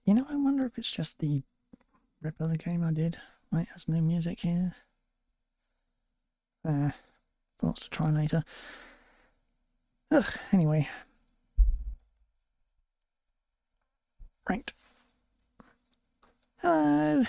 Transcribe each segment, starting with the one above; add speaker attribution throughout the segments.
Speaker 1: You know, I wonder if it's just the rip of the game I did. Wait, there's no music here. Thoughts to try later. Ugh, anyway. Right. Hello.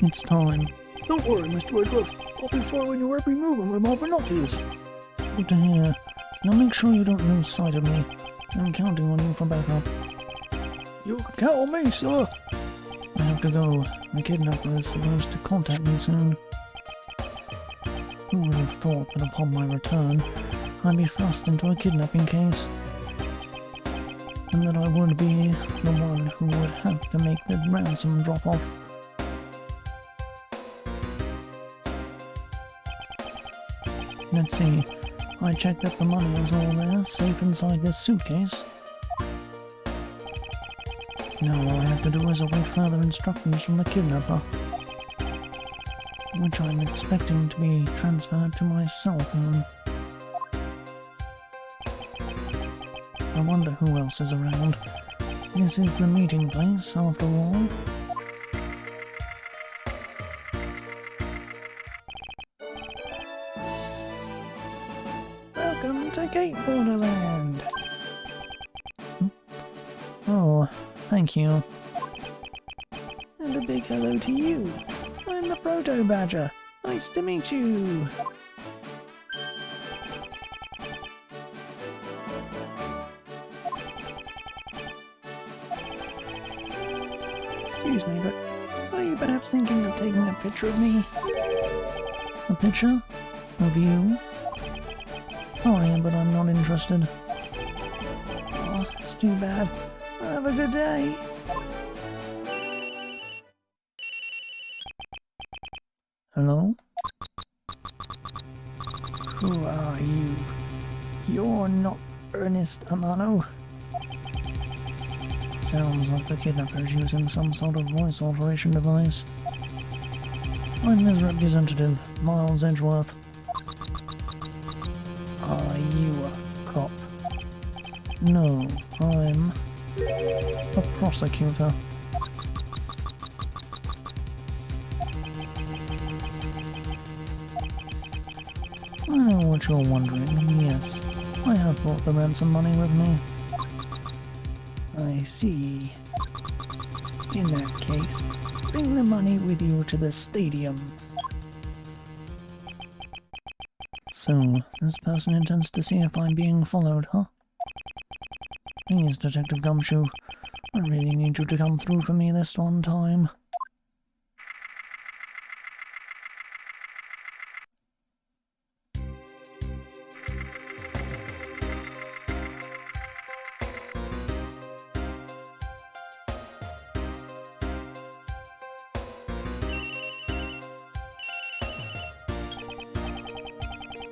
Speaker 1: It's time.
Speaker 2: Don't worry, Mr. Edgeworth. I'll be following your every movement with my binoculars.
Speaker 1: Good to hear. Now make sure you don't lose sight of me. I'm counting on you for backup.
Speaker 2: You can count on me, sir.
Speaker 1: I have to go. The kidnapper is supposed to contact me soon. Who would have thought that upon my return, I'd be thrust into a kidnapping case? And that I would be the one who would have to make the ransom drop off. Let's see. I checked that the money is all there, safe inside this suitcase. Now all I have to do is await further instructions from the kidnapper, which I'm expecting to be transferred to my cell phone. I wonder who else is around. This is the meeting place, after all. Welcome to Gate Borderland! Oh, thank you. And a big hello to you. I'm the Proto Badger. Nice to meet you. Excuse me, but are you perhaps thinking of taking a picture of me? A picture? Of you? Fine, but I'm not interested. Oh, it's too bad. Have a good day. Hello? Who are you? You're not Ernest Amano. Sounds like the kidnapper's using some sort of voice alteration device. I'm his representative, Miles Edgeworth. Are you a cop? No, I'm a prosecutor. I know what you're wondering. Yes, I have brought the ransom money with me. I see. In that case, bring the money with you to the stadium. So, this person intends to see if I'm being followed, huh? Please, Detective Gumshoe, I really need you to come through for me this one time.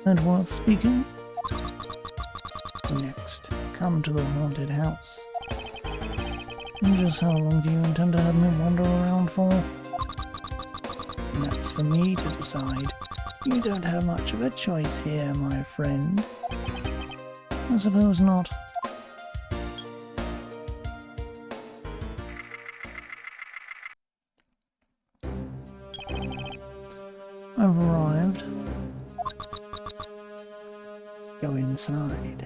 Speaker 1: Edgeworth speaking. Next, come to the haunted house. And just how long do you intend to have me wander around for? That's for me to decide. You don't have much of a choice here, my friend. I suppose not. I've arrived. Go inside.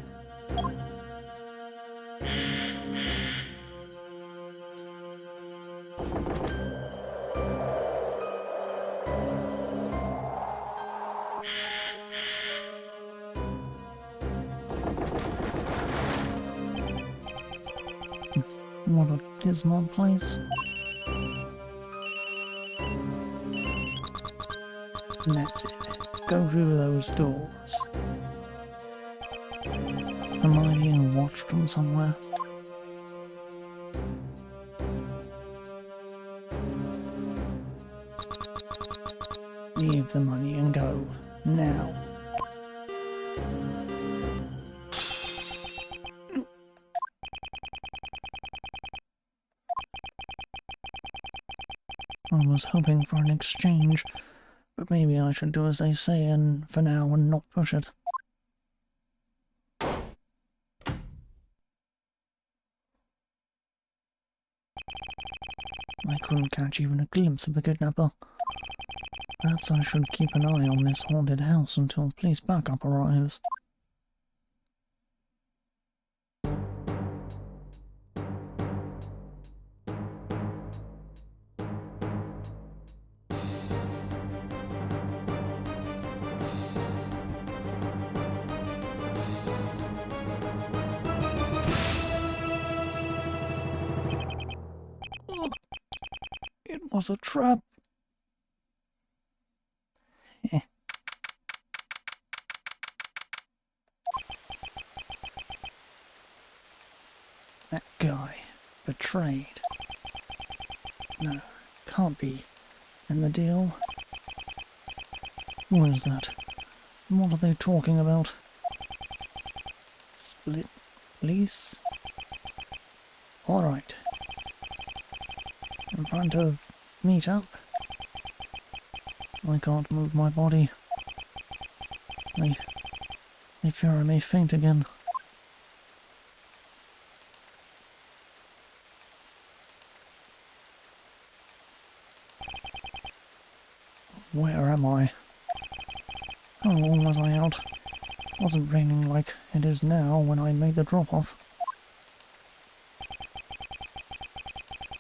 Speaker 1: What a dismal place. And that's it. Go through those doors. Am I being watched from somewhere? Leave the money and go. Now. I was hoping for an exchange, but maybe I should do as they say and for now and not push it. I couldn't catch even a glimpse of the kidnapper. Perhaps I should keep an eye on this haunted house until police backup arrives. It was a trap. That guy. Betrayed. No, can't be. And the deal? Who is that? And what are they talking about? Split police? Alright. In front of meet up? I can't move my body. I fear I may faint again. Where am I? How long was I out? It wasn't raining like it is now when I made the drop-off.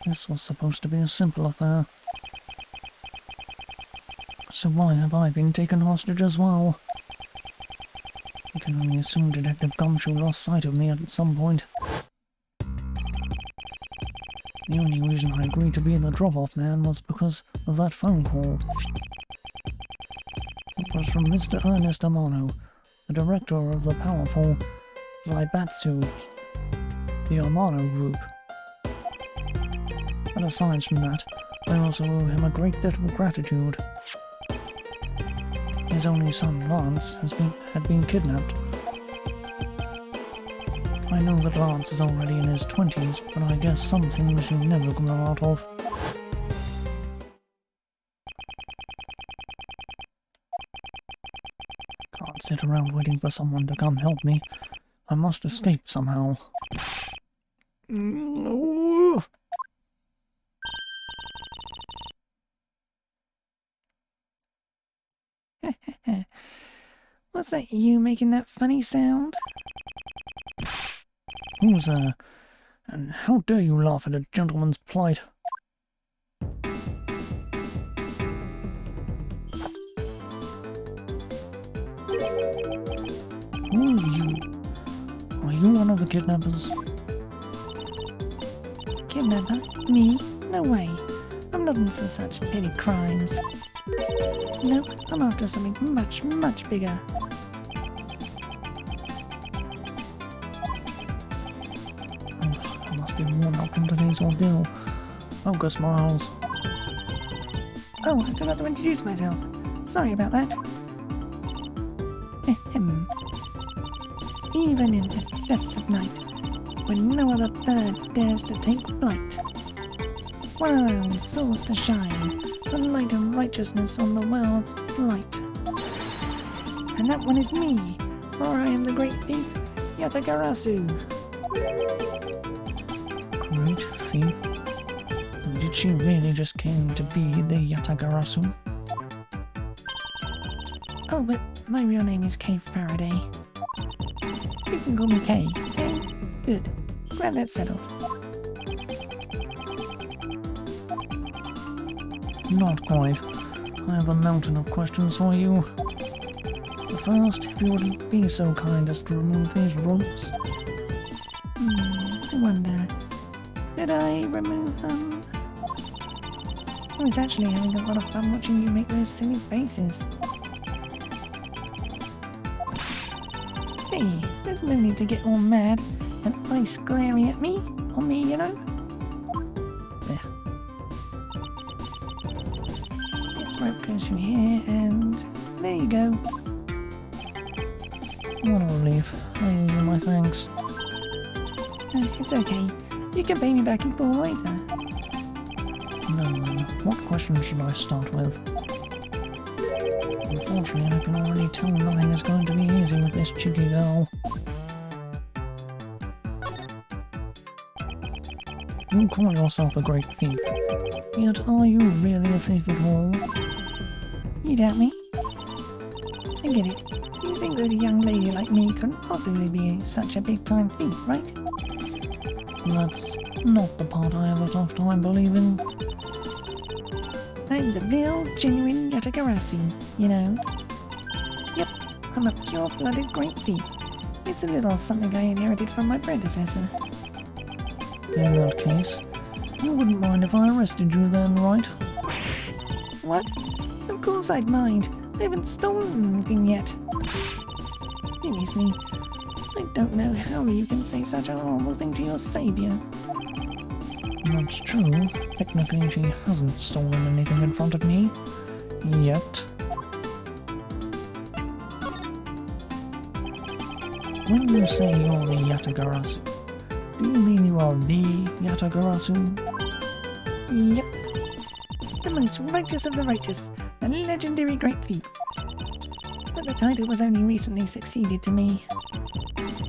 Speaker 1: This was supposed to be a simple affair. So why have I been taken hostage as well? I can only assume Detective Gumshoe lost sight of me at some point. The only reason I agreed to be the drop-off man was because of that phone call. It was from Mr. Ernest Amano, the director of the powerful Zaibatsu, the Amano group. But aside from that, I also owe him a great debt of gratitude. His only son, Lance, had been kidnapped. I know that Lance is already in his 20s, but I guess some things you never grow out of. Can't sit around waiting for someone to come help me. I must escape somehow.
Speaker 3: Was that you making that funny sound?
Speaker 1: Who's there? And how dare you laugh at a gentleman's plight? Who are you? Are you one of the kidnappers?
Speaker 3: Kidnapper? Me? No way. I'm not into such petty crimes. Nope, I'm after something much, much bigger.
Speaker 1: I must be worn up in today's ordeal. Focus, Miles.
Speaker 3: Oh, I forgot to introduce myself. Sorry about that. Ahem. Even in the depths of night, when no other bird dares to take flight, one alone soars to shine, the light of righteousness on the world's light. And that one is me, for I am the great thief, Yatagarasu.
Speaker 1: Great thief? Did she really just came to be the Yatagarasu?
Speaker 3: Oh, but my real name is Kay Faraday. You can call me Kay, okay? Good. Glad that's settled.
Speaker 1: Not quite. I have a mountain of questions for you. But first, if you would be so kind as to remove these ropes.
Speaker 3: I wonder, should I remove them? I was actually having a lot of fun watching you make those silly faces. Hey, there's no need to get all mad and ice glaring at me, on me, you know? There. This rope goes through here, and there you go.
Speaker 1: What a relief. I owe you my thanks.
Speaker 3: It's okay. You can pay me back in full later.
Speaker 1: Now then, what question should I start with? Unfortunately, I can already tell nothing is going to be easy with this cheeky girl. You call yourself a great thief, yet are you really a thief at all?
Speaker 3: You doubt me? I get it. You think that a young lady like me couldn't possibly be such a big-time thief, right?
Speaker 1: That's not the part I have a tough time believing.
Speaker 3: I'm the real, genuine Yatagarasu, you know. Yep, I'm a pure-blooded great thief. It's a little something I inherited from my predecessor.
Speaker 1: In that case, you wouldn't mind if I arrested you then, right?
Speaker 3: What? Of course I'd mind. I haven't stolen anything yet. Seriously, I don't know how you can say such a horrible thing to your savior.
Speaker 1: That's true. Technically, she hasn't stolen anything in front of me. Yet. When you say you're the Yatagarasu, do you mean you are the Yatagarasu?
Speaker 3: Yep. The most righteous of the righteous, a legendary great thief. But the title was only recently succeeded to me,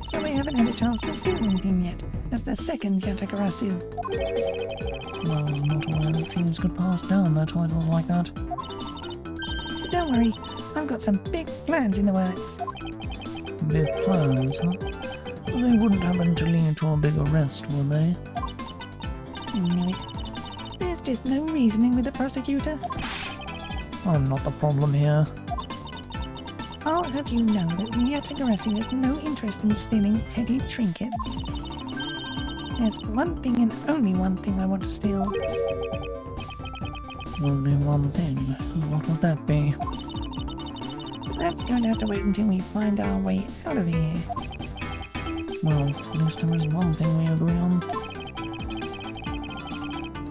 Speaker 3: so I haven't had a chance to steal anything yet, as the second Yatagarasu.
Speaker 1: Well, I was not aware that thieves could pass down their titles like that.
Speaker 3: But don't worry, I've got some big plans in the works.
Speaker 1: Big plans, huh? Well, they wouldn't happen to lead to a big arrest, would they?
Speaker 3: I knew it. There's just no reasoning with the prosecutor.
Speaker 1: I'm not the problem here.
Speaker 3: I'll have you know that the Yatagarasu has no interest in stealing petty trinkets. There's one thing and only one thing I want to steal.
Speaker 1: Only one thing. What would that be?
Speaker 3: But that's going to have to wait until we find our way out of here.
Speaker 1: Well, at least there is one thing we agree on.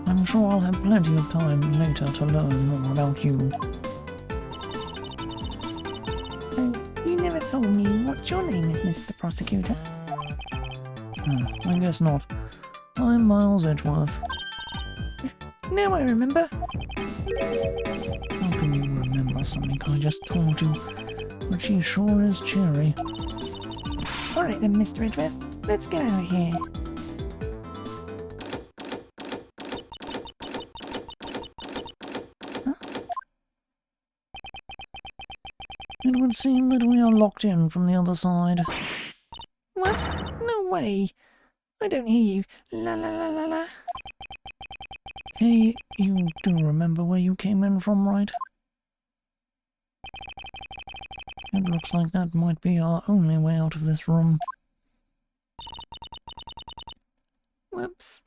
Speaker 1: I'm sure I'll have plenty of time later to learn more about you.
Speaker 3: So, you never told me what your name is, Mr. Prosecutor.
Speaker 1: I guess not. I'm Miles Edgeworth.
Speaker 3: Now I remember.
Speaker 1: How can you remember something I just told you? But she sure is cheery.
Speaker 3: Alright then, Mr. Edgeworth, let's get out of here.
Speaker 1: It would seem that we are locked in from the other side.
Speaker 3: What? No way. I don't hear you. La la la la la.
Speaker 1: Hey, you do remember where you came in from, right? It looks like that might be our only way out of this room.
Speaker 3: Whoops.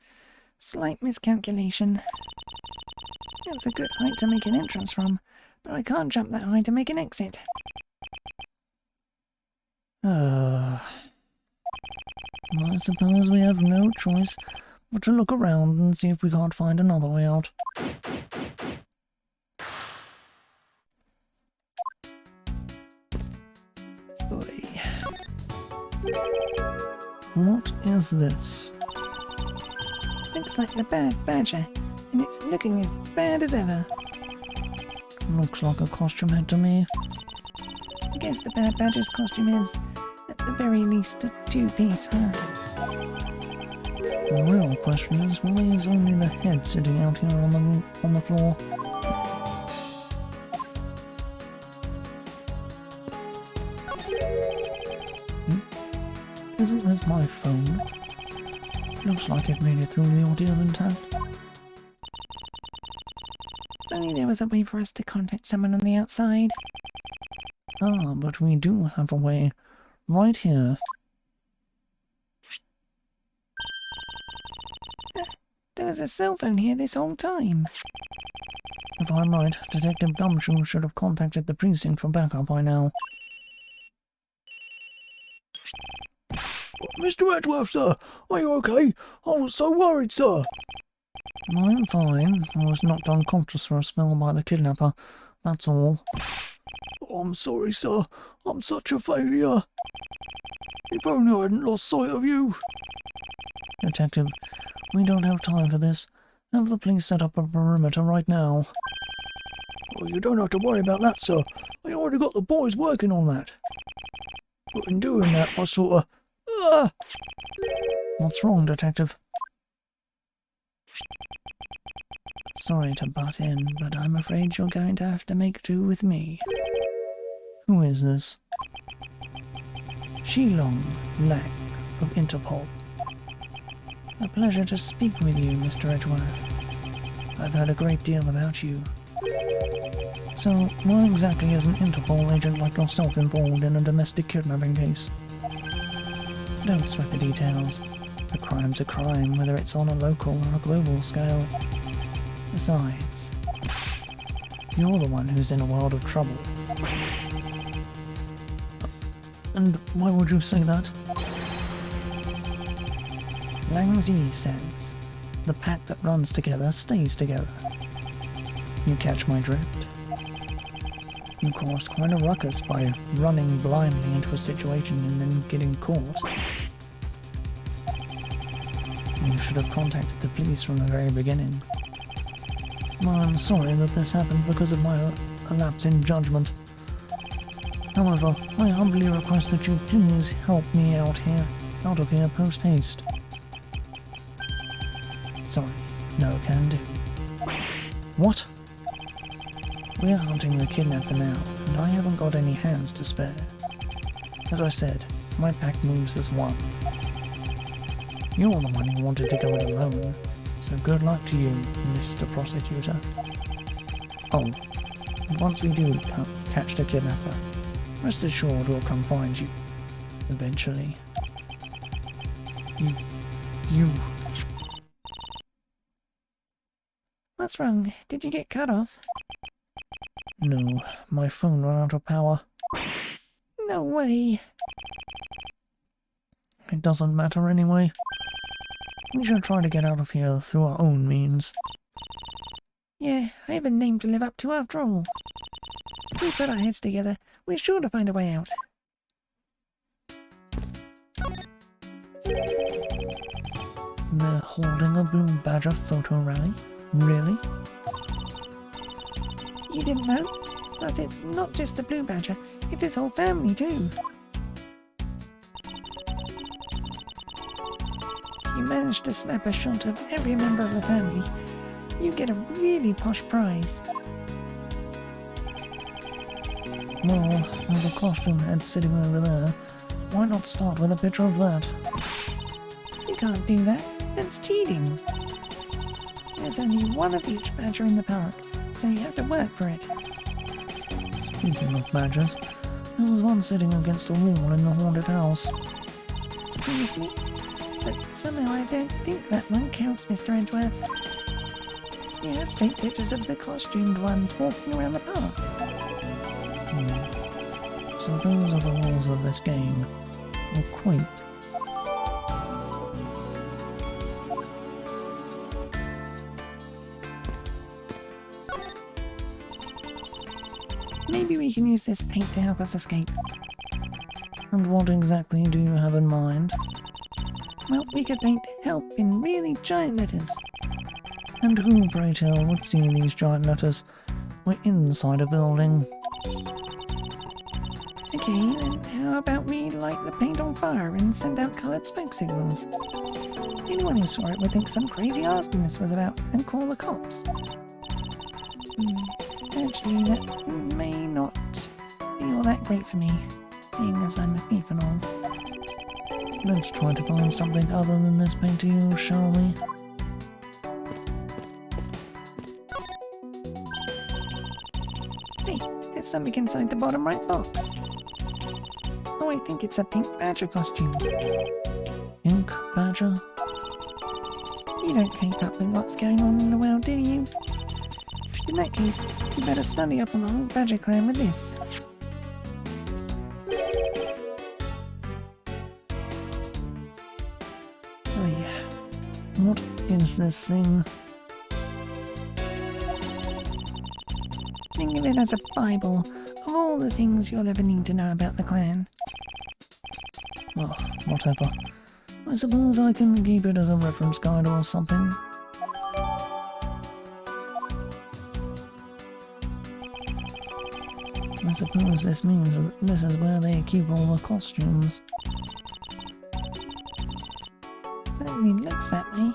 Speaker 3: Slight miscalculation. That's a good height to make an entrance from, but I can't jump that high to make an exit.
Speaker 1: I suppose we have no choice but to look around and see if we can't find another way out.
Speaker 3: Boy.
Speaker 1: What is this?
Speaker 3: Looks like the bad badger, and it's looking as bad as ever.
Speaker 1: Looks like a costume head to me.
Speaker 3: I guess the bad badger's costume is, at the very least, a two-piece, huh?
Speaker 1: The real question is, why is only the head sitting out here on the floor? Isn't this my phone? Looks like it made it through the ordeal intact.
Speaker 3: If only there was a way for us to contact someone on the outside.
Speaker 1: Ah, but we do have a way. Right here.
Speaker 3: There was a cell phone here this whole time.
Speaker 1: If I'm right, Detective Gumshoe should have contacted the precinct for backup by now.
Speaker 2: Mr. Edgeworth, sir, are you okay? I was so worried, sir.
Speaker 1: I'm fine. I was knocked unconscious for a spell by the kidnapper. That's all.
Speaker 2: I'm sorry, sir. I'm such a failure. If only I hadn't lost sight of you.
Speaker 1: Detective, we don't have time for this. Have the police set up a perimeter right now.
Speaker 2: Oh, you don't have to worry about that, sir. I already got the boys working on that. But in doing that, I sort of... Ah!
Speaker 1: What's wrong, Detective? Sorry to butt in, but I'm afraid you're going to have to make do with me. Who is this? Shilong Lang of Interpol. A pleasure to speak with you, Mr. Edgeworth. I've heard a great deal about you. So, why exactly is an Interpol agent like yourself involved in a domestic kidnapping case? Don't sweat the details. A crime's a crime, whether it's on a local or a global scale. Besides, you're the one who's in a world of trouble.
Speaker 2: And why would you say that?
Speaker 1: Lang Zi says, the pack that runs together stays together. You catch my drift? You caused quite a ruckus by running blindly into a situation and then getting caught. You should have contacted the police from the very beginning. Well, I'm sorry that this happened because of my lapse in judgment. However, I humbly request that you please help me out of here post-haste. Sorry, no can do.
Speaker 2: What?
Speaker 1: We're hunting the kidnapper now, and I haven't got any hands to spare. As I said, my pack moves as one. You're the one who wanted to go it alone, so good luck to you, Mr. Prosecutor. Oh, and once we do catch the kidnapper, rest assured we'll come find you. Eventually. You...
Speaker 3: What's wrong? Did you get cut off?
Speaker 1: No, my phone ran out of power.
Speaker 3: No way.
Speaker 1: It doesn't matter anyway. We should try to get out of here through our own means.
Speaker 3: Yeah, I have a name to live up to after all. We put our heads together. We're sure to find a way out.
Speaker 1: They're holding a Blue Badger photo rally? Really?
Speaker 3: You didn't know? But it's not just the Blue Badger, it's his whole family too. You managed to snap a shot of every member of the family. You get a really posh prize.
Speaker 1: Well, there's a costume head sitting over there. Why not start with a picture of that?
Speaker 3: You can't do that. That's cheating. There's only one of each badger in the park, so you have to work for it.
Speaker 1: Speaking of badgers, there was one sitting against a wall in the haunted house.
Speaker 3: Seriously? But somehow I don't think that one counts, Mr. Edgeworth. You have to take pictures of the costumed ones walking around the park.
Speaker 1: So those are the rules of this game. Well, quaint.
Speaker 3: Maybe we can use this paint to help us escape.
Speaker 1: And what exactly do you have in mind?
Speaker 3: Well, we could paint "help" in really giant letters.
Speaker 1: And who, pray tell, would see these giant letters? We're inside a building.
Speaker 3: Okay, then how about we light the paint on fire and send out coloured smoke signals? Anyone who saw it would think some crazy arsonist was about and call the cops. Actually, that may not be all that great for me, seeing as I'm a thief and all.
Speaker 1: Let's try to find something other than this paint to use, shall we?
Speaker 3: Hey, there's something inside the bottom right box. Oh, I think it's a pink badger costume.
Speaker 1: Ink badger?
Speaker 3: You don't keep up with what's going on in the world, do you? In that case, you better study up on the whole badger clan with this.
Speaker 1: What is this thing?
Speaker 3: Think of it as a Bible of all the things you'll ever need to know about the clan.
Speaker 1: Oh, whatever. I suppose I can keep it as a reference guide or something. I suppose this means that this is where they keep all the costumes.
Speaker 3: Certainly looks that way.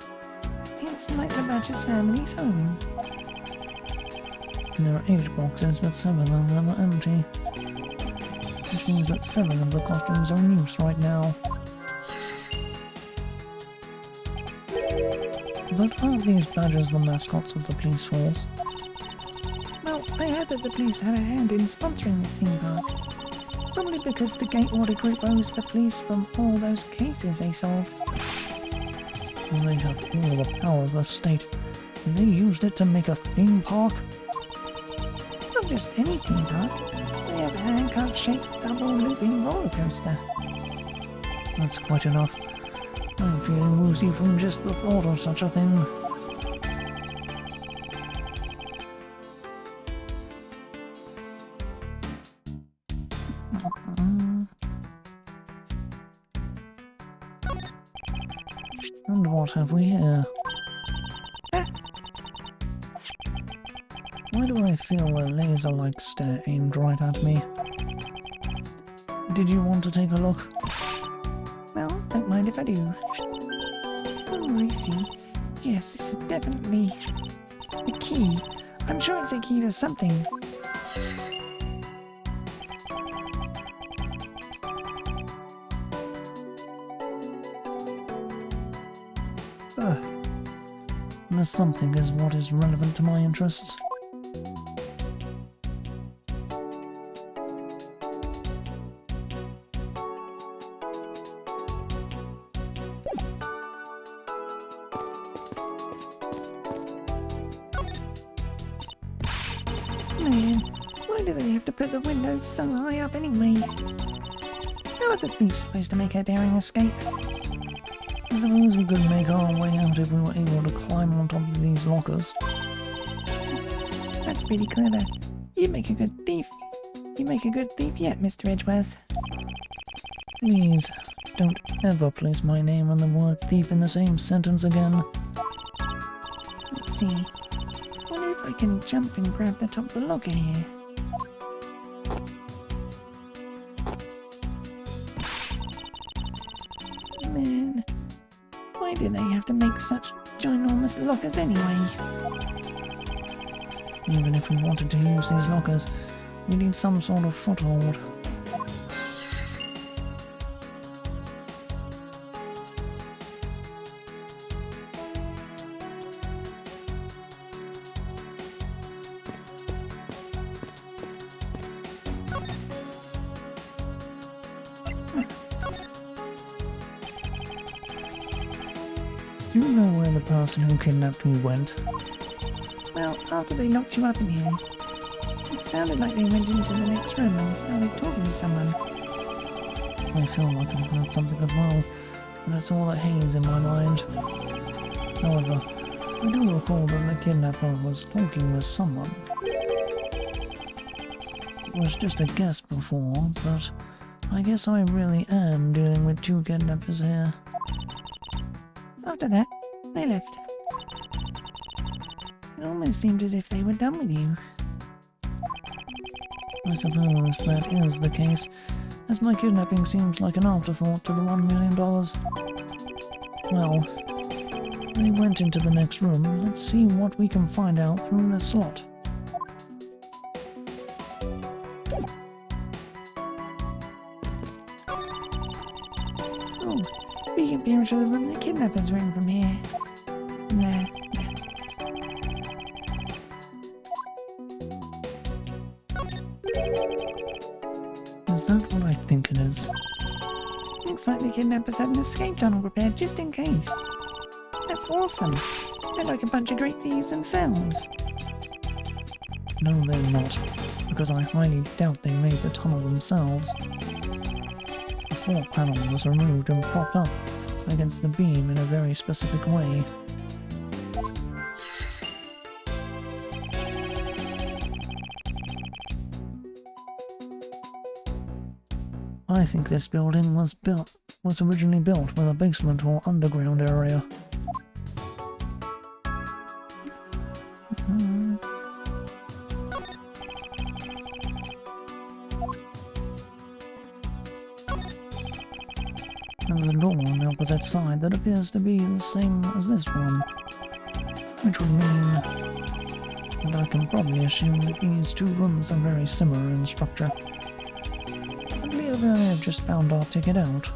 Speaker 3: It's like the Badger's family's home.
Speaker 1: There are 8 boxes, but 7 of them are empty. Which means that 7 of the costumes are in use right now. But aren't these badgers the mascots of the police force?
Speaker 3: Well, I heard that the police had a hand in sponsoring this theme park. Probably because the Gatewater group owes the police from all those cases they solved.
Speaker 1: And they have all the power of the state. And they used it to make a theme park?
Speaker 3: Not just any theme park. They have a handcuff-shaped double-looping roller coaster.
Speaker 1: That's quite enough. I'm feeling woozy from just the thought of such a thing. And what have we here? Why do I feel a laser-like stare aimed right at me? Did you want to take a look?
Speaker 3: Well, don't mind if I do. Oh, I see. Yes, this is definitely the key. I'm sure it's a key to something.
Speaker 1: The something is what is relevant to my interests.
Speaker 3: Man, why do they have to put the windows so high up anyway? How is a thief supposed to make a daring escape?
Speaker 1: I suppose we could make our way out if we were able to climb on top of these lockers.
Speaker 3: That's pretty clever. You make a good thief. You make a good thief yet, Mr. Edgeworth.
Speaker 1: Please, don't ever place my name and the word thief in the same sentence again.
Speaker 3: Let's see. Wonder if I can jump and grab the top of the locker here. Man, why do they have to make such ginormous lockers anyway?
Speaker 1: Even if we wanted to use these lockers, we need some sort of foothold. Do you know where the person who kidnapped me went?
Speaker 3: Well, after they locked you up in here, it sounded like they went into the next room and started talking to someone.
Speaker 1: I feel like I've heard something as well, but it's all a haze in my mind. However, I do recall that the kidnapper was talking with someone. It was just a guess before, but I guess I really am dealing with 2 kidnappers here.
Speaker 3: After that, they left. It almost seemed as if they were done with you.
Speaker 1: I suppose that is the case, as my kidnapping seems like an afterthought to the $1 million. Well, they went into the next room. Let's see what we can find out through the slot.
Speaker 3: Oh, we can peer into the room the kidnappers were in from here. Nah.
Speaker 1: Is that what I think it is?
Speaker 3: Looks like the kidnappers had an escape tunnel prepared just in case. That's awesome. They're like a bunch of great thieves themselves.
Speaker 1: No, they're not, because I highly doubt they made the tunnel themselves. The 4th panel was removed and propped up against the beam in a very specific way. I think this building was originally built with a basement or underground area. door on the opposite side that appears to be the same as this one, which would mean that I can probably assume that these two rooms are very similar in structure. I believe I have just found our ticket out.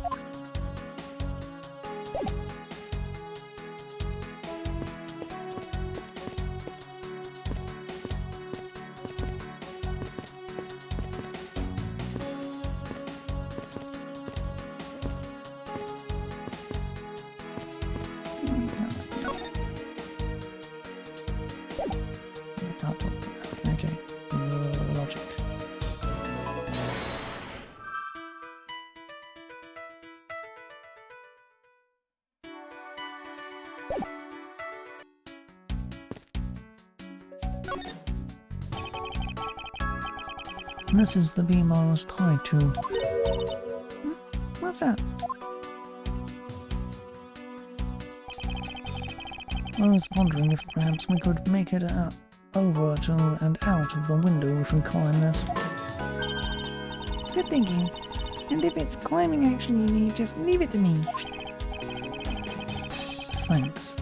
Speaker 1: Okay, logic. This is the beam I was tied to.
Speaker 3: What's up?
Speaker 1: I was wondering if perhaps we could make it over to and out of the window if we climb this.
Speaker 3: Good thinking. And if it's climbing action you need, just leave it to me.
Speaker 1: Thanks.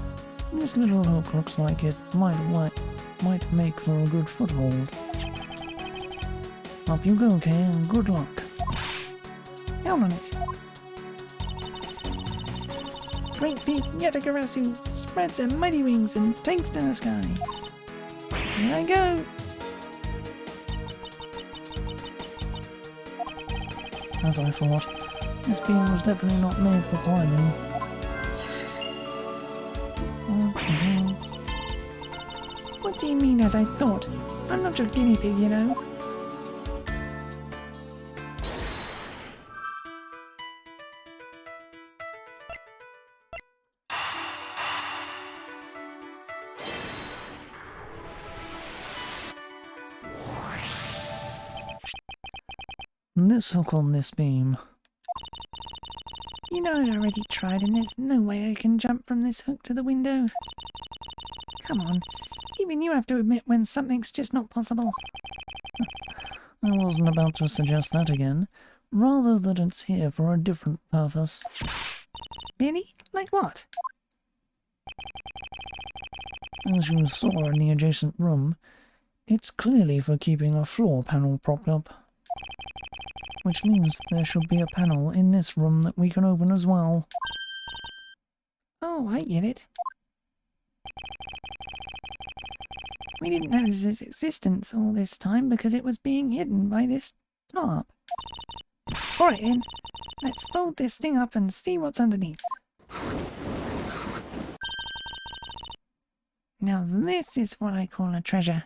Speaker 1: This little hook looks like it might make for a good foothold. Up you go, Kay, and good luck.
Speaker 3: Count on it. Great big Yatagarasu spreads her mighty wings and takes to the skies. Here I go.
Speaker 1: As I thought, this beam was definitely not made for climbing.
Speaker 3: What do you mean as I thought? I'm not your guinea pig, you know.
Speaker 1: This hook on this beam.
Speaker 3: You know I already tried and there's no way I can jump from this hook to the window. Come on, even you have to admit when something's just not possible.
Speaker 1: I wasn't about to suggest that again. Rather that it's here for a different purpose.
Speaker 3: Really? Like what?
Speaker 1: As you saw in the adjacent room, it's clearly for keeping a floor panel propped up. Which means there should be a panel in this room that we can open as well.
Speaker 3: Oh, I get it. We didn't notice its existence all this time because it was being hidden by this tarp. Alright then, let's fold this thing up and see what's underneath. Now this is what I call a treasure.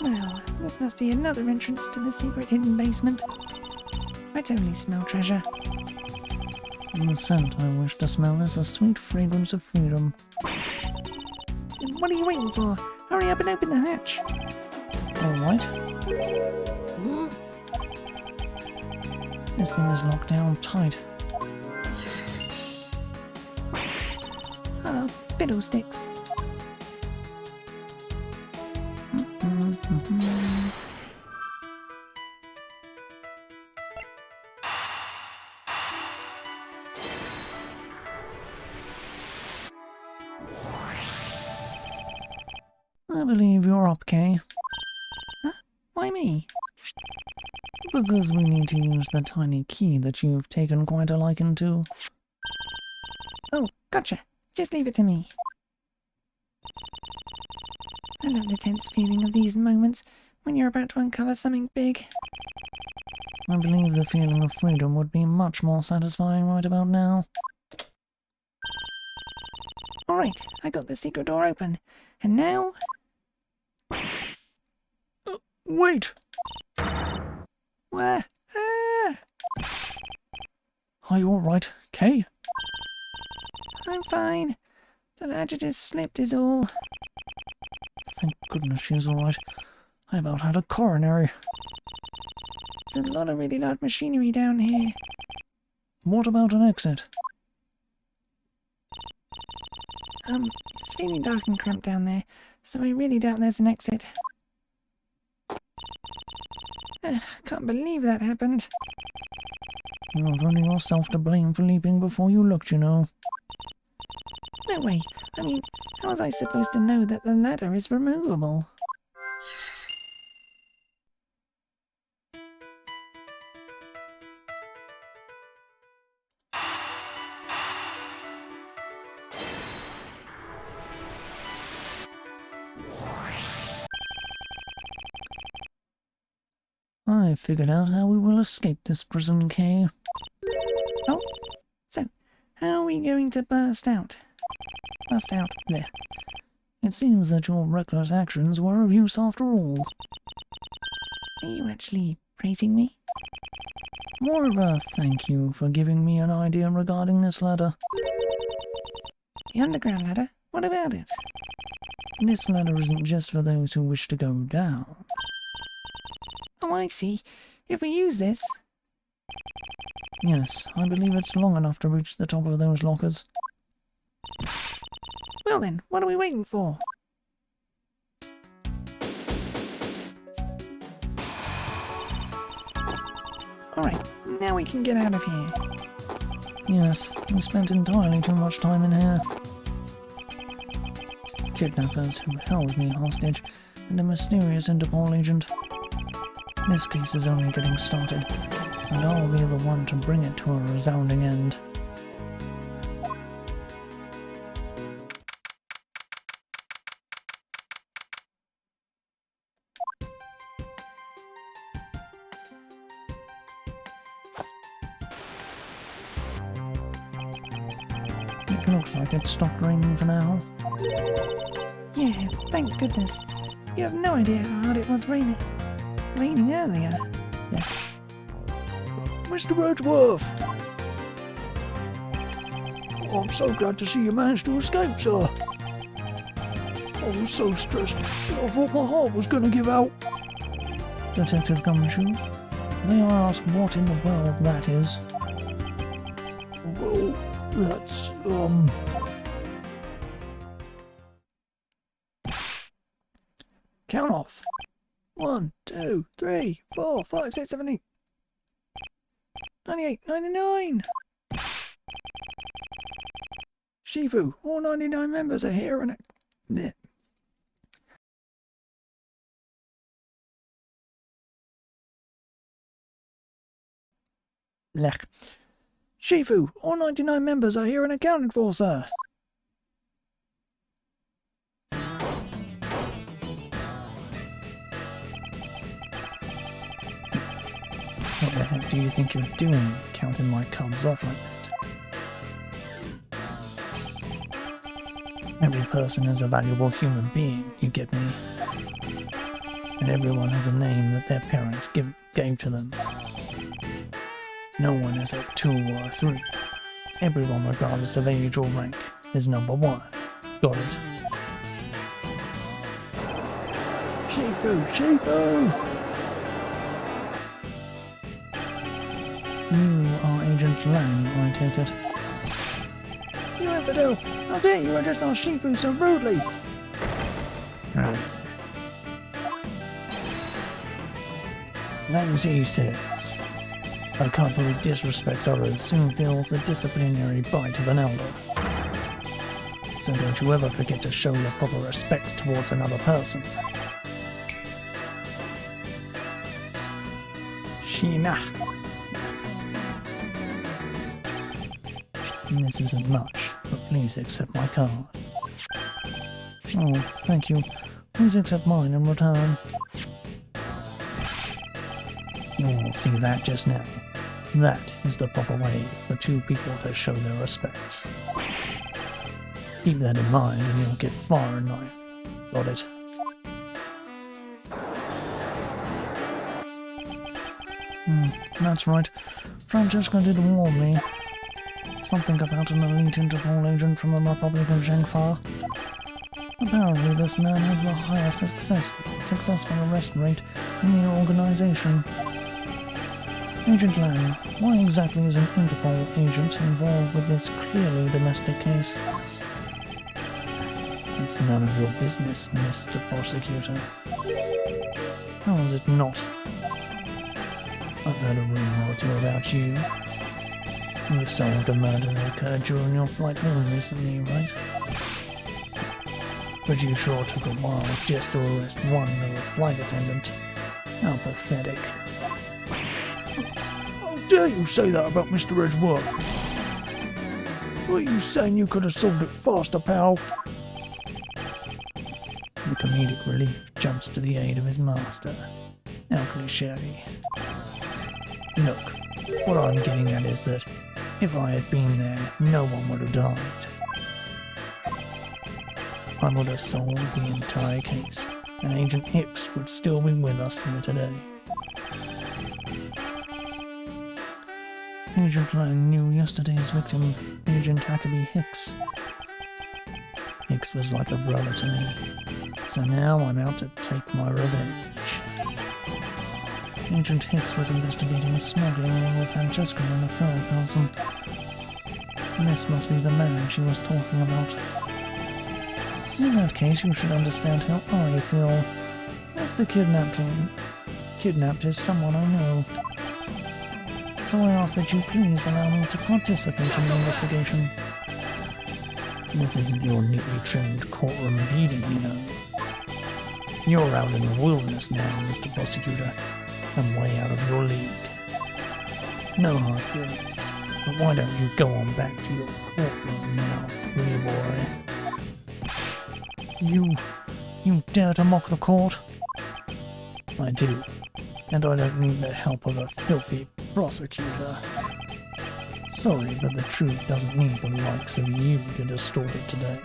Speaker 3: Wow, this must be another entrance to the secret hidden basement. I totally smell treasure.
Speaker 1: And the scent I wish to smell is a sweet fragrance of freedom.
Speaker 3: And what are you waiting for? Hurry up and open the hatch.
Speaker 1: Alright. This thing is locked down tight.
Speaker 3: Oh, fiddlesticks.
Speaker 1: I believe you're up, Kay.
Speaker 3: Huh? Why me?
Speaker 1: Because we need to use the tiny key that you've taken quite a liking to.
Speaker 3: Oh, gotcha. Just leave it to me. I love the tense feeling of these moments when you're about to uncover something big.
Speaker 1: I believe the feeling of freedom would be much more satisfying right about now.
Speaker 3: Alright, I got the secret door open. And now...
Speaker 1: Wait!
Speaker 3: Where? Ah!
Speaker 1: Are you alright, Kay?
Speaker 3: I'm fine. The ladder just slipped is all.
Speaker 1: Thank goodness she's alright. I about had a coronary.
Speaker 3: It's a lot of really large machinery down here.
Speaker 1: What about an exit?
Speaker 3: It's really dark and cramped down there, so I really doubt there's an exit. I can't believe that happened.
Speaker 1: You have only yourself to blame for leaping before you looked, you know.
Speaker 3: No way. I mean, how was I supposed to know that the ladder is removable?
Speaker 1: I figured out how we will escape this prison, Kay.
Speaker 3: Oh, so how are we going to burst out? Burst out there.
Speaker 1: It seems that your reckless actions were of use after all.
Speaker 3: Are you actually praising me?
Speaker 1: More of a thank you for giving me an idea regarding this ladder.
Speaker 3: The underground ladder? What about it?
Speaker 1: This ladder isn't just for those who wish to go down.
Speaker 3: Oh, I see. If we use this...
Speaker 1: Yes, I believe it's long enough to reach the top of those lockers.
Speaker 3: Well then, what are we waiting for? Alright, now we can get out of here.
Speaker 1: Yes, we spent entirely too much time in here. Kidnappers who held me hostage and a mysterious Interpol agent. This case is only getting started, and I'll be the one to bring it to a resounding end. It looks like it's stopped raining for now.
Speaker 3: Yeah, thank goodness. You have no idea how hard it was raining earlier. Yeah.
Speaker 2: Mr. Edgeworth! Oh, I'm so glad to see you managed to escape, sir. I was so stressed that I thought my heart was going to give out.
Speaker 1: Detective Gumshoe, may I ask what in the world that is?
Speaker 2: Well, that's, Count off. 1, 2, 3, 4, 5, 6, 7, 8. 98, 99! Shifu, all 99 members are here and... Blech. Blech. Shifu, all 99 members are here and accounted for, sir.
Speaker 1: What the heck do you think you're doing, counting my cubs off like that? Every person is a valuable human being, you get me? And everyone has a name that their parents gave to them. No one is at 2 or 3. Everyone, regardless of age or rank, is number 1. Got it?
Speaker 2: Shifu, Shifu!
Speaker 1: You are Agent Lang, I take it.
Speaker 2: You infidel! How dare you address our Shifu so rudely!
Speaker 1: Lang's says, a couple who disrespects others soon feels the disciplinary bite of an elder. So don't you ever forget to show your proper respect towards another person. Sheena. This isn't much, but please accept my card. Oh, thank you. Please accept mine in return. You'll see that just now. That is the proper way for 2 people to show their respect. Keep that in mind and you'll get far in life. Got it? That's right. Francesca did warn me. Something about an elite Interpol agent from the Republic of Zhengfa. Apparently this man has the highest successful arrest rate in the organization. Agent Lang, why exactly is an Interpol agent involved with this clearly domestic case? It's none of your business, Mr. Prosecutor. How is it not? I've heard a rumor or two about you. You solved a murder that occurred during your flight home recently, right? But you sure took a while just to arrest one little flight attendant. How pathetic.
Speaker 2: How dare you say that about Mr. Edgeworth? Were you saying you could have solved it faster, pal?
Speaker 1: The comedic relief jumps to the aid of his master. How cliché. Look, what I'm getting at is that if I had been there, no one would have died. I would have solved the entire case, and Agent Hicks would still be with us here today. Agent Lang knew yesterday's victim, Agent Huckabee Hicks. Hicks was like a brother to me, so now I'm out to take my revenge. Agent Hicks was investigating smuggling along with Francesca and a third person. This must be the man she was talking about. In that case, you should understand how I feel, as the kidnapped is someone I know. So I ask that you please allow me to participate in the investigation. This isn't your neatly trimmed courtroom beating, you know. You're out in the wilderness now, Mr. Prosecutor, and way out of your league. No hard feelings, but why don't you go on back to your courtroom now, will you, boy? You dare to mock the court? I do, and I don't need the help of a filthy prosecutor. Sorry, but the truth doesn't need the likes of you to distort it today.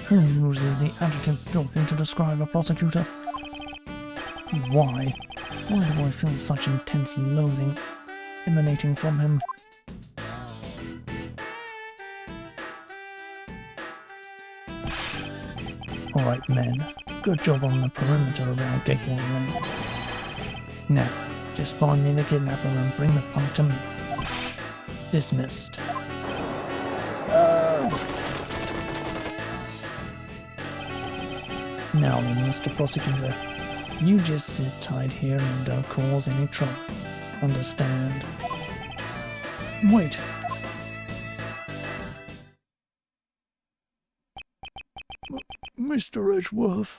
Speaker 1: Who uses the adjective filthy to describe a prosecutor? Why? Why do I feel such intense loathing emanating from him? Alright, men. Good job on the perimeter around Gateway Lane. Now, just find me the kidnapper and bring the punk to me. Dismissed. Now then, Mr. Prosecutor, you just sit tight here and don't cause any trouble. Understand?
Speaker 2: Wait. Mr. Edgeworth.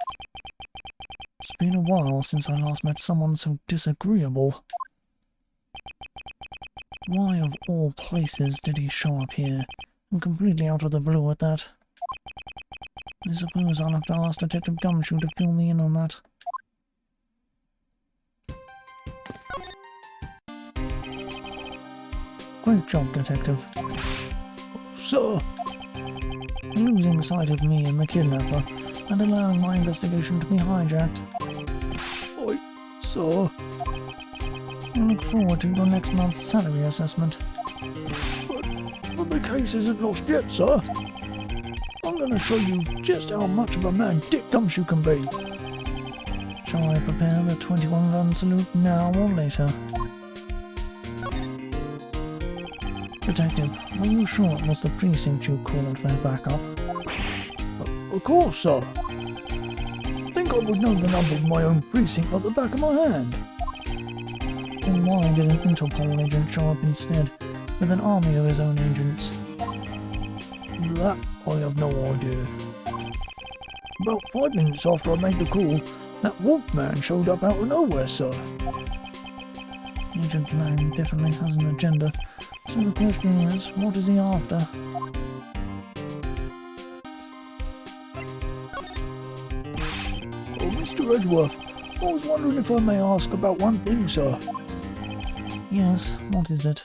Speaker 1: It's been a while since I last met someone so disagreeable. Why of all places did he show up here, and completely out of the blue at that? I suppose I'll have to ask Detective Gumshoe to fill me in on that. Great job, Detective.
Speaker 2: Sir.
Speaker 1: Losing sight of me and the kidnapper, and allowing my investigation to be hijacked.
Speaker 2: Sir.
Speaker 1: I look forward to your next month's salary assessment.
Speaker 2: But the case isn't lost yet, sir. I'm going to show you just how much of a man Dick Gumshoe can be.
Speaker 1: Shall I prepare the 21-gun salute now or later? Detective, are you sure it was the precinct you called for backup?
Speaker 2: Of course, sir. Think I would know the number of my own precinct at the back of my hand.
Speaker 1: Then why did an Interpol agent show up instead, with an army of his own agents?
Speaker 2: That I have no idea. About 5 minutes after I made the call, that wolfman showed up out of nowhere, sir.
Speaker 1: Agent Lang definitely has an agenda, so the question is, what is he after?
Speaker 2: Oh, Mr. Edgeworth, I was wondering if I may ask about one thing, sir.
Speaker 1: Yes, what is it?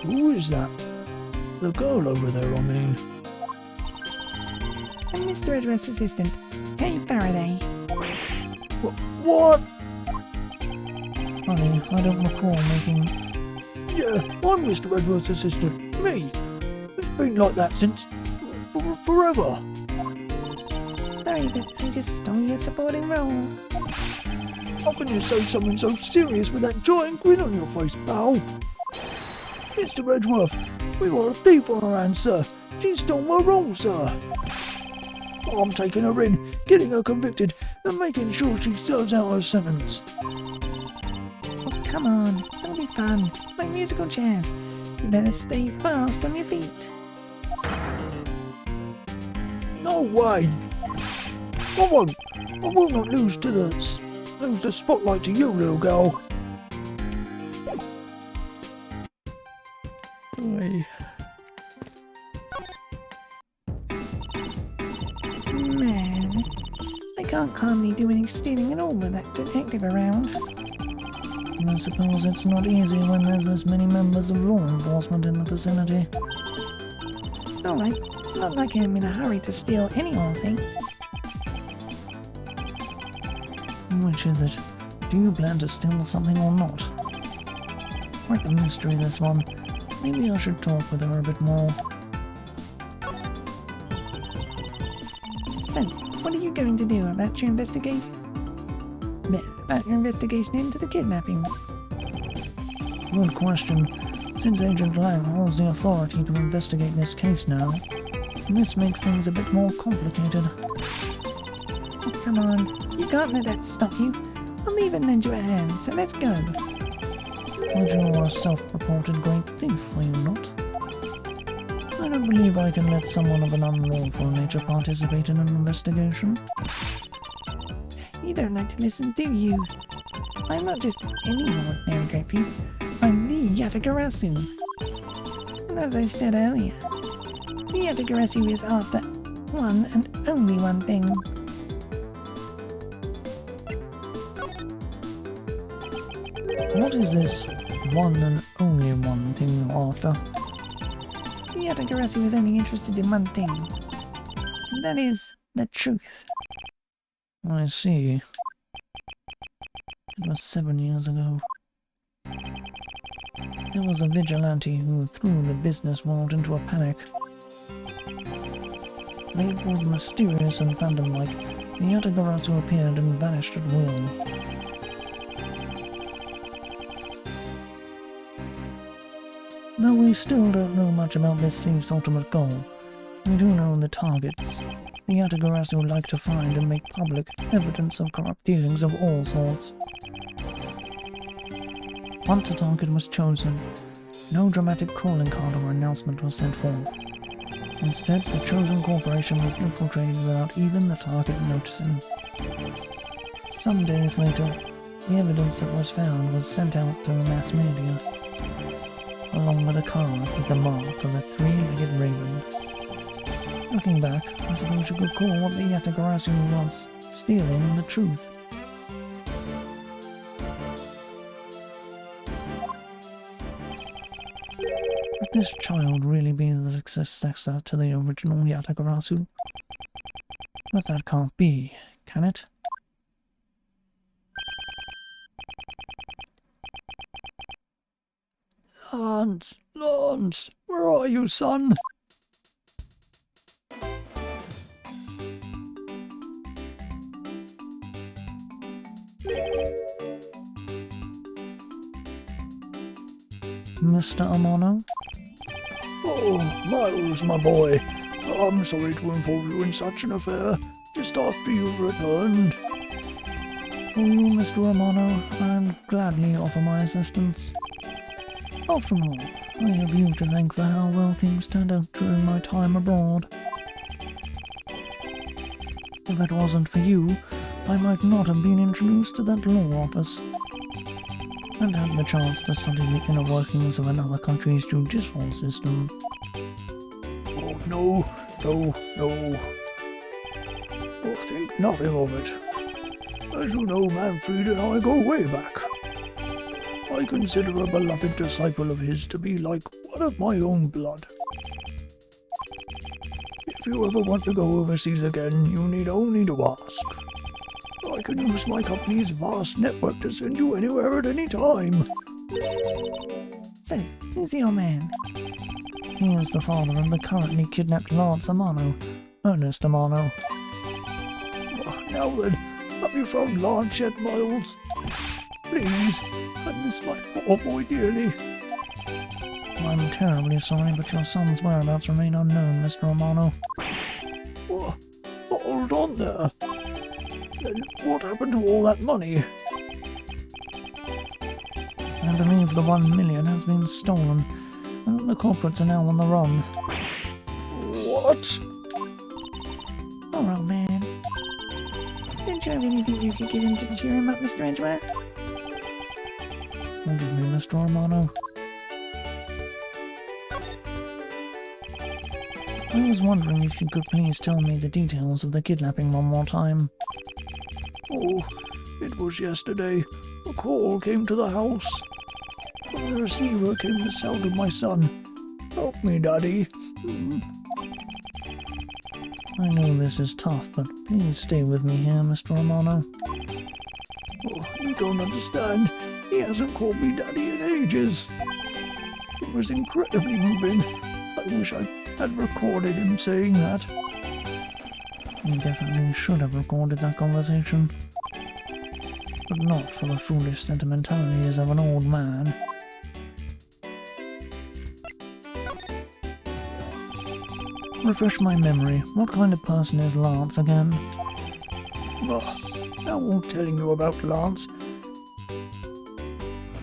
Speaker 2: Who is that? The girl over there, I mean.
Speaker 3: I'm Mr. Edgeworth's assistant, Kate Faraday.
Speaker 2: What?
Speaker 1: Honey, I don't recall making...
Speaker 2: Yeah, I'm Mr. Edgeworth's assistant. Me. It's been like that since... forever.
Speaker 3: Sorry, but I just stole your supporting role.
Speaker 2: How can you say something so serious with that giant grin on your face, pal? Mr. Edgeworth, we got a thief on our hands, sir. She's done well wrong, sir. I'm taking her in, getting her convicted, and making sure she serves out her sentence.
Speaker 3: Oh, come on. It'll be fun. Like musical chairs. You better stay fast on your feet.
Speaker 2: No way! I will not lose the spotlight to you, little girl. Aye.
Speaker 3: Man, I can't calmly do any stealing at all with that detective around.
Speaker 1: I suppose it's not easy when there's this many members of law enforcement in the vicinity.
Speaker 3: It's alright. It's not like I'm in a hurry to steal any old thing.
Speaker 1: Which is it? Do you plan to steal something or not? Quite the mystery, this one. Maybe I should talk with her a bit more.
Speaker 3: So, what are you going to do about your investigation? About your investigation into the kidnapping?
Speaker 1: Good question. Since Agent Lang holds the authority to investigate this case now, this makes things a bit more complicated.
Speaker 3: Oh, come on. You can't let that stop you. I'll even lend you a hand, so let's go.
Speaker 1: But you're a self-reported great thief, are you not? I don't believe I can let someone of an unlawful nature participate in an investigation.
Speaker 3: You don't like to listen, do you? I'm not just any ordinary great thief. I'm the Yatagarasu. And as I said earlier, the Yatagarasu is after one and only one thing.
Speaker 1: What is this one and only one thing you're after?
Speaker 3: The Yatagarasu is only interested in one thing. And that is the truth.
Speaker 1: I see. It was 7 years ago. There was a vigilante who threw the business world into a panic. Labeled mysterious and phantom-like, the Yatagarasu appeared and vanished at will. Though we still don't know much about this thief's ultimate goal, we do know the targets. The Yatagarasu like to find and make public evidence of corrupt dealings of all sorts. Once a target was chosen, no dramatic calling card or announcement was sent forth. Instead, the chosen corporation was infiltrated without even the target noticing. Some days later, the evidence that was found was sent out to the mass media, along with a card with the mark of a three-legged raven. Looking back, I suppose you could call what the Yatagarasu was stealing the truth. Could this child really be the successor to the original Yatagarasu? But that can't be, can it?
Speaker 2: Lance, where are you, son?
Speaker 1: Mr. Amano?
Speaker 2: Oh, Miles, my boy. I'm sorry to involve you in such an affair, just after you've returned.
Speaker 1: For you, Mr. Amano, I'd gladly offer my assistance. After all, I have you to thank for how well things turned out during my time abroad. If it wasn't for you, I might not have been introduced to that law office, and had the chance to study the inner workings of another country's judicial system.
Speaker 2: Oh, no. Oh, think nothing of it. As you know, Manfred and I go way back. I consider a beloved disciple of his to be like one of my own blood. If you ever want to go overseas again, you need only to ask. I can use my company's vast network to send you anywhere at any time.
Speaker 3: So, who's your man?
Speaker 1: He is the father of the currently kidnapped Lance Amano, Ernest Amano.
Speaker 2: Now then, have you found Lance yet, Miles? Please, I miss my poor boy dearly.
Speaker 1: I'm terribly sorry, but your son's whereabouts remain unknown, Mr. Romano.
Speaker 2: Well, hold on there. Then what happened to all that money?
Speaker 1: I believe the 1 million has been stolen, and that the culprits are now on the run.
Speaker 2: What?
Speaker 3: Poor old man. Don't you have anything you could give him to cheer him up, Mr. Edgeworth?
Speaker 1: Forgive me, Mr. Romano. I was wondering if you could please tell me the details of the kidnapping one more time.
Speaker 2: Oh, it was yesterday. A call came to the house. From the receiver came the sound of my son. Help me, Daddy.
Speaker 1: I know this is tough, but please stay with me here, Mr. Romano.
Speaker 2: Oh, you don't understand. He hasn't called me Daddy in ages. It was incredibly moving. I wish I had recorded him saying that.
Speaker 1: You definitely should have recorded that conversation. But not for the foolish sentimentalities of an old man. Refresh my memory. What kind of person is Lance again?
Speaker 2: Now I'm telling you about Lance.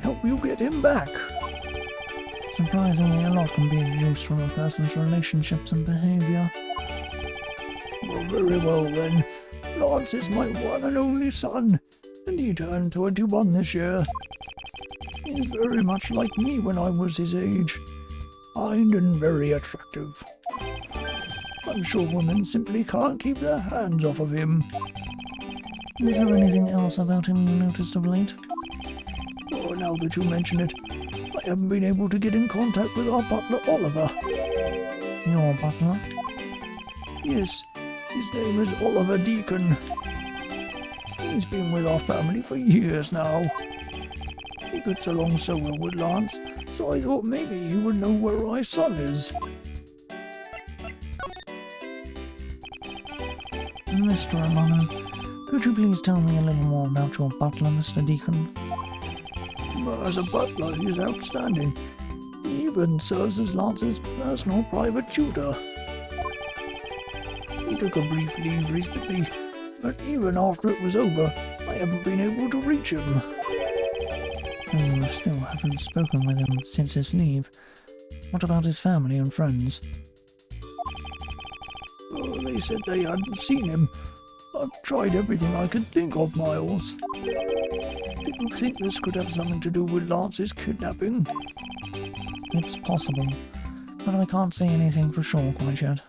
Speaker 2: Help you get him back.
Speaker 1: Surprisingly, a lot can be deduced from a person's relationships and behavior.
Speaker 2: Well, very well then. Lance is my one and only son, and he turned 21 this year. He's very much like me when I was his age. Kind and very attractive. I'm sure women simply can't keep their hands off of him.
Speaker 1: Is there anything else about him you noticed of late?
Speaker 2: Oh, now that you mention it, I haven't been able to get in contact with our butler Oliver.
Speaker 1: Your butler?
Speaker 2: Yes, his name is Oliver Deacon. He's been with our family for years now. He gets along so well with Lance, so I thought maybe he would know where our son is.
Speaker 1: Mr. Romano, could you please tell me a little more about your butler, Mr. Deacon?
Speaker 2: As a butler, he is outstanding. He even serves as Lance's personal private tutor. He took a brief leave recently, but even after it was over, I haven't been able to reach him.
Speaker 1: You still haven't spoken with him since his leave. What about his family and friends?
Speaker 2: Oh, they said they hadn't seen him. I've tried everything I could think of, Miles. Do you think this could have something to do with Lance's kidnapping?
Speaker 1: It's possible, but I can't say anything for sure quite yet.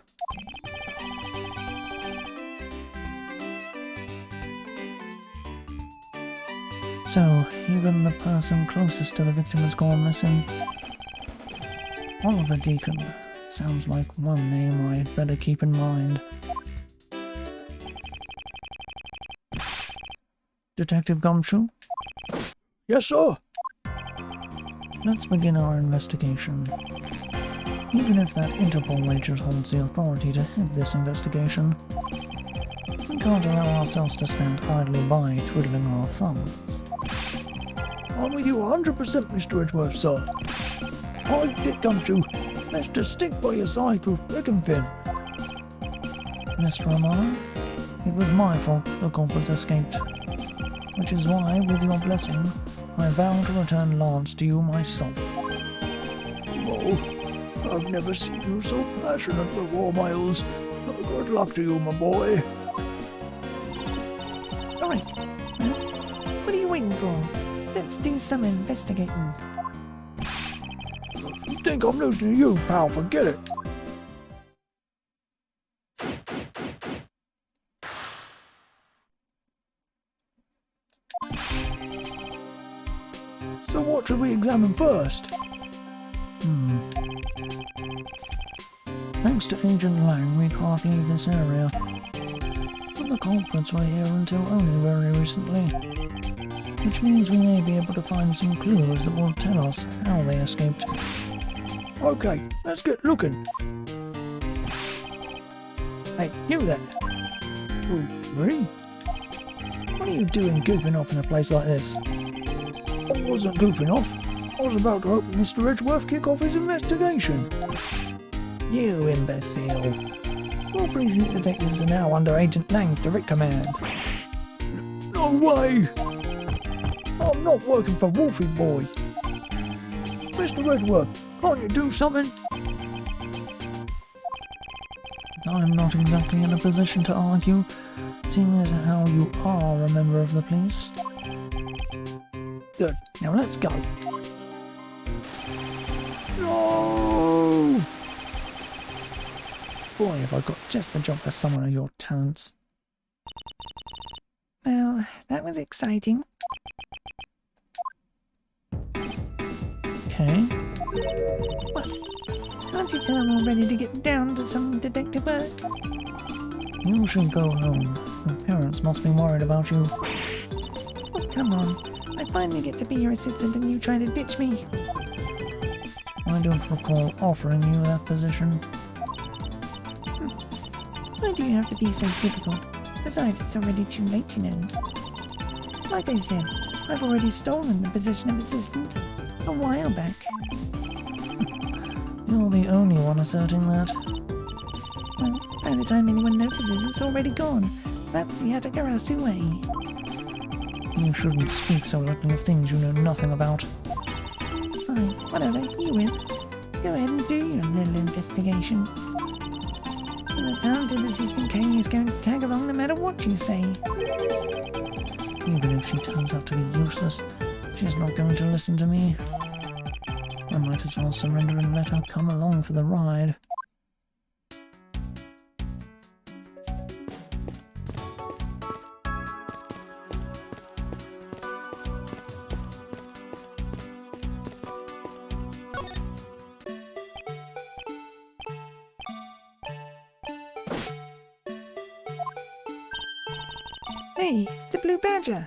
Speaker 1: So, even the person closest to the victim has gone missing. Oliver Deacon. Sounds like one name I'd better keep in mind. Detective Gumshoe?
Speaker 2: Yes, sir.
Speaker 1: Let's begin our investigation. Even if that Interpol agent holds the authority to head this investigation, we can't allow ourselves to stand idly by twiddling our thumbs.
Speaker 2: I'm with you 100%, Mr. Edgeworth, sir. I, Dick Gumshoe, managed to stick by your side through thick and thin.
Speaker 1: Mr. Romano, it was my fault the culprit escaped, which is why, with your blessing, I vow to return Lance to you myself.
Speaker 2: Oh, I've never seen you so passionate before, Miles. Good luck to you, my boy.
Speaker 3: Alright, well, what are you waiting for? Let's do some investigating.
Speaker 2: If you think I'm losing to you, pal, forget it. So what should we examine first?
Speaker 1: Thanks to Agent Lang, we can't leave this area. But the culprits were here until only very recently, which means we may be able to find some clues that will tell us how they escaped.
Speaker 2: Okay, let's get looking. Hey, you there? Who, me? What are you doing goofing off in a place like this? I wasn't goofing off. I was about to help Mr. Edgeworth kick off his investigation.
Speaker 1: You imbecile. All precinct detectives are now under Agent Lang's direct command.
Speaker 2: No way! I'm not working for Wolfie Boy. Mr. Edgeworth, can't you do something?
Speaker 1: I'm not exactly in a position to argue, seeing as how you are a member of the police. Good, now let's go.
Speaker 2: No!
Speaker 1: Boy, have I got just the job for someone of your talents.
Speaker 3: Well, that was exciting.
Speaker 1: Okay.
Speaker 3: What? Can't you tell I'm all ready to get down to some detective work?
Speaker 1: You should go home. Your parents must be worried about you.
Speaker 3: Oh, come on. I finally get to be your assistant and you try to ditch me.
Speaker 1: I don't recall offering you that position.
Speaker 3: Why do you have to be so difficult? Besides, it's already too late, you know. Like I said, I've already stolen the position of assistant a while back.
Speaker 1: You're the only one asserting that.
Speaker 3: Well, by the time anyone notices, it's already gone. That's the Atagarasu way.
Speaker 1: You shouldn't speak so lightly of things you know nothing about.
Speaker 3: Fine, whatever, you win. Go ahead and do your little investigation. And the talented assistant K is going to tag along no matter what you say.
Speaker 1: Even if she turns out to be useless, she's not going to listen to me. I might as well surrender and let her come along for the ride.
Speaker 3: Hey, it's the Blue Badger.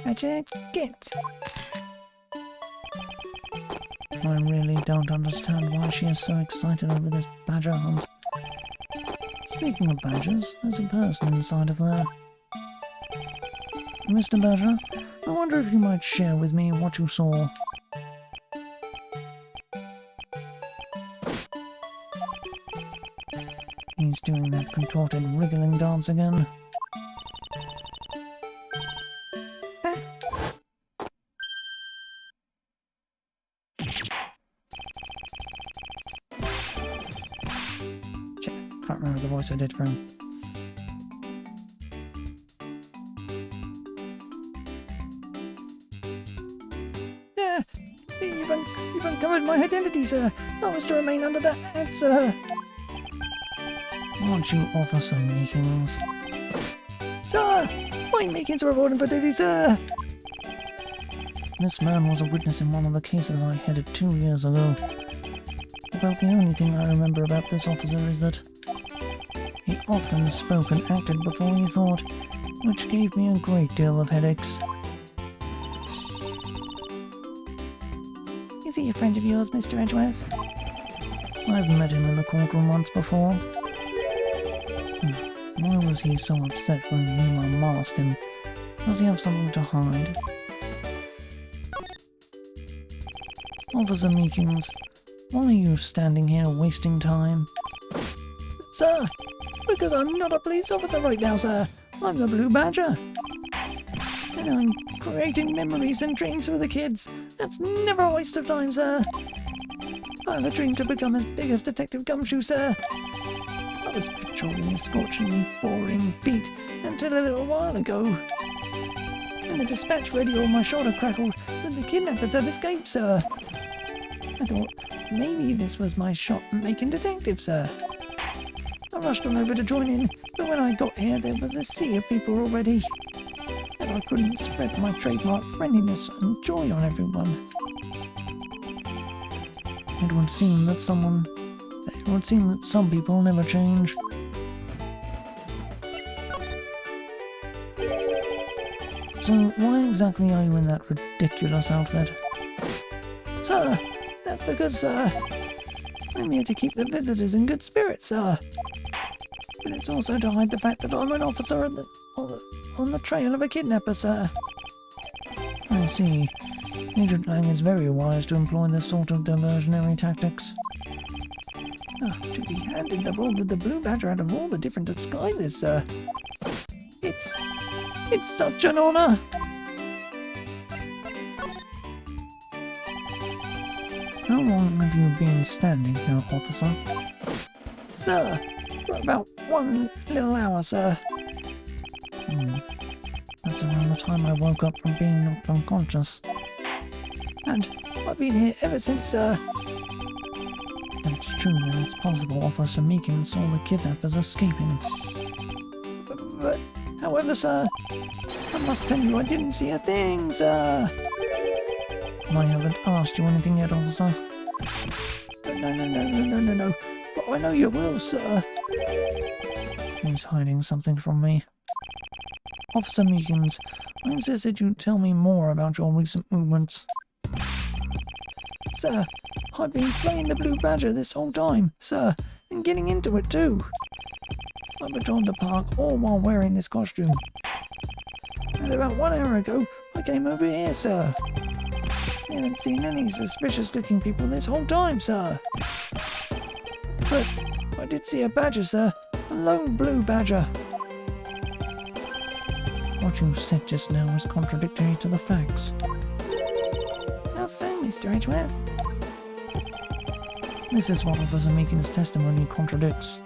Speaker 3: Badger, get.
Speaker 1: I really don't understand why she is so excited over this badger hunt. Speaking of badgers, there's a person inside of there. Mr. Badger, I wonder if you might share with me what you saw. He's doing that contorted wriggling dance again. Can't remember the voice I did for him.
Speaker 2: You've uncovered my identity, sir. I was to remain under that head, sir.
Speaker 1: Aren't you Officer Meekins?
Speaker 2: Sir! My Meekins are reporting for duty, sir!
Speaker 1: This man was a witness in one of the cases I headed 2 years ago. About the only thing I remember about this officer is that he often spoke and acted before he thought, which gave me a great deal of headaches.
Speaker 3: Is he a friend of yours, Mr. Edgeworth?
Speaker 1: I've met him in the courtroom once before. Why was he so upset when Nima masked him? Does he have something to hide? Officer Meekins, why are you standing here wasting time?
Speaker 2: Sir, because I'm not a police officer right now, sir. I'm the Blue Badger. And I'm creating memories and dreams for the kids. That's never a waste of time, sir. I have a dream to become as big as Detective Gumshoe, sir. I was patrolling the scorchingly boring beat until a little while ago. And the dispatch radio on my shoulder crackled that the kidnappers had escaped, sir. I thought maybe this was my shot at making detective, sir. I rushed on over to join in, but when I got here there was a sea of people already. And I couldn't spread my trademark friendliness and joy on everyone.
Speaker 1: It would seem that some people never change. So why exactly are you in that ridiculous outfit?
Speaker 2: Sir, that's because, I'm here to keep the visitors in good spirits, sir.
Speaker 1: But it's also to hide the fact that I'm an officer on the trail of a kidnapper, sir. I see. Agent Lang is very wise to employ this sort of diversionary tactics. To be handed the role with the Blue Badger out of all the different disguises, sir. It's such an honor! How long have you been standing here, officer? Sir, for about 1 little hour, sir. That's around the time I woke up from being knocked unconscious. And I've been here ever since, sir. It's true that it's possible Officer Meakin saw the kidnappers escaping. But, however, sir, I must tell you I didn't see a thing, sir. I haven't asked you anything yet, officer. No. But I know you will, sir. He's hiding something from me. Officer Meakins, I insisted you tell me more about your recent movements. Sir, I've been playing the Blue Badger this whole time, sir, and getting into it too. I patrolled the park all while wearing this costume. And about 1 hour ago, I came over here, sir. I haven't seen any suspicious-looking people this whole time, sir. But I did see a badger, sir. A lone Blue Badger. What you said just now is contradictory to the facts.
Speaker 3: How so, Mr. Edgeworth?
Speaker 1: This is what Officer Meakin's testimony contradicts.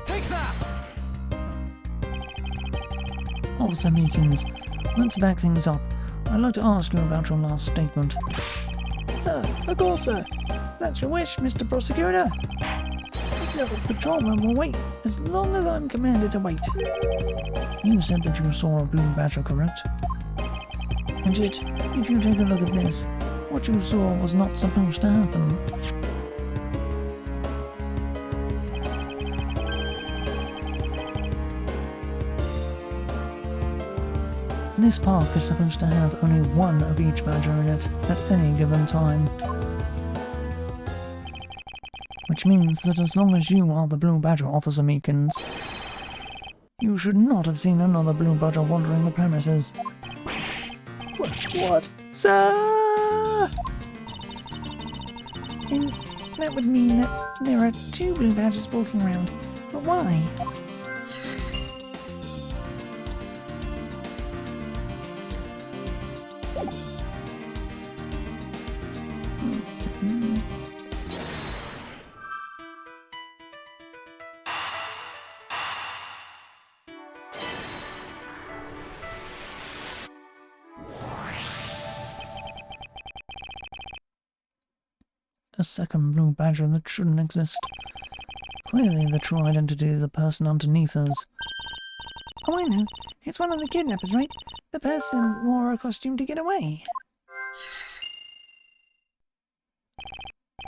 Speaker 4: Take that!
Speaker 1: Officer Meakins, let's back things up. I'd like to ask you about your last statement.
Speaker 2: Sir, of course, sir. That's your wish, Mr. Prosecutor. This little patrolman will wait as long as I'm commanded to wait.
Speaker 1: You said that you saw a Blue Badger, correct? And yet, if you take a look at this, what you saw was not supposed to happen. This park is supposed to have only one of each badger in it at any given time. Which means that as long as you are the Blue Badger, Officer Meakins, you should not have seen another Blue Badger wandering the premises.
Speaker 2: What? Sir!
Speaker 3: And that would mean that there are 2 Blue Badgers walking around. But why?
Speaker 1: A second Blue Badger that shouldn't exist. Clearly the true identity of the person underneath us.
Speaker 3: Oh, I know. It's one of the kidnappers, right? The person wore a costume to get away.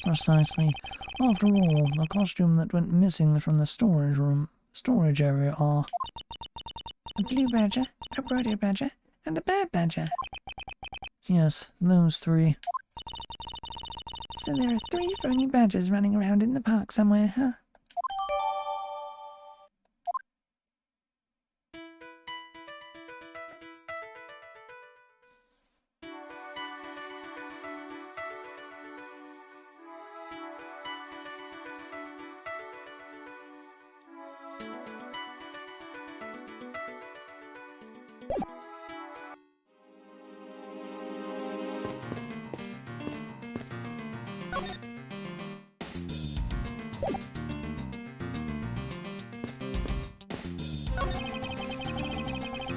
Speaker 1: Precisely. After all, the costume that went missing from the storage area are
Speaker 3: A Blue Badger, a Brodo Badger, and a Bad Badger.
Speaker 1: yes, those 3.
Speaker 3: So there are 3 phony badgers running around in the park somewhere, huh?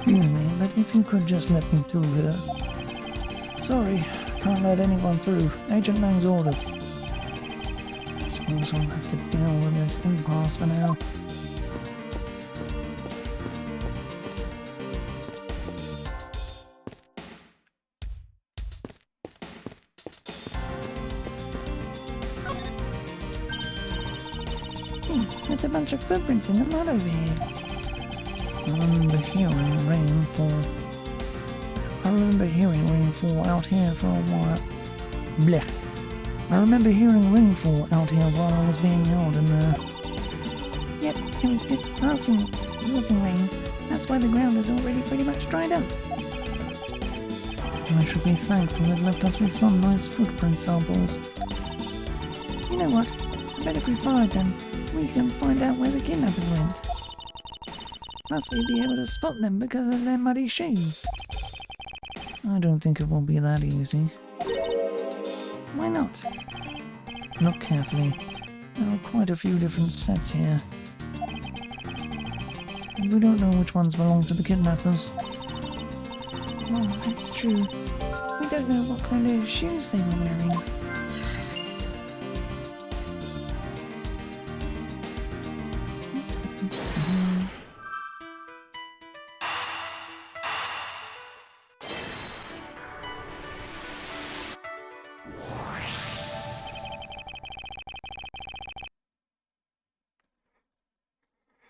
Speaker 1: Excuse me, but if you could just let me through here. Sorry, can't let anyone through. Agent Lang's orders. I suppose I'll have to deal with this impasse for now.
Speaker 3: There's a bunch of footprints in the mud over here.
Speaker 1: I'm the hearing rain for remember hearing rainfall out here for a while. Blech. I remember hearing rainfall out here while I was being held in there.
Speaker 3: Yep, it was just passing rain. That's why the ground is already pretty much dried up.
Speaker 1: I should be thankful it left us with some nice footprint samples.
Speaker 3: You know what? I bet if we followed them, we can find out where the kidnappers went. Plus we'd be able to spot them because of their muddy shoes.
Speaker 1: I don't think it will be that easy.
Speaker 3: Why not?
Speaker 1: Look carefully. There are quite a few different sets here. And we don't know which ones belong to the kidnappers.
Speaker 3: Oh, that's true. We don't know what kind of shoes they were wearing.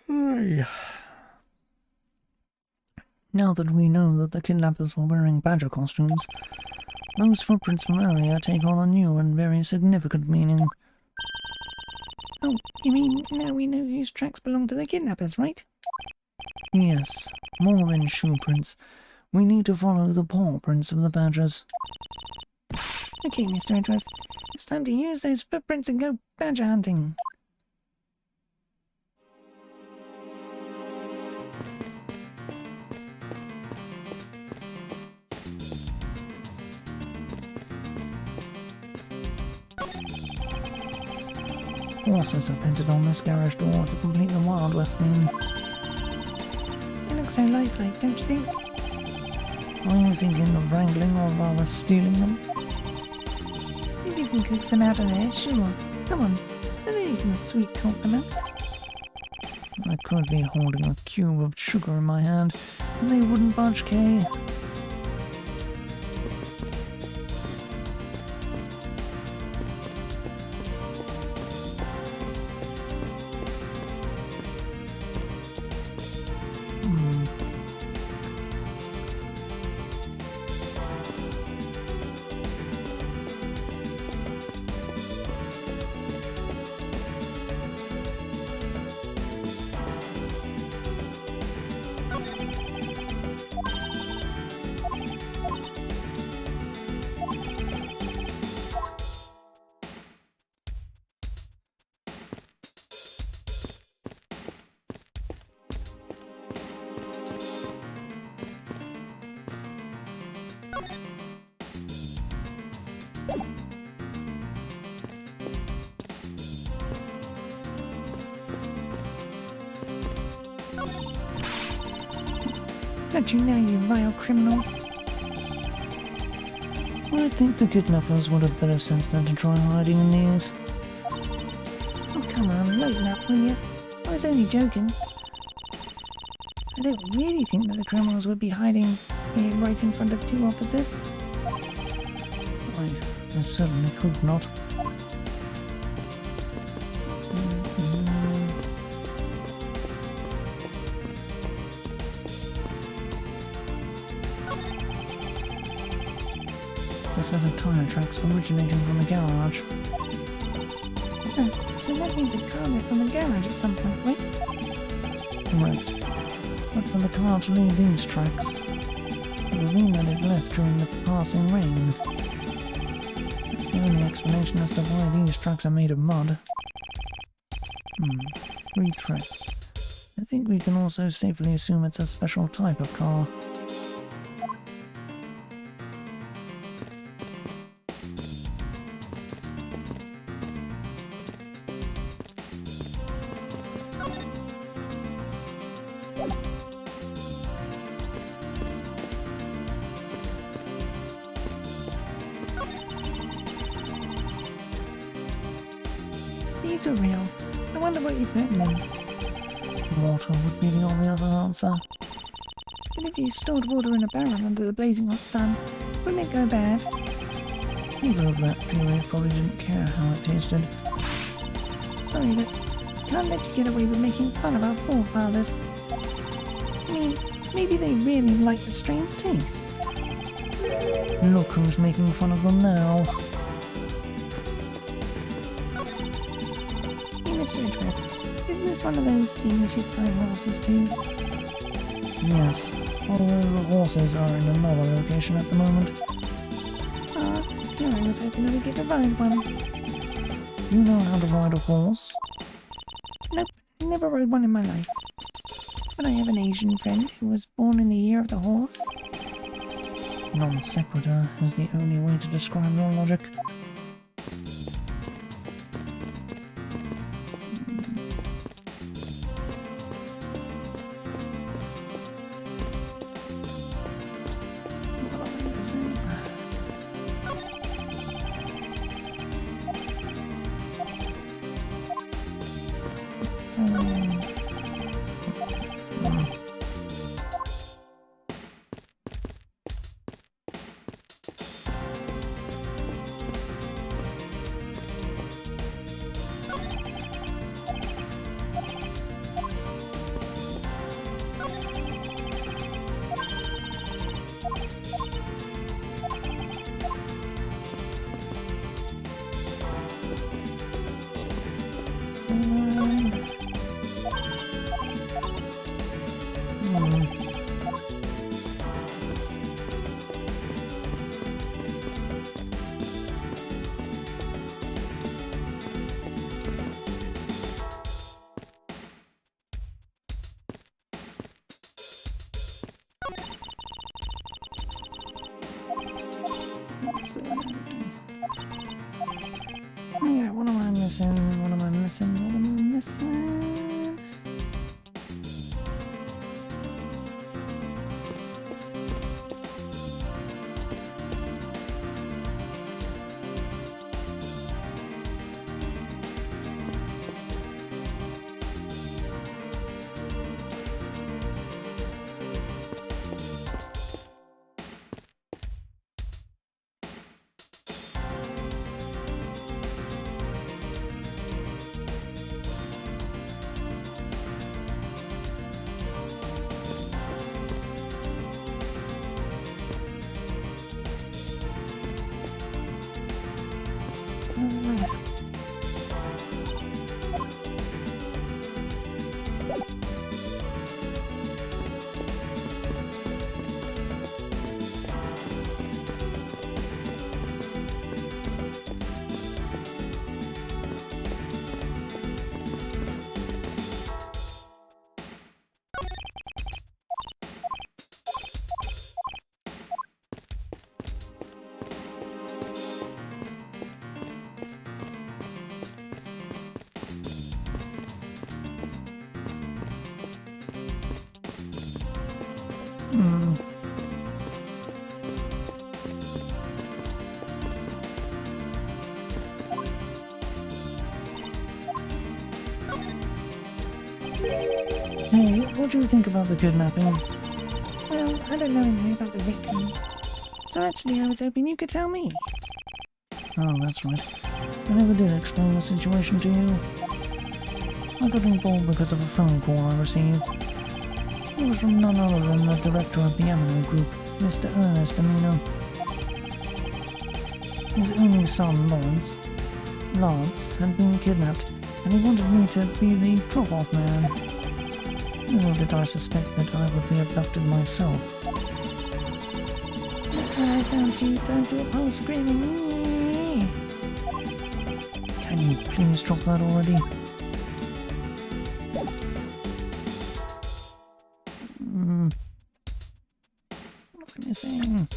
Speaker 1: Hey. Now that we know that the kidnappers were wearing badger costumes, those footprints from earlier take on a new and very significant meaning.
Speaker 3: Oh, you mean now we know whose tracks belong to the kidnappers, right?
Speaker 1: Yes, more than shoe prints. We need to follow the paw prints of the badgers.
Speaker 3: Okay, Mr. Edgeworth, it's time to use those footprints and go badger hunting.
Speaker 1: Horses are painted on this garage door to complete the Wild West theme.
Speaker 3: They look so lifelike, don't you think?
Speaker 1: Are you thinking of wrangling or rather stealing them?
Speaker 3: If you can cook some out of there, sure. Come on, I know you can sweet talk them out.
Speaker 1: I could be holding a cube of sugar in my hand, and they wouldn't budge, Kay.
Speaker 3: Don't you know, you vile criminals?
Speaker 1: I think the kidnappers would have better sense than to try hiding in these.
Speaker 3: Oh, come on, lighten up, will you? I was only joking. I don't really think that the criminals would be hiding here right in front of two officers.
Speaker 1: I certainly hope not. It's a set of tyre tracks originating from the garage.
Speaker 3: So that means a car left from the garage at some point, right?
Speaker 1: Correct. But for the car to leave these tracks, it would mean that it left during the passing rain. That's the only explanation as to why these tracks are made of mud. 3 threats. I think we can also safely assume it's a special type of car.
Speaker 3: These are real. I wonder what you put in them.
Speaker 1: Water would be the obvious answer.
Speaker 3: But if you stored water in a barrel under the blazing hot sun, wouldn't it go bad?
Speaker 1: People of that period probably didn't care how it tasted.
Speaker 3: Sorry, but I can't let you get away with making fun of our forefathers. I mean, maybe they really like the strange taste.
Speaker 1: Look who's making fun of them now.
Speaker 3: Hey, Mr. Edgeworth, isn't this one of those things you tie horses to?
Speaker 1: Yes, although the horses are in another location at the moment.
Speaker 3: Ah, here I was hoping I would get to ride one.
Speaker 1: You know how to ride a horse?
Speaker 3: Nope, never rode one in my life. But I have an Asian friend who was born in the year of the horse.
Speaker 1: Non sequitur is the only way to describe your logic.
Speaker 3: Yeah, what am I missing? What am I missing? What am I missing?
Speaker 1: Hey, what do you think about the kidnapping?
Speaker 3: Well, I don't know anything about the victim. So actually, I was hoping you could tell me.
Speaker 1: Oh, that's right. I never did explain the situation to you. I got involved because of a phone call I received. It was from none other than the director of the animal group, Mr. Ernest Amino. His only son, Lance, had been kidnapped, and he wanted me to be the drop-off man. Little did I suspect that I would be abducted myself.
Speaker 3: That's why I found you turned to a pole screaming. "Nee."
Speaker 1: Can you please drop that already?
Speaker 3: What am I missing?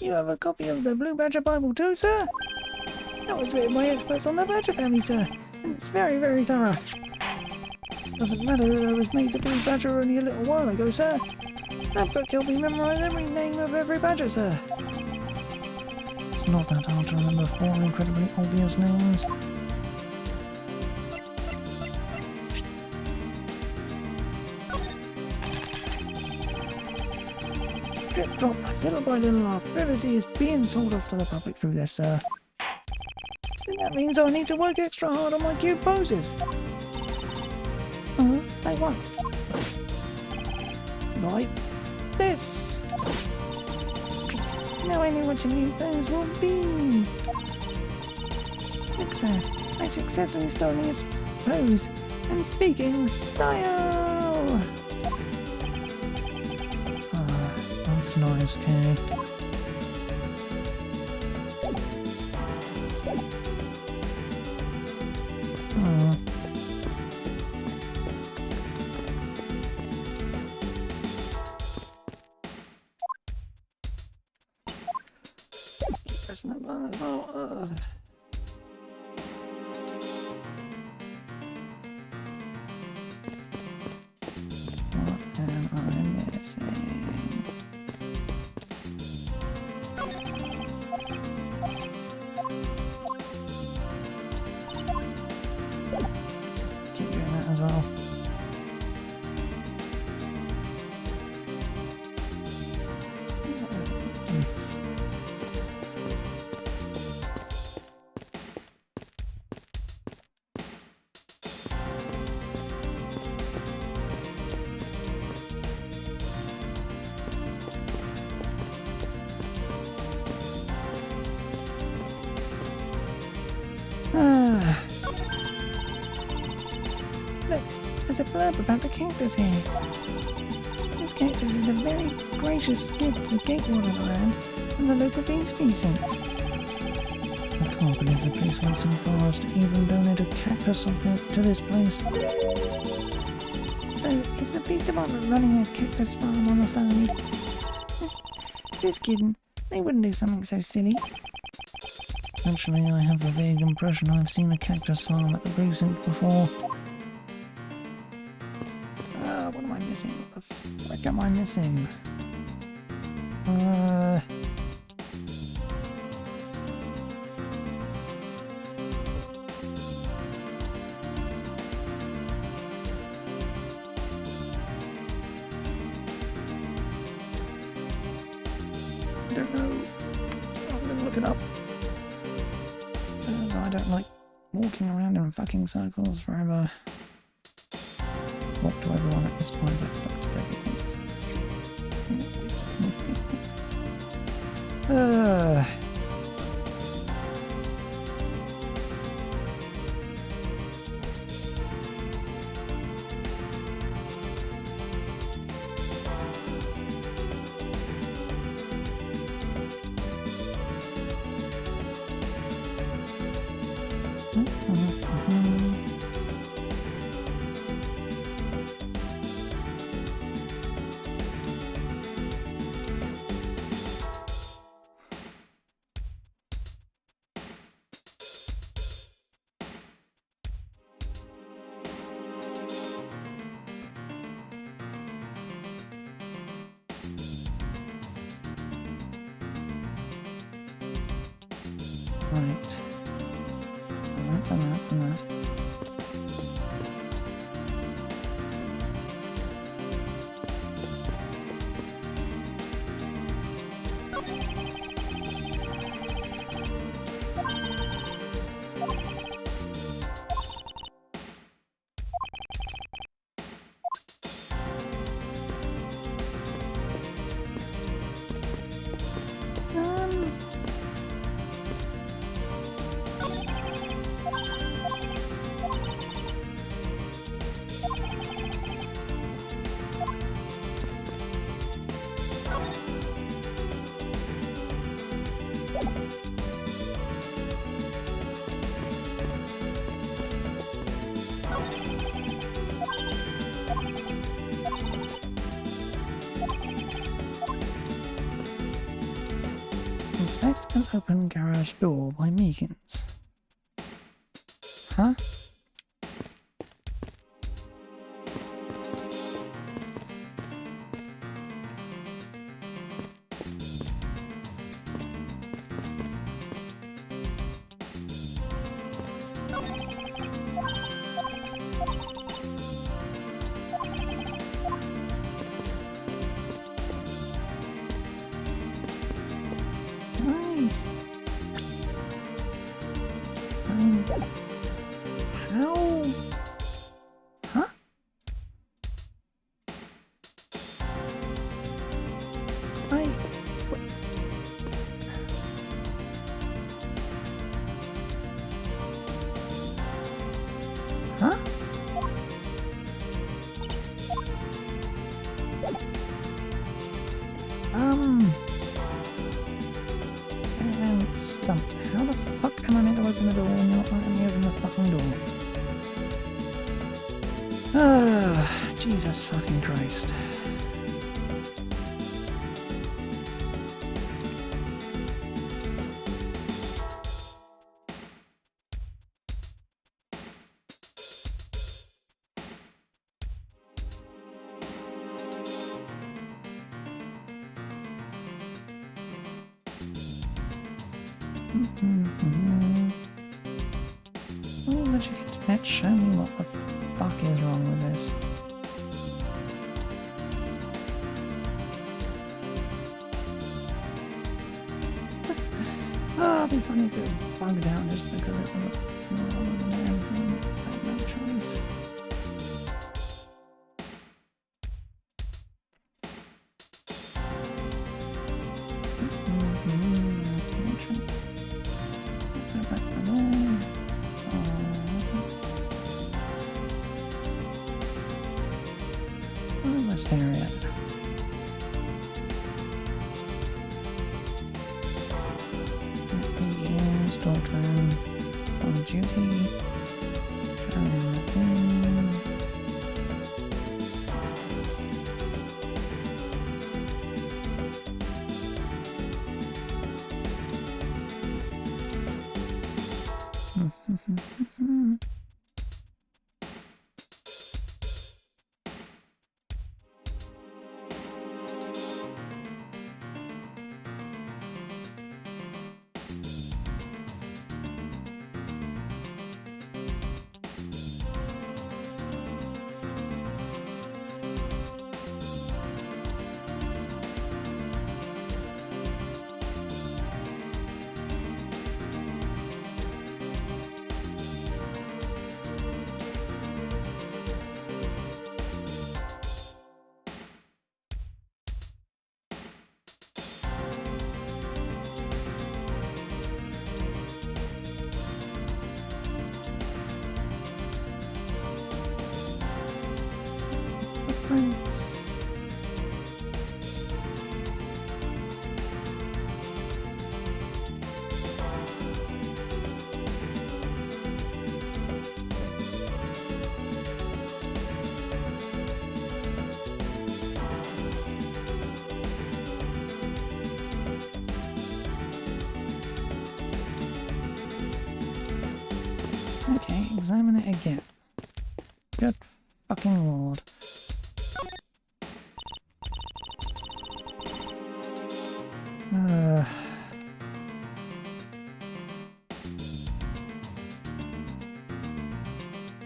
Speaker 3: You have a copy of the Blue Badger Bible too, sir? That was written by experts on the Badger family, sir, and it's very, very thorough. Doesn't matter that I was made the Blue Badger only a little while ago, sir. That book helped me memorise every name of every badger, sir.
Speaker 1: It's not that hard to remember 4 incredibly obvious names.
Speaker 3: Drip drop, little by little, our privacy is being sold off to the public through this, sir. Then that means I need to work extra hard on my cute poses. Like what? Like this. Now I know what your new pose will be. Look, sir, I successfully stole his pose and speaking style.
Speaker 1: That's nice, Kay.
Speaker 3: Pressing that button as well.
Speaker 1: What am I missing? Keep doing that as well.
Speaker 3: Look, there's a blurb about the cactus here. This cactus is a very gracious gift to the Gatewater land from the local bee species.
Speaker 1: I can't believe the police went so far as to even donate a cactus to this place.
Speaker 3: So, is the police department running a cactus farm on the side? Just kidding. They wouldn't do something so silly.
Speaker 1: Actually, I have a vague impression I've seen a cactus farm at the precinct before.
Speaker 3: What am I missing?
Speaker 1: What the frick am I missing?
Speaker 3: I don't know. I'm gonna look it up.
Speaker 1: I don't like walking around in fucking circles forever. Walk to everyone at this point, I've looked at everything. Right. Done that. Inspect an open garage door by Meekins. Huh? Right. How? Huh? Huh? I'm stumped. How the fuck am I meant to open the door when you're not letting me open the fucking door? Ah, Jesus fucking Christ. Oh, but you can't show me what the fuck is wrong with this. Oh, it'd be funny if it bugged out just because it was a damn thing. So I had no choice. Entrance. West area. Begins Dalton on duty. Turn the thing. Footprints. Okay, examine it again. Good fucking lord.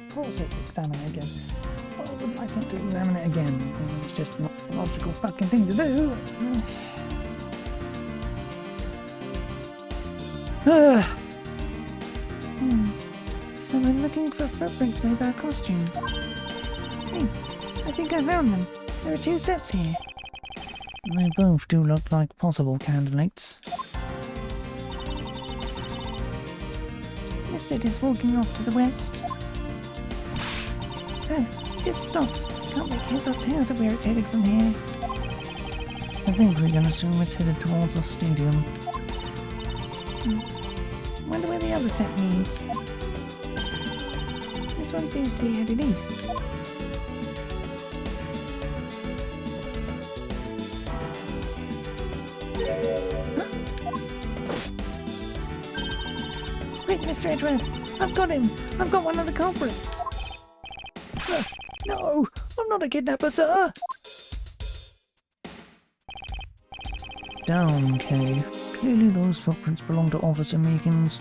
Speaker 1: Of course it's examine it again. Why wouldn't I think to examine it again? I mean, it's just not a logical fucking thing to do.
Speaker 3: So we're looking for footprints made by a costume. Hey, I think I found them. There are two sets here.
Speaker 1: They both do look like possible candidates.
Speaker 3: This set is walking off to the west. It just stops. Can't make heads or tails of where it's headed from here.
Speaker 1: I think we can assume it's headed towards the stadium.
Speaker 3: Wonder where the other set leads. This one seems to be headed east. Huh? Quick, Mr. Edgeworth! I've got him! I've got one of the culprits!
Speaker 2: No, I'm not a kidnapper, sir.
Speaker 1: Down, Kay. Clearly those footprints belong to Officer Meekins.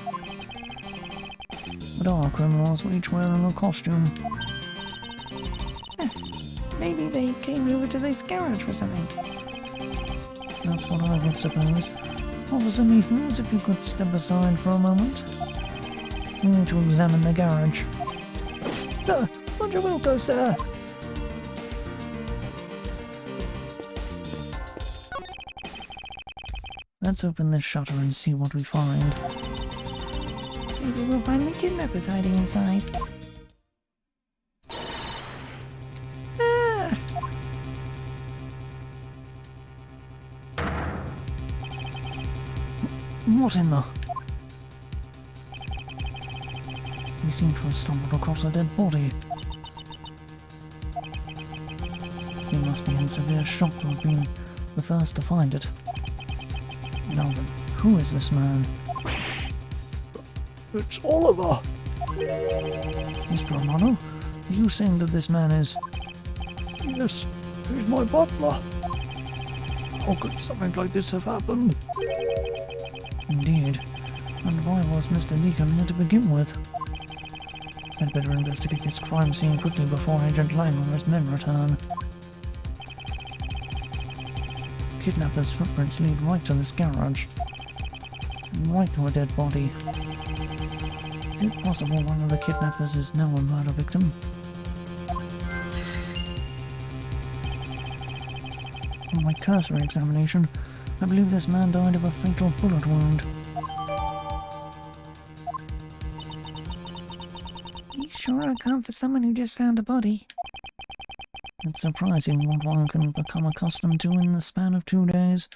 Speaker 1: But our criminals were each wearing a costume.
Speaker 3: Maybe they came over to this garage for something.
Speaker 1: That's what I would suppose. Officer Meekins, if you could step aside for a moment. We need to examine the garage.
Speaker 2: Sir, Roger Wilco, sir.
Speaker 1: Let's open this shutter and see what we find.
Speaker 3: Maybe we'll find the kidnappers hiding inside. Ah!
Speaker 1: What in the... We seem to have stumbled across a dead body. He must be in severe shock to have been the first to find it. Now then, who is this man?
Speaker 2: It's Oliver.
Speaker 1: Mr. Romano, are you saying that this man is...
Speaker 2: Yes, he's my butler. How could something like this have happened?
Speaker 1: Indeed. And why was Mr. Deacon here to begin with? I'd better investigate this crime scene quickly before Agent Lang or his men return. Kidnappers' footprints lead right to this garage. And right to a dead body. Is it possible one of the kidnappers is now a murder victim? On my cursory examination, I believe this man died of a fatal bullet wound.
Speaker 3: You sure are calm for someone who just found a body.
Speaker 1: It's surprising what one can become accustomed to in the span of 2 days.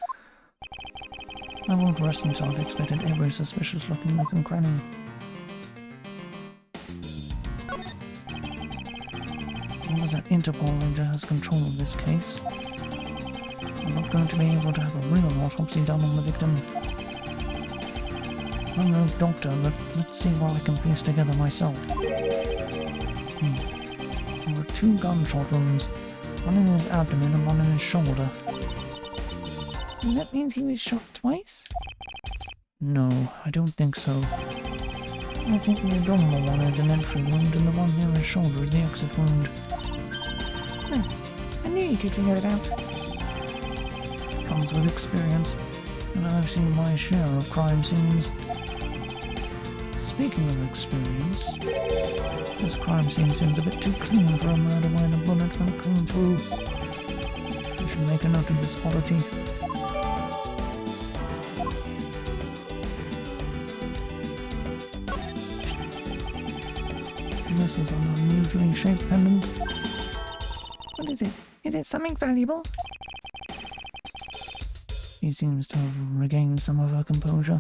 Speaker 1: I won't rest until I've inspected every suspicious-looking nook and cranny. Long as that Interpol ranger has control of this case, I'm not going to be able to have a real autopsy done on the victim. I'm no doctor, but let's see what I can piece together myself. There were 2 gunshot wounds, one in his abdomen and one in his shoulder.
Speaker 3: So that means he was shot twice?
Speaker 1: No, I don't think so. I think the abdominal one is an entry wound and the one near his shoulder is the exit wound.
Speaker 3: Nice. I knew you could figure it out.
Speaker 1: Comes with experience, and I've seen my share of crime scenes. Speaking of experience, this crime scene seems a bit too clean for a murder where the bullet went clean through. I should make a note of this oddity. This is an unusually shaped pendant.
Speaker 3: What is it? Is it something valuable?
Speaker 1: She seems to have regained some of her composure.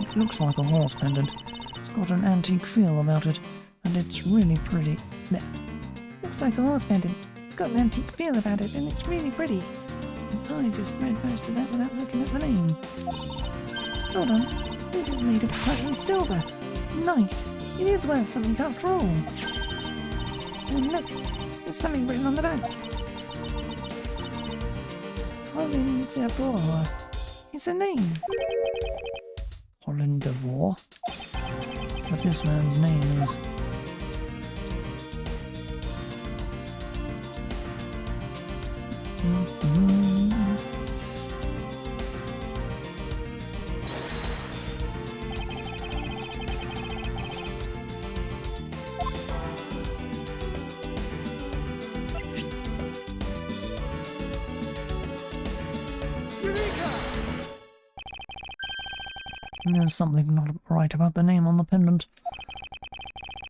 Speaker 1: It looks like a horse pendant. It's got an antique feel about it, and it's really pretty. There.
Speaker 3: Looks like a horse pendant. It's got an antique feel about it, and it's really pretty. I just read most of that without looking at the name. Hold on. This is made of platinum silver. Nice. It is worth something after all. And look, there's something written on the back. Colin DeVore. It's a name.
Speaker 1: Colin DeVore? But this man's name is... There's something not right about the name on the pendant.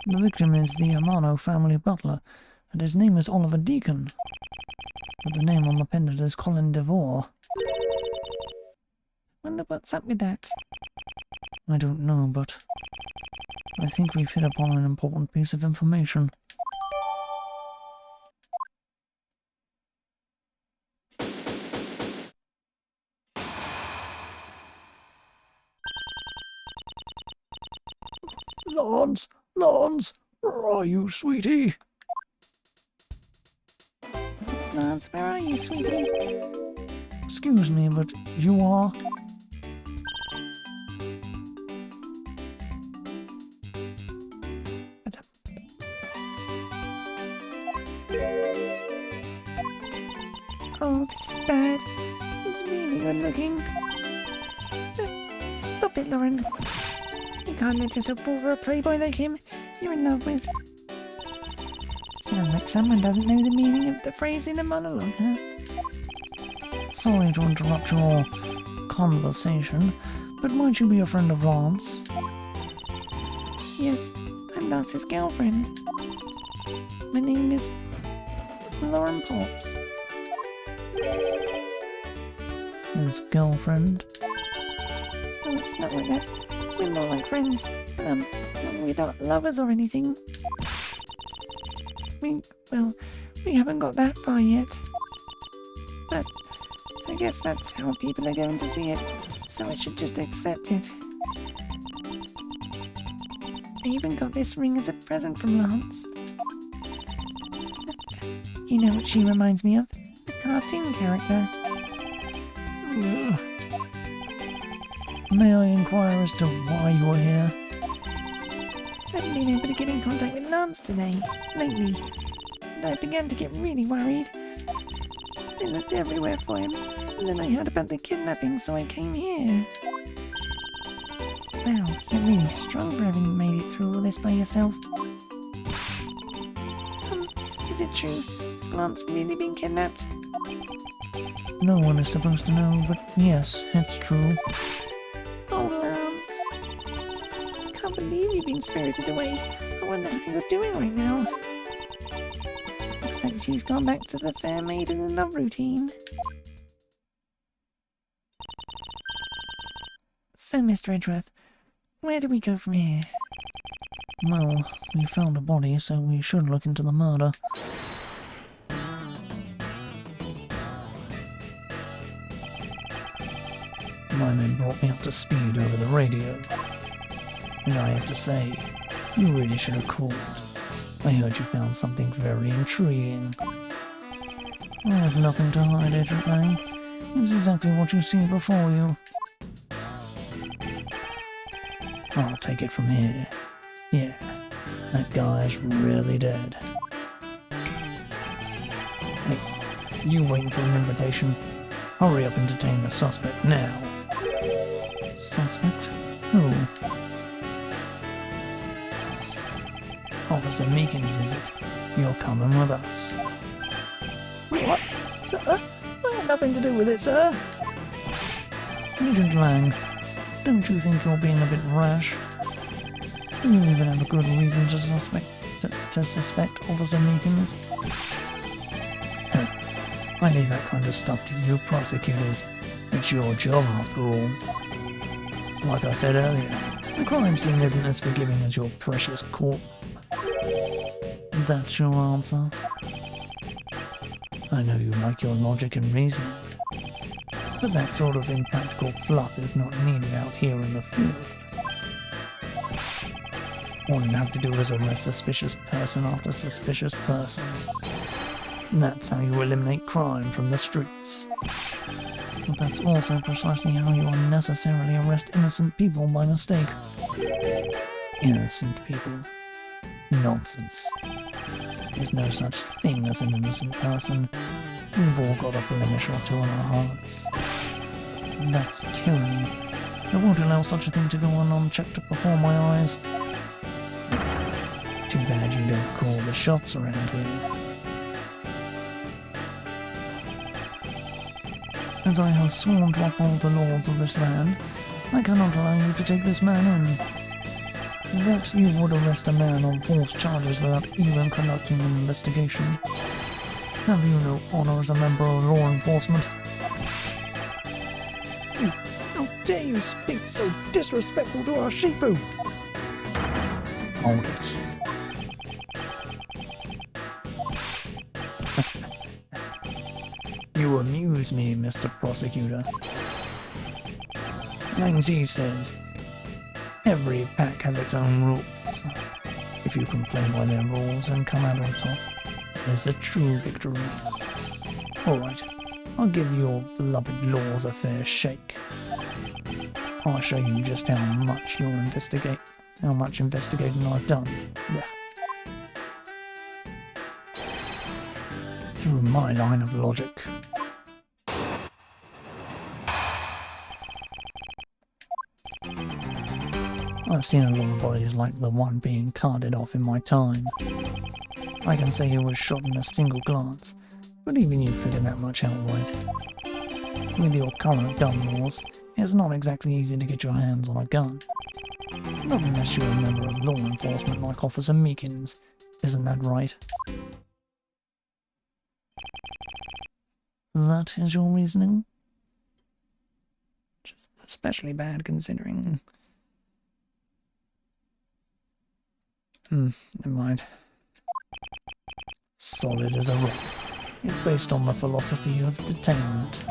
Speaker 1: The victim is the Amano family butler, and his name is Oliver Deacon. But the name on the pendant is Colin DeVore.
Speaker 3: Wonder what's up with that.
Speaker 1: I don't know, but I think we've hit upon an important piece of information.
Speaker 2: Lance, Lance, where are you, sweetie?
Speaker 3: Lance, where are you, sweetie?
Speaker 1: Excuse me, but you are?
Speaker 3: Oh, this is bad. It's really good looking. Stop it, Lauren. You can't let yourself fall for a playboy like him you're in love with. Sounds like someone doesn't know the meaning of the phrase in the monologue, huh?
Speaker 1: Sorry to interrupt your conversation, but might you be a friend of Lance?
Speaker 3: Yes, I'm Lance's girlfriend. My name is Lauren Pops.
Speaker 1: His girlfriend?
Speaker 3: Oh, it's not like that. We're more like friends, and we're not lovers or anything. We haven't got that far yet. But I guess that's how people are going to see it, so I should just accept it. I even got this ring as a present from Lance. You know what she reminds me of? A cartoon character.
Speaker 1: May I inquire as to why you are here?
Speaker 3: I haven't been able to get in contact with Lance lately. And I began to get really worried. I looked everywhere for him, and then I heard about the kidnapping, so I came here. Wow, you're really strong for having made it through all this by yourself. Is it true? Has Lance really been kidnapped?
Speaker 1: No one is supposed to know, but yes, it's true.
Speaker 3: Oh, Lance. I can't believe you've been spirited away. I wonder how you're doing right now. Looks like she's gone back to the fair maiden and love routine. So, Mr. Edgeworth, where do we go from here?
Speaker 1: Well, we found a body, so we should look into the murder. My men brought me up to speed over the radio. And I have to say, you really should have called. I heard you found something very intriguing. I have nothing to hide, Agent Lang. It's exactly what you see before you. I'll take it from here. Yeah, that guy's really dead. Hey, you waiting for an invitation? Hurry up and detain the suspect now. Suspect? Who? Officer Meekins, is it? You're coming with us.
Speaker 2: What? Sir? I have nothing to do with it, sir.
Speaker 1: Agent Lang, don't you think you're being a bit rash? Do you even have a good reason to suspect Officer Meekins? I leave that kind of stuff to you prosecutors. It's your job after all. Like I said earlier, the crime scene isn't as forgiving as your precious court. That's your answer. I know you like your logic and reasoning, but that sort of impractical fluff is not needed out here in the field. All you have to do is arrest suspicious person after suspicious person. That's how you eliminate crime from the streets. But that's also precisely how you unnecessarily arrest innocent people by mistake. Innocent people. Nonsense. There's no such thing as an innocent person. We've all got a blemish or two in our hearts. That's tyranny. I won't allow such a thing to go on unchecked before my eyes. Too bad you don't call the shots around here. As I have sworn to uphold the laws of this land, I cannot allow you to take this man in. That you would arrest a man on false charges without even conducting an investigation. Have you no honor as a member of law enforcement?
Speaker 2: How dare you speak so disrespectful to our Shifu?
Speaker 1: Hold it. You amuse me, Mr. Prosecutor. Yang Ji says, Every pack has its own rules. If you can play by their rules and come out on top, it's a true victory. Alright, I'll give your beloved laws a fair shake. I'll show you just how much investigating I've done. Yeah. Through my line of logic. I've seen a lot of bodies like the one being carted off in my time. I can say it was shot in a single glance, but even you figure that much out, right? With your current gun laws, it's not exactly easy to get your hands on a gun. Not unless you're a member of law enforcement like Officer Meekins, isn't that right? That is your reasoning? Just especially bad considering... never mind. Solid as a rock. It's based on the philosophy of detainment.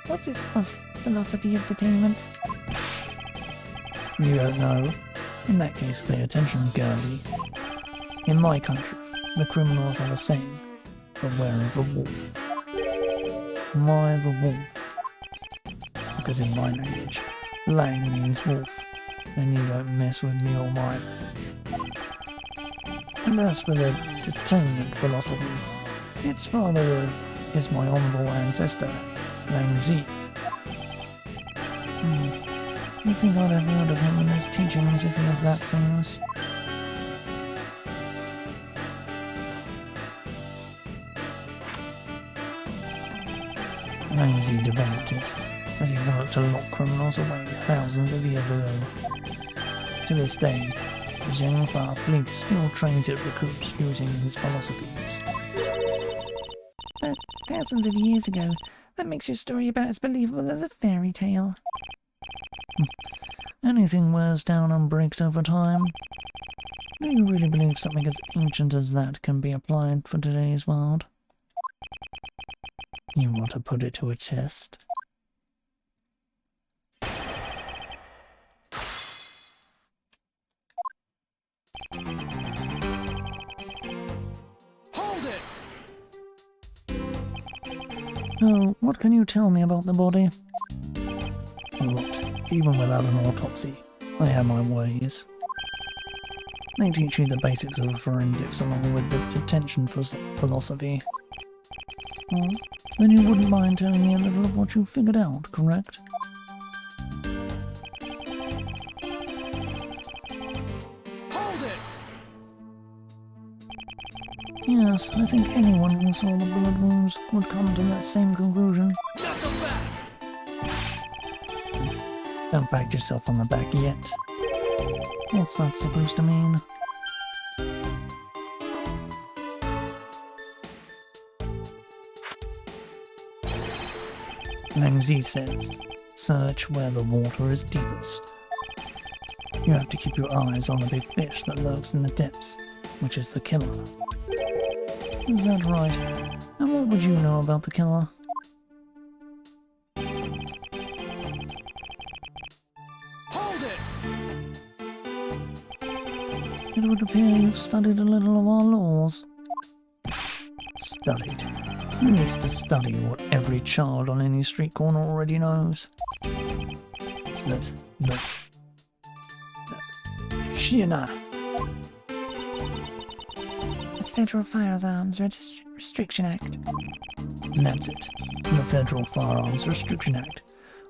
Speaker 3: What's this philosophy of detainment?
Speaker 1: You don't know? In that case, pay attention, girlie. In my country, the criminals have a saying, beware of the wolf. Why the wolf? Because in my language, lang means wolf, and you don't mess with me or mine. And as for the detainment philosophy, its father is my honourable ancestor, Lang Zi. You think I'd have heard of him and his teachings if he was that famous? Lang Zi developed it, as he worked to lock criminals away thousands of years ago. To this day, the Zhengfa police still trains its recruits using his philosophies.
Speaker 3: But thousands of years ago, that makes your story about as believable as a fairy tale.
Speaker 1: Anything wears down and breaks over time. Do you really believe something as ancient as that can be applied for today's world? You want to put it to a test?
Speaker 2: Hold it!
Speaker 1: Oh, what can you tell me about the body? A lot. Even without an autopsy, I have my ways. They teach you the basics of forensics along with the detention philosophy. Well, then you wouldn't mind telling me a little of what you figured out, correct?
Speaker 2: Hold it!
Speaker 1: Yes, I think anyone who saw the bullet wounds would come to that same conclusion.
Speaker 2: Knock him back!
Speaker 1: Don't pat yourself on the back yet. What's that supposed to mean? Lang Zi says, search where the water is deepest. You have to keep your eyes on the big fish that lurks in the depths, which is the killer. Is that right? And what would you know about the killer? It would appear you've studied a little of our laws. Studied? Who needs to study what every child on any street corner already knows? It's that Shina.
Speaker 3: The Federal Firearms Restriction Act.
Speaker 1: That's it. The Federal Firearms Restriction Act.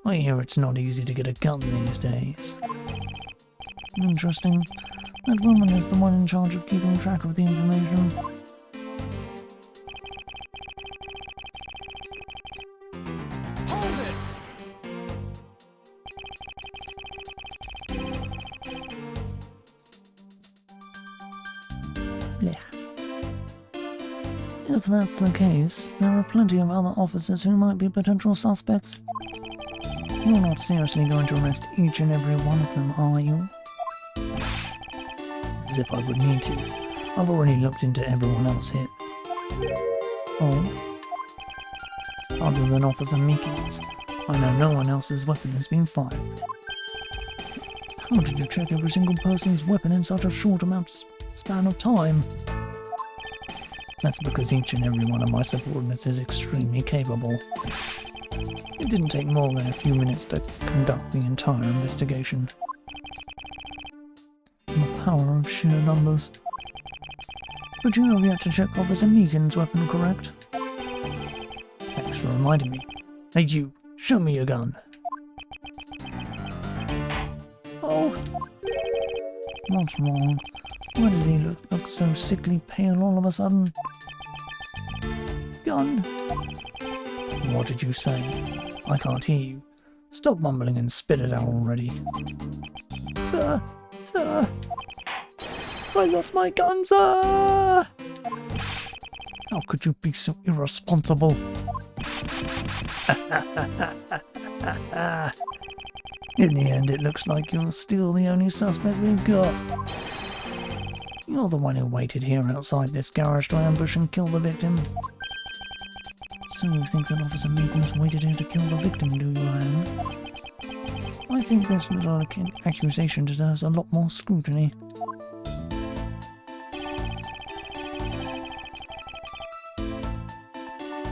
Speaker 1: I hear it's not easy to get a gun these days. Interesting. That woman is the one in charge of keeping track of the information.
Speaker 2: Hold it!
Speaker 1: Blech. If that's the case, there are plenty of other officers who might be potential suspects. You're not seriously going to arrest each and every one of them, are you? As if I would need to. I've already looked into everyone else here. Oh? Other than Officer Meekins, I know no one else's weapon has been fired. How did you check every single person's weapon in such a short span of time? That's because each and every one of my subordinates is extremely capable. It didn't take more than a few minutes to conduct the entire investigation. The power of sheer numbers. But you have yet to check Officer Meekin's weapon, correct? Thanks for reminding me. Hey you, show me your gun.
Speaker 2: Oh,
Speaker 1: What's wrong? Why does he look so sickly pale all of a sudden?
Speaker 2: gun.
Speaker 1: What did you say? I can't hear you. Stop mumbling and spit it out already.
Speaker 2: Sir, I lost my gun, sir!
Speaker 1: How could you be so irresponsible? In the end, it looks like you're still the only suspect we've got. You're the one who waited here outside this garage to ambush and kill the victim. So you think that Officer Meekins waited here to kill the victim, do you, Lang? I think this little accusation deserves a lot more scrutiny.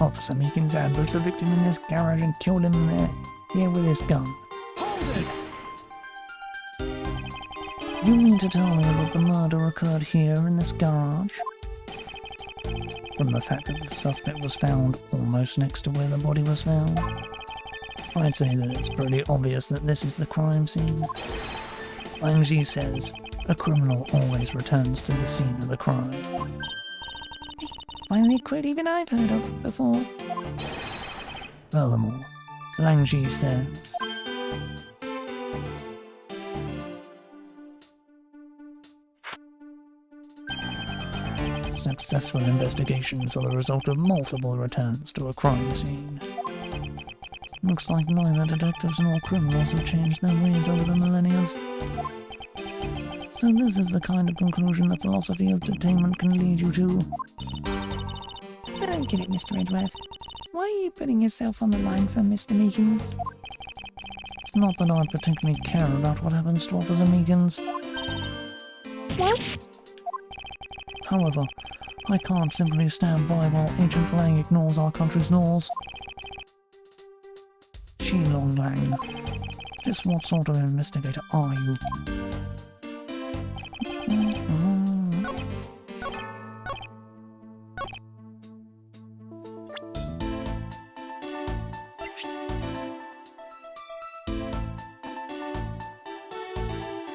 Speaker 1: Officer Meekins ambushed the victim in this garage and killed him here with his gun.
Speaker 2: Hold it!
Speaker 1: You mean to tell me that the murder occurred here in this garage? From the fact that the suspect was found almost next to where the body was found, I'd say that it's pretty obvious that this is the crime scene. Lang Ji says, a criminal always returns to the scene of the crime.
Speaker 3: Finally, a quote even I've heard of before.
Speaker 1: Furthermore, Lang Ji says, successful investigations are the result of multiple returns to a crime scene. Looks like neither detectives nor criminals have changed their ways over the millennia. So this is the kind of conclusion the philosophy of detainment can lead you to.
Speaker 3: I don't get it, Mr. Edgeworth. Why are you putting yourself on the line for Mr. Meekins?
Speaker 1: It's not that I particularly care about what happens to Officer Meekins.
Speaker 3: What?
Speaker 1: However, I can't simply stand by while Agent Lang ignores our country's laws. Long Lang, just what sort of investigator are you?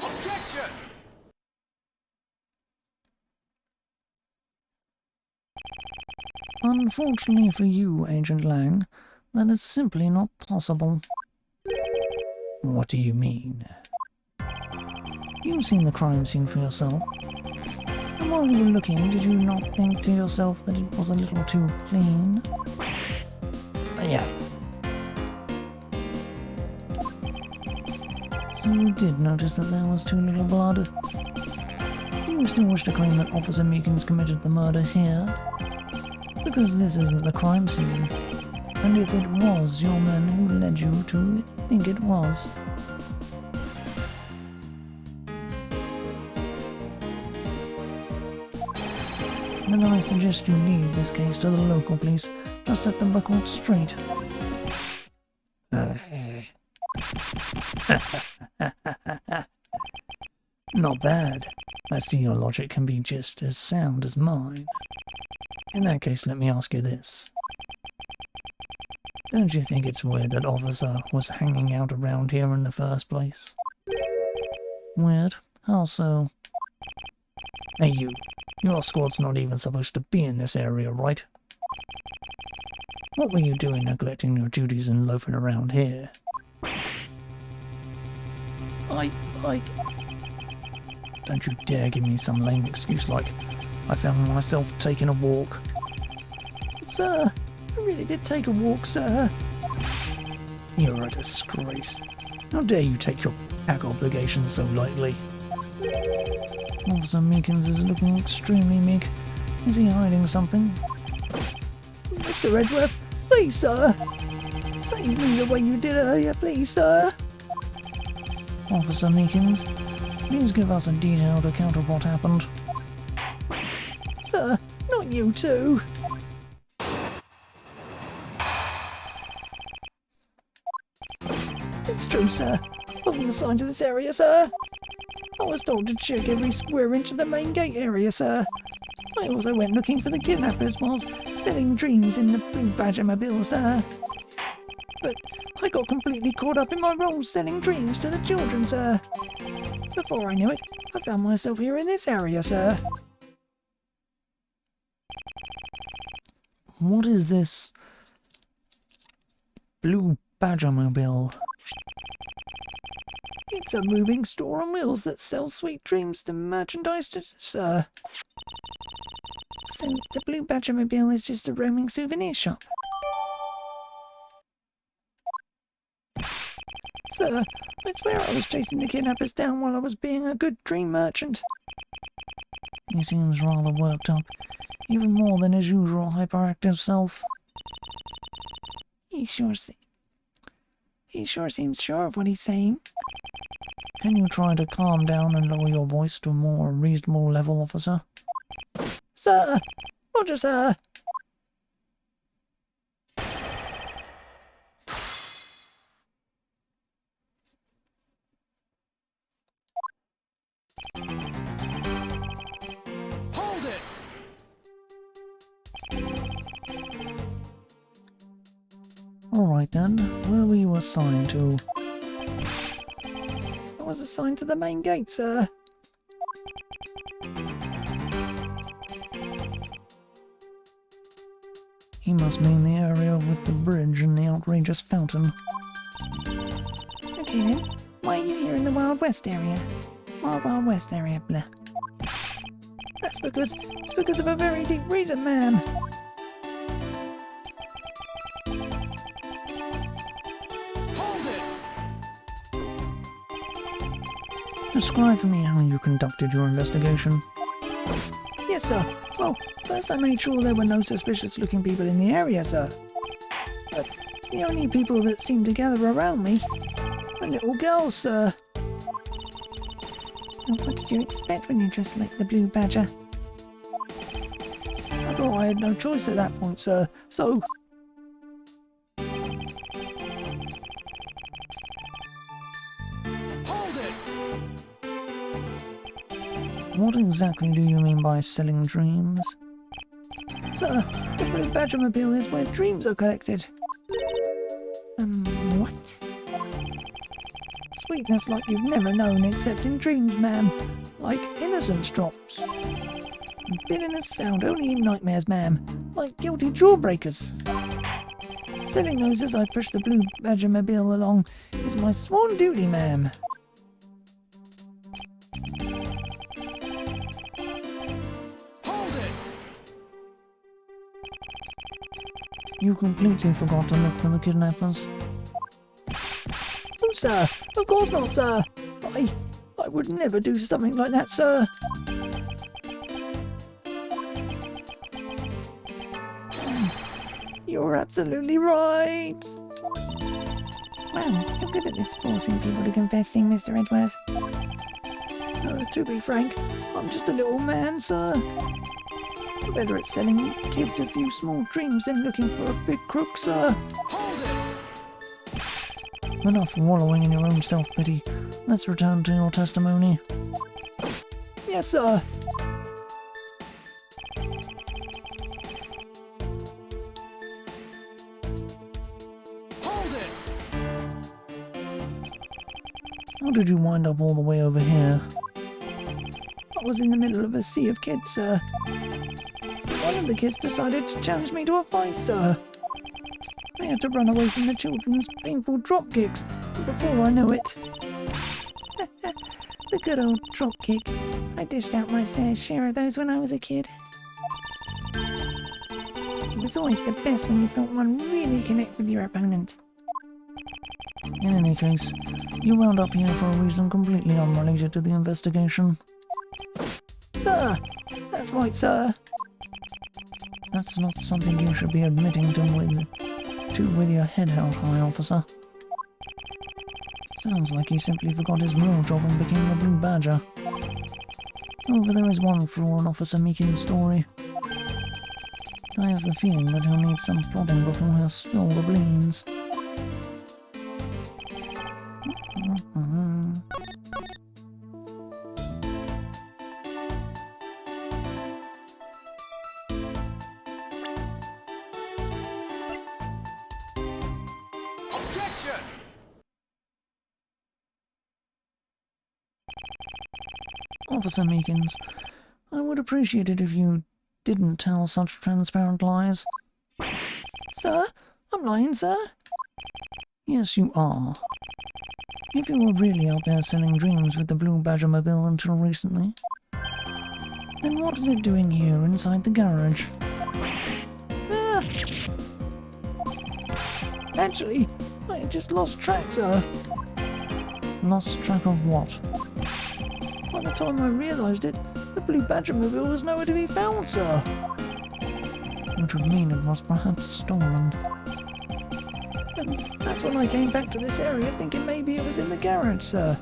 Speaker 2: Objection!
Speaker 1: Unfortunately for you, Agent Lang, that is simply not possible. What do you mean? You've seen the crime scene for yourself. And while you were looking, did you not think to yourself that it was a little too clean? Yeah. So you did notice that there was too little blood? Do you still wish to claim that Officer Meekins committed the murder here? Because this isn't the crime scene. And if it was your men who led you to think it was. Then I suggest you leave this case to the local police to set the record straight. Not bad. I see your logic can be just as sound as mine. In that case, let me ask you this. Don't you think it's weird that Officer was hanging out around here in the first place? Weird? How so? Hey you, your squad's not even supposed to be in this area, right? What were you doing neglecting your duties and loafing around here? Don't you dare give me some lame excuse like I found myself taking a walk.
Speaker 2: Sir, I really did take a walk, sir.
Speaker 1: You're a disgrace. How dare you take your pack obligations so lightly? Officer Meekins is looking extremely meek. Is he hiding something?
Speaker 2: Mr. Edgeworth, please, sir. Save me the way you did earlier, please, sir.
Speaker 1: Officer Meekins, please give us a detailed account of what happened.
Speaker 2: Sir, not you too. It's true, sir. I wasn't assigned to this area, sir. I was told to check every square inch of the main gate area, sir. I also went looking for the kidnappers while selling dreams in the Blue Badger Mobile, sir. But I got completely caught up in my role selling dreams to the children, sir. Before I knew it, I found myself here in this area, sir.
Speaker 1: What is this Blue Badger Mobile?
Speaker 2: It's a moving store on wheels that sells sweet dreams to merchandise, sir.
Speaker 3: So the Blue Badger Mobile is just a roaming souvenir shop?
Speaker 2: Sir, I swear I was chasing the kidnappers down while I was being a good dream merchant.
Speaker 1: He seems rather worked up, even more than his usual hyperactive self.
Speaker 3: He sure seems sure of what he's saying.
Speaker 1: Can you try to calm down and lower your voice to a more reasonable level, officer?
Speaker 2: Sir! Roger, sir!
Speaker 4: Hold it!
Speaker 1: Alright then, where were you assigned to?
Speaker 2: I was assigned to the main gate, sir.
Speaker 1: He must mean the area with the bridge and the outrageous fountain.
Speaker 3: Okay then, why are you here in the Wild West area? Wild West area, blah.
Speaker 2: It's because of a very deep reason, ma'am.
Speaker 4: Hold it!
Speaker 1: Describe for me how you conducted your investigation.
Speaker 2: Yes, sir. Well, first I made sure there were no suspicious-looking people in the area, sir. But the only people that seemed to gather around me were little girls, sir.
Speaker 3: Well, what did you expect when you dressed like the Blue Badger?
Speaker 2: I thought I had no choice at that point, sir, so...
Speaker 4: Hold it!
Speaker 1: What exactly do you mean by selling dreams?
Speaker 2: Sir, the Blue Badger Mobile is where dreams are collected.
Speaker 3: What?
Speaker 2: Sweetness like you've never known except in dreams, ma'am. Like innocence drops. And bitterness found only in nightmares, ma'am. Like guilty jawbreakers. Selling those as I push the Blue Badger Mobile along is my sworn duty, ma'am.
Speaker 4: Hold it!
Speaker 1: You completely forgot to look for the kidnappers.
Speaker 2: Oh, sir. Of course not, sir. I would never do something like that, sir. You're absolutely right.
Speaker 3: Wow, you're good at this forcing people to confess thing, Mr. Edgeworth.
Speaker 2: To be frank, I'm just a little man, sir. I'm better at selling kids a few small dreams than looking for a big crook, sir.
Speaker 4: Hold it!
Speaker 1: Enough wallowing in your own self-pity. Let's return to your testimony.
Speaker 2: Yes, sir.
Speaker 4: Hold it!
Speaker 1: How did you wind up all the way over here?
Speaker 2: I was in the middle of a sea of kids, sir. One of the kids decided to challenge me to a fight, sir. I had to run away from the children's painful drop kicks before I knew it.
Speaker 3: The good old drop kick. I dished out my fair share of those when I was a kid. It was always the best when you felt one really connect with your opponent.
Speaker 1: In any case, you wound up here for a reason completely unrelated to the investigation.
Speaker 2: Sir, that's right, sir.
Speaker 1: That's not something you should be admitting to with your head held high, officer. Sounds like he simply forgot his real job and became the Blue Badger. However, there is one flaw in Officer Meekin's story. I have the feeling that he'll need some prodding before he'll spill the beans.
Speaker 4: Objection!
Speaker 1: Officer Meekins, I would appreciate it if you didn't tell such transparent lies.
Speaker 3: Sir? I'm lying, sir.
Speaker 1: Yes, you are. If you were really out there selling dreams with the Blue Badger Mobile until recently, then what is it doing here inside the garage?
Speaker 3: Ah. Actually, I had just lost track, sir.
Speaker 1: Lost track of what?
Speaker 3: By the time I realised it, the Blue Badger Mobile was nowhere to be found, sir.
Speaker 1: Which would mean it was perhaps stolen.
Speaker 3: And that's when I came back to this area thinking maybe it was in the garage, sir.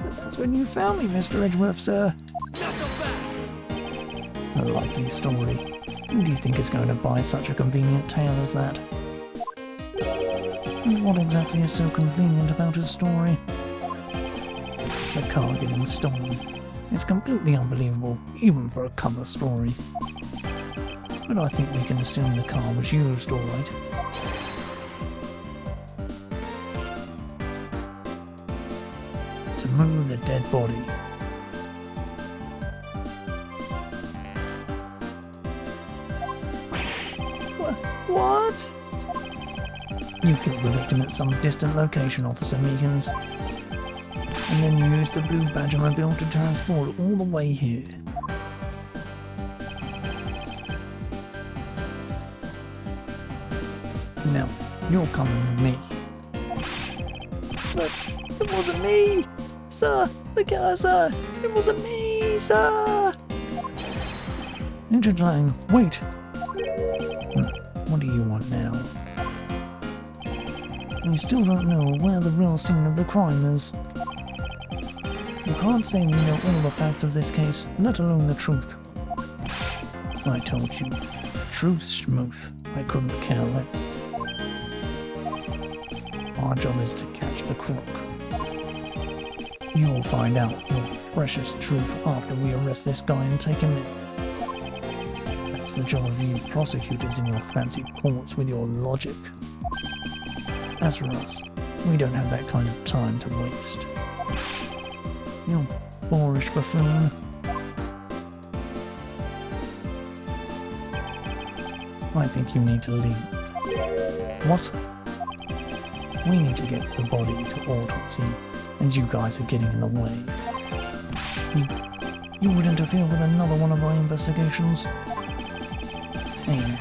Speaker 3: But that's when you found me, Mr. Edgeworth, sir.
Speaker 1: A likely story. Who do you think is going to buy such a convenient tale as that? And what exactly is so convenient about his story? The car getting stolen. It's completely unbelievable, even for a cover story. But I think we can assume the car was used, alright. To move the dead body.
Speaker 3: What?
Speaker 1: You killed the victim at some distant location, Officer Meekins. And then you used the Blue Badger Mobile to transport it all the way here. Now, you're coming with me.
Speaker 3: But it wasn't me! Sir! The killer, sir! It wasn't me, sir!
Speaker 1: Agent Lang, wait! What do you want now? We still don't know where the real scene of the crime is. You can't say we know all the facts of this case, let alone the truth. I told you. Truth, schmooth. I couldn't care less. Our job is to catch the crook. You'll find out your precious truth after we arrest this guy and take him in. That's the job of you prosecutors in your fancy courts with your logic. As for us, we don't have that kind of time to waste. You boorish buffoon. I think you need to leave. What? We need to get the body to autopsy, and you guys are getting in the way. You would interfere with another one of our investigations? Hey now,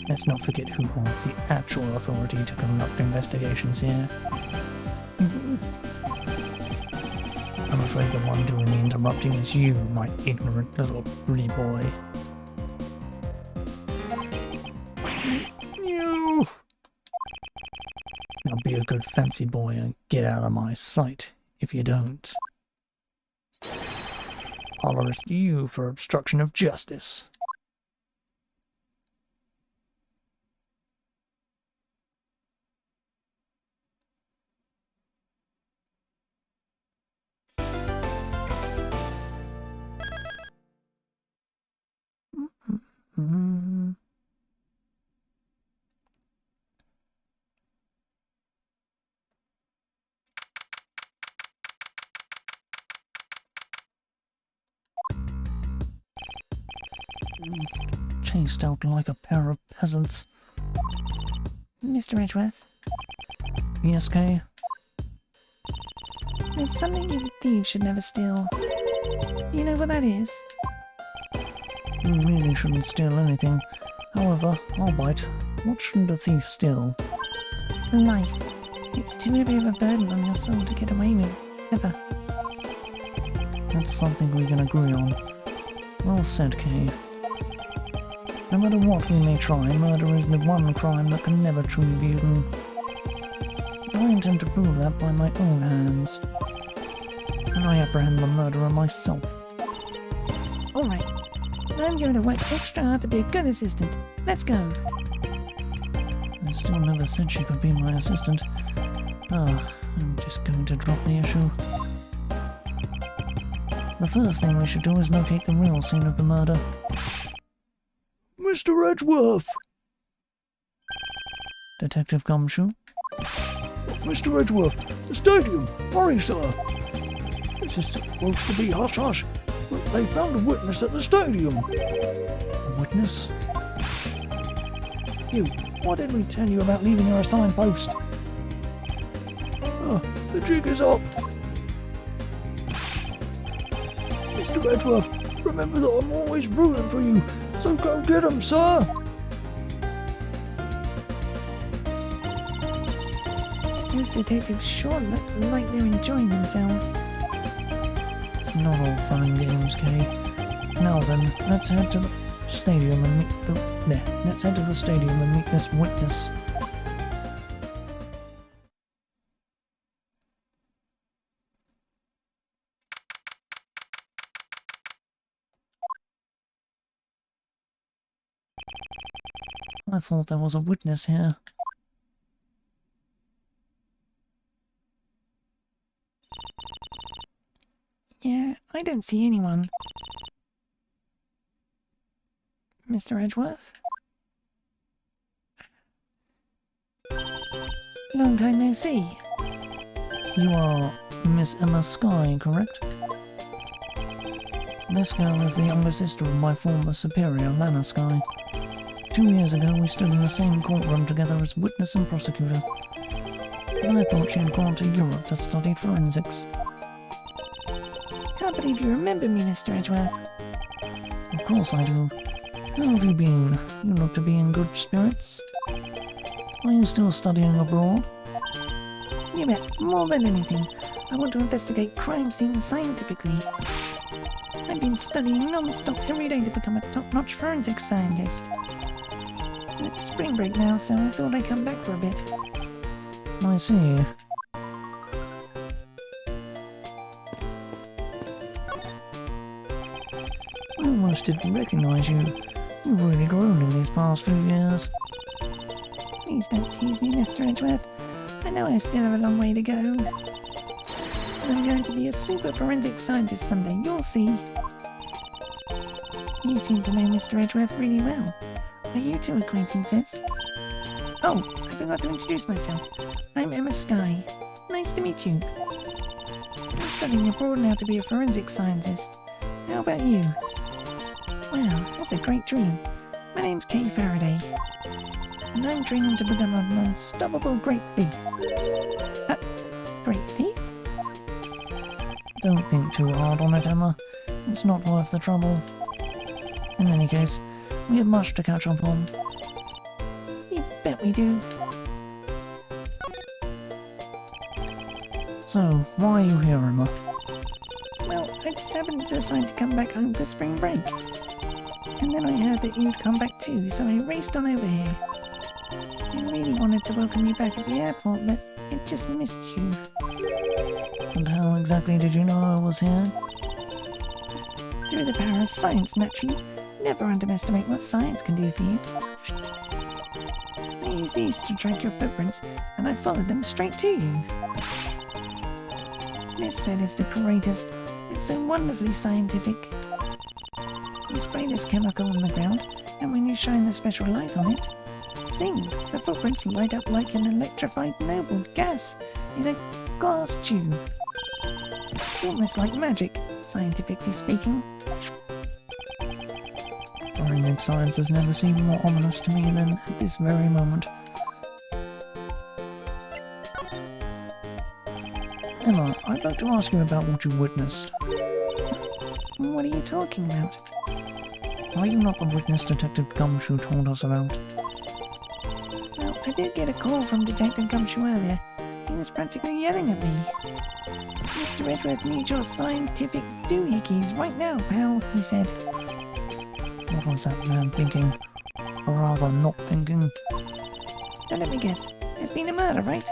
Speaker 1: let's not forget who holds the actual authority to conduct investigations here. I'm afraid the one doing the interrupting is you, my ignorant little pretty boy.
Speaker 3: You!
Speaker 1: Now be a good fancy boy and get out of my sight. If you don't, I'll arrest you for obstruction of justice. Chased out like a pair of peasants.
Speaker 3: Mr. Edgeworth,
Speaker 1: Yes, Kay?
Speaker 3: there's something you thieves should never steal. Do you know what that is?
Speaker 1: You really shouldn't steal anything. However, I'll bite. What shouldn't a thief steal?
Speaker 3: Life. It's too heavy of a burden on your soul to get away with. Ever.
Speaker 1: That's something we can agree on. Well said, Kay. No matter what we may try, murder is the one crime that can never truly be hidden. I intend to prove that by my own hands. And I apprehend the murderer myself.
Speaker 3: Alright. I'm going to work extra hard to be a good assistant. Let's go.
Speaker 1: I still never said she could be my assistant. I'm just going to drop the issue. The first thing we should do is locate the real scene of the murder.
Speaker 2: Mr. Edgeworth!
Speaker 1: Detective Gumshoe?
Speaker 2: Mr. Edgeworth, the stadium! Hurry, sir! This is supposed to be hush-hush, but they found a witness at the stadium.
Speaker 1: A witness?
Speaker 2: You, why didn't we tell you about leaving your assigned post? The jig is up. Mr. Edgeworth, remember that I'm always rooting for you, so go get him, sir!
Speaker 3: Those detectives sure look like they're enjoying themselves.
Speaker 1: It's not all fun and games, Kay. Now then, let's head to the stadium and meet the... let's head to the stadium and meet this witness. I thought there was a witness here.
Speaker 3: Yeah, I don't see anyone. Mr. Edgeworth? Long time no see.
Speaker 1: You are Miss Emma Skye, correct? This girl is the younger sister of my former superior, Lana Skye. 2 years ago, we stood in the same courtroom together as witness and prosecutor. And I thought she had gone to Europe to study forensics.
Speaker 3: Can't believe you remember me, Mr. Edgeworth.
Speaker 1: Of course I do. How have you been? You look to be in good spirits. Are you still studying abroad?
Speaker 3: You bet, more than anything, I want to investigate crime scenes scientifically. I've been studying non-stop every day to become a top-notch forensic scientist. It's spring break now, so I thought I'd come back for a bit.
Speaker 1: I see. I almost didn't recognize you. You've really grown in these past few years.
Speaker 3: Please don't tease me, Mr. Edgeworth. I know I still have a long way to go. I'm going to be a super forensic scientist someday, you'll see. You seem to know Mr. Edgeworth really well. Are you two acquaintances? Oh, I forgot to introduce myself. I'm Emma Skye. Nice to meet you. I'm studying abroad now to be a forensic scientist. How about you? Wow, that's a great dream. My name's Kay Faraday. And I'm dreaming to become an unstoppable great thief. Great thief?
Speaker 1: Don't think too hard on it, Emma. It's not worth the trouble. In any case, we have much to catch up on.
Speaker 3: You bet we do.
Speaker 1: So, why are you here, Emma?
Speaker 3: Well, I just happened to decide to come back home for spring break. And then I heard that you'd come back too, so I raced on over here. I really wanted to welcome you back at the airport, but I just missed you.
Speaker 1: And how exactly did you know I was here?
Speaker 3: Through the power of science, naturally. Never underestimate what science can do for you. I used these to track your footprints, and I followed them straight to you. This set is the greatest. It's so wonderfully scientific. You spray this chemical on the ground, and when you shine the special light on it, zing! The footprints light up like an electrified noble gas in a glass tube. It's almost like magic, scientifically speaking.
Speaker 1: Forensic science has never seemed more ominous to me than at this very moment. Emma, I'd like to ask you about what you witnessed.
Speaker 3: What are you talking about?
Speaker 1: Are you not the witness Detective Gumshoe told us about?
Speaker 3: Well, I did get a call from Detective Gumshoe earlier. He was practically yelling at me. Mr. Edgeworth needs your scientific doohickeys right now, pal, he said.
Speaker 1: What was that man thinking? Or rather, not thinking?
Speaker 3: So let me guess, there's been a murder, right?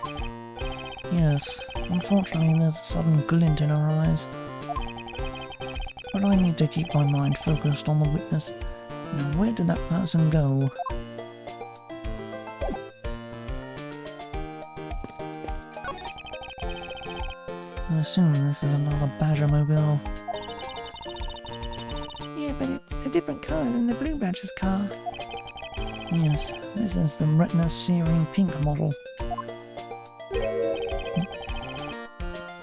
Speaker 1: Yes, unfortunately there's a sudden glint in her eyes. But I need to keep my mind focused on the witness. Now where did that person go? I assume this is another Badger mobile.
Speaker 3: Yeah, but it's a different colour than the Blue Badger's car.
Speaker 1: Yes, this is the retina searing pink model.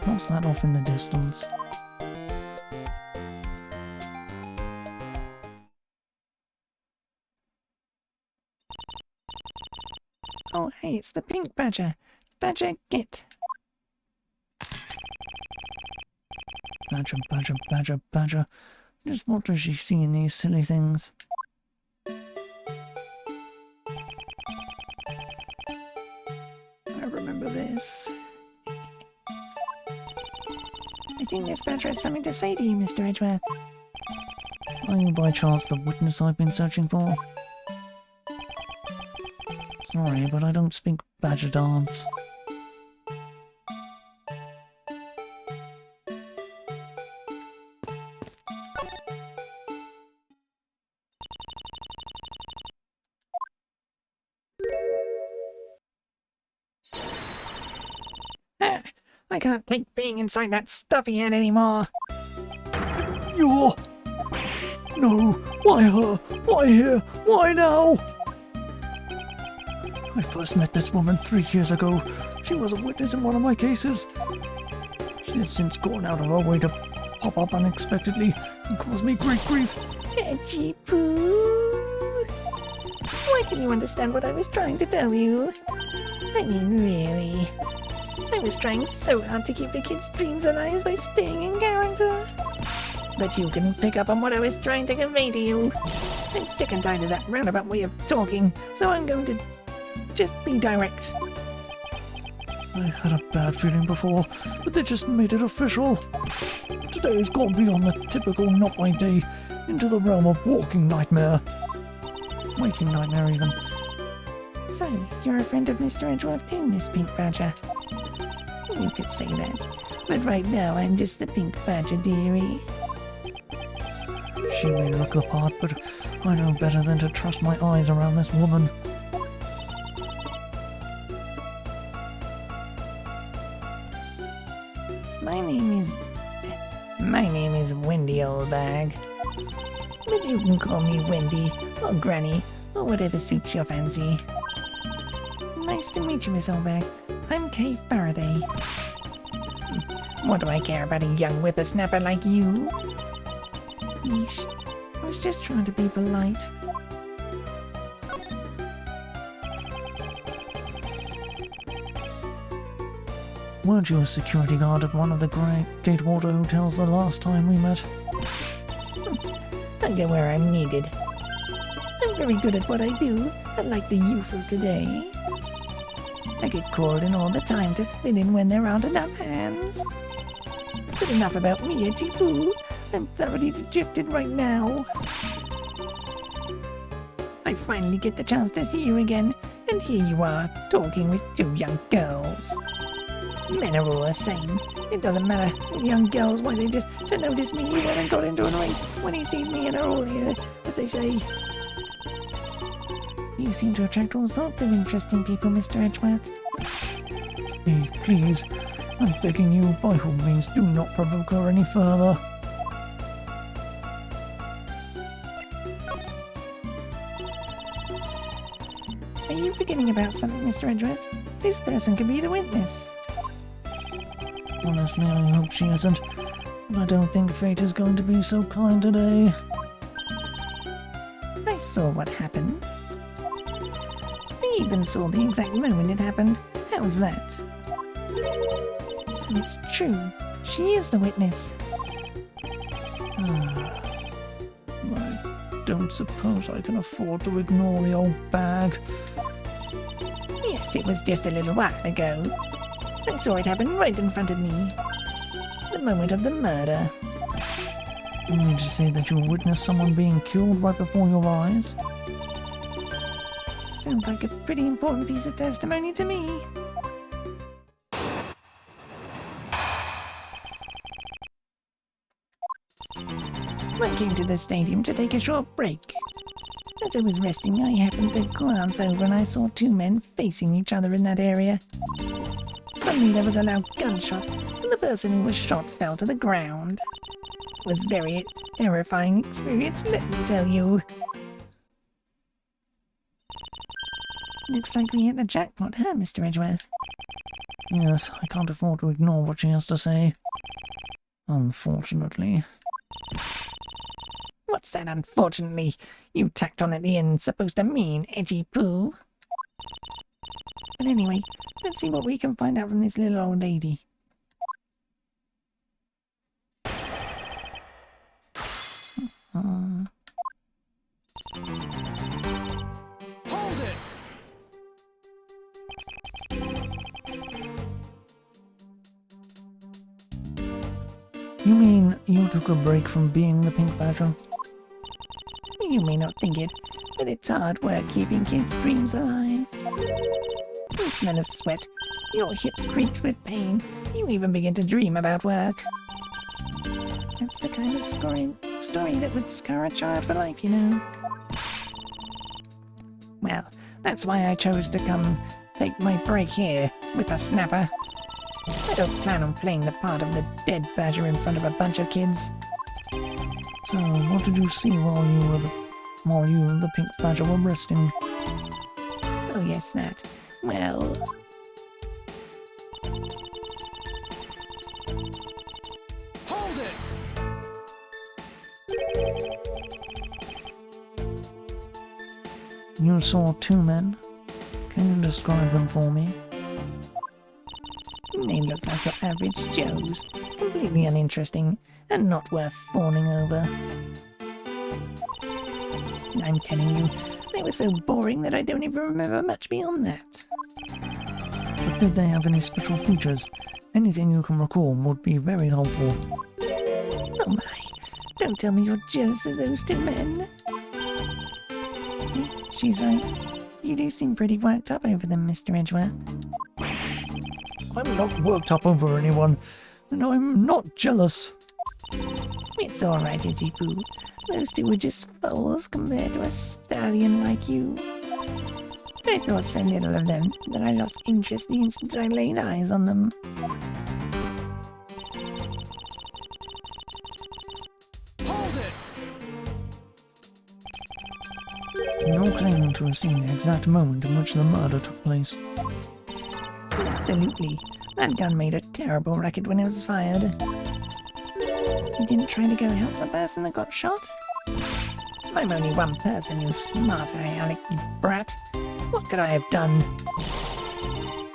Speaker 1: What's that off in the distance?
Speaker 3: Oh, hey, it's the Pink Badger. Badger, get.
Speaker 1: Badger, Badger, Badger, Badger. Just what does she see in these silly things?
Speaker 3: I remember this. I think this Badger has something to say to you, Mr. Edgeworth.
Speaker 1: Are you by chance the witness I've been searching for? Sorry, but I don't speak Badger dance.
Speaker 3: I can't take being inside that stuffy head anymore.
Speaker 2: You're... No, why her? Why here? Why now? I first met this woman 3 years ago. She was a witness in one of my cases. She has since gone out of her way to pop up unexpectedly and cause me great grief.
Speaker 3: Edgy poo. Why can you understand what I was trying to tell you? I mean, really. I was trying so hard to keep the kids' dreams alive by staying in character. But you couldn't pick up on what I was trying to convey to you. I'm sick and tired of that roundabout way of talking, so I'm going to just be direct.
Speaker 2: I had a bad feeling before, but they just made it official. Today has gone beyond the typical not my day into the realm of walking nightmare.
Speaker 1: Waking nightmare even.
Speaker 3: So, you're a friend of Mr. Edgeworth too, Miss Pink Badger. You could say that, but right now I'm just the Pink Badger, dearie.
Speaker 1: She may look the part, but I know better than to trust my eyes around this woman.
Speaker 3: My name is Wendy, old bag. But you can call me Wendy, or Granny, or whatever suits your fancy. Nice to meet you, Miss Oldbag. I'm Kay Faraday. What do I care about a young whippersnapper like you? Yeesh, I was just trying to be polite.
Speaker 1: Weren't you a security guard at one of the great Gatewater hotels the last time we met?
Speaker 3: I go where I'm needed. I'm very good at what I do, unlike the youth of today. I get called in all the time to fit in when there aren't enough hands. But enough about me, Edgy Poo. I'm thoroughly dejected right now. I finally get the chance to see you again, and here you are, talking with two young girls. Men are all the same. It doesn't matter with young girls why they just to notice me. He went and got into a race when he sees me and are all here, as they say.
Speaker 1: You seem to attract all sorts of interesting people, Mr. Edgeworth.
Speaker 2: Hey, please, I'm begging you, by all means, do not provoke her any further.
Speaker 3: Are you forgetting about something, Mr. Edgeworth? This person could be the witness.
Speaker 1: Honestly, I hope she isn't. But I don't think fate is going to be so kind today.
Speaker 3: I saw what happened. I even saw the exact moment it happened. How's that? So it's true. She is the witness.
Speaker 2: I don't suppose I can afford to ignore the old bag.
Speaker 3: Yes, it was just a little while ago. I saw it happen right in front of me. The moment of the murder.
Speaker 1: You mean to say that you witnessed someone being killed right before your eyes?
Speaker 3: Sounds like a pretty important piece of testimony to me. I came to the stadium to take a short break. As I was resting, I happened to glance over and I saw two men facing each other in that area. Suddenly there was a loud gunshot, and the person who was shot fell to the ground. It was a very terrifying experience, let me tell you. Looks like we hit the jackpot, huh, Mr. Edgeworth?
Speaker 1: Yes, I can't afford to ignore what she has to say. Unfortunately.
Speaker 3: What's that unfortunately you tacked on at the end supposed to mean, Edgy Poo? But anyway, let's see what we can find out from this little old lady.
Speaker 4: Hold it!
Speaker 1: You mean you took a break from being the Pink Badger?
Speaker 3: You may not think it, but it's hard work keeping kids' dreams alive. You smell of sweat, your hip creaks with pain, you even begin to dream about work. That's the kind of story that would scar a child for life, you know. Well, that's why I chose to come take my break here, whippersnapper. I don't plan on playing the part of the dead badger in front of a bunch of kids.
Speaker 1: So, what did you see while you and the Pink Badger were resting?
Speaker 3: Oh yes, that. Well...
Speaker 4: Hold it!
Speaker 1: You saw two men. Can you describe them for me?
Speaker 3: They look like your average Joes, completely uninteresting and not worth fawning over. I'm telling you, they were so boring that I don't even remember much beyond that.
Speaker 1: But did they have any special features? Anything you can recall would be very helpful.
Speaker 3: Oh my, don't tell me you're jealous of those two men. She's right. You do seem pretty worked up over them, Mr. Edgeworth.
Speaker 1: I'm not worked up over anyone, and I'm not jealous.
Speaker 3: It's alright, Edgy Poo. Those two were just foals compared to a stallion like you. I thought so little of them that I lost interest the instant I laid eyes on them.
Speaker 4: Hold it!
Speaker 1: No claiming to have seen the exact moment in which the murder took place.
Speaker 3: Absolutely. That gun made a terrible racket when it was fired. You didn't try to go help the person that got shot? I'm only one person, you smart aleck, you brat. What could I have done?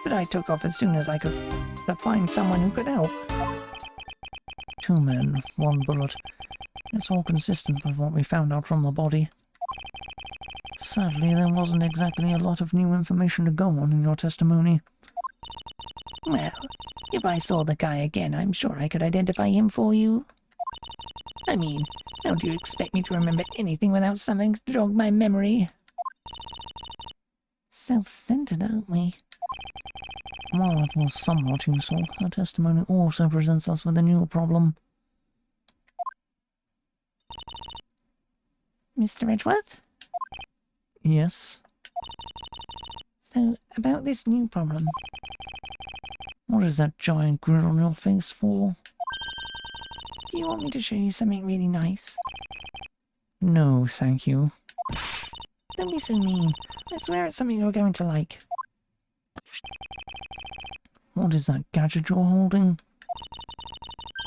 Speaker 3: But I took off as soon as I could to find someone who could help.
Speaker 1: Two men, one bullet. It's all consistent with what we found out from the body. Sadly, there wasn't exactly a lot of new information to go on in your testimony.
Speaker 3: Well, if I saw the guy again, I'm sure I could identify him for you. I mean, how do you expect me to remember anything without something to jog my memory? Self-centered, aren't we?
Speaker 1: While it was somewhat useful, her testimony also presents us with a new problem.
Speaker 3: Mr. Edgeworth?
Speaker 1: Yes?
Speaker 3: So, about this new problem.
Speaker 1: What is that giant grin on your face for?
Speaker 3: Do you want me to show you something really nice?
Speaker 1: No, thank you.
Speaker 3: Don't be so mean. I swear it's something you're going to like.
Speaker 1: What is that gadget you're holding?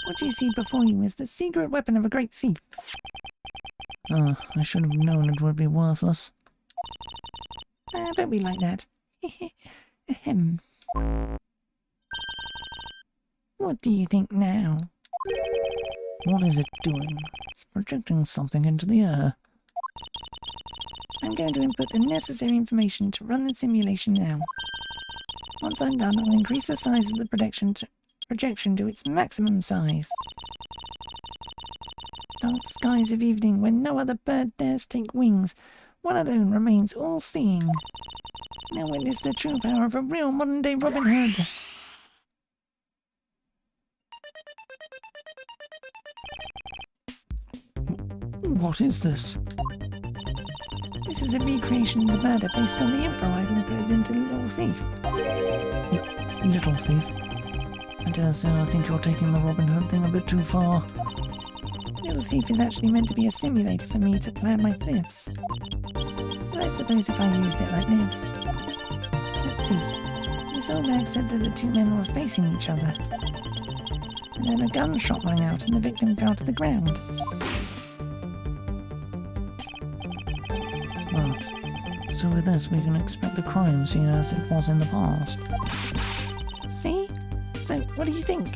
Speaker 3: What you see before you is the secret weapon of a great thief.
Speaker 1: I should have known it would be worthless.
Speaker 3: Don't be like that. Ahem. What do you think now?
Speaker 1: What is it doing? It's projecting something into the air.
Speaker 3: I'm going to input the necessary information to run the simulation now. Once I'm done, I'll increase the size of the projection to its maximum size. Dark skies of evening, when no other bird dares take wings, one alone remains all-seeing. Now witness the true power of a real modern-day Robin Hood.
Speaker 1: What is this?
Speaker 3: This is a recreation of the murder based on the info I've inputted into Little Thief.
Speaker 1: Little Thief? I dare say I think you're taking the Robin Hood thing a bit too far.
Speaker 3: Little Thief is actually meant to be a simulator for me to plan my thefts. But I suppose if I used it like this... Let's see. This old bag said that the two men were facing each other. And then a gunshot rang out and the victim fell to the ground.
Speaker 1: Well, so with this we can expect the crime scene as it was in the past.
Speaker 3: See? So, what do you think?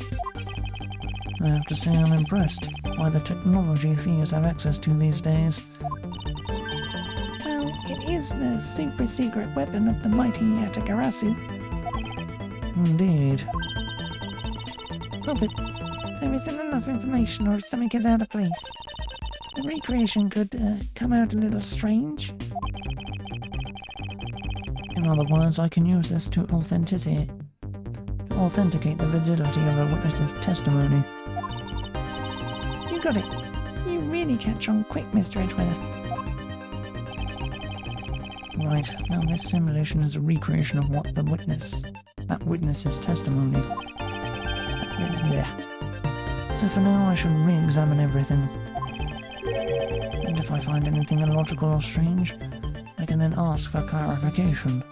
Speaker 1: I have to say I'm impressed by the technology thieves have access to these days.
Speaker 3: Well, it is the super secret weapon of the mighty Atagarasu.
Speaker 1: Indeed.
Speaker 3: Oh, but there isn't enough information or something is out of place. The recreation could come out a little strange.
Speaker 1: In other words, I can use this to authenticate the validity of a witness's testimony.
Speaker 3: You got it. You really catch on quick, Mr. Edgeworth.
Speaker 1: Right, now this simulation is a recreation of what that witness's testimony. Yeah. So for now I should re-examine everything. And if I find anything illogical or strange, I can then ask for clarification.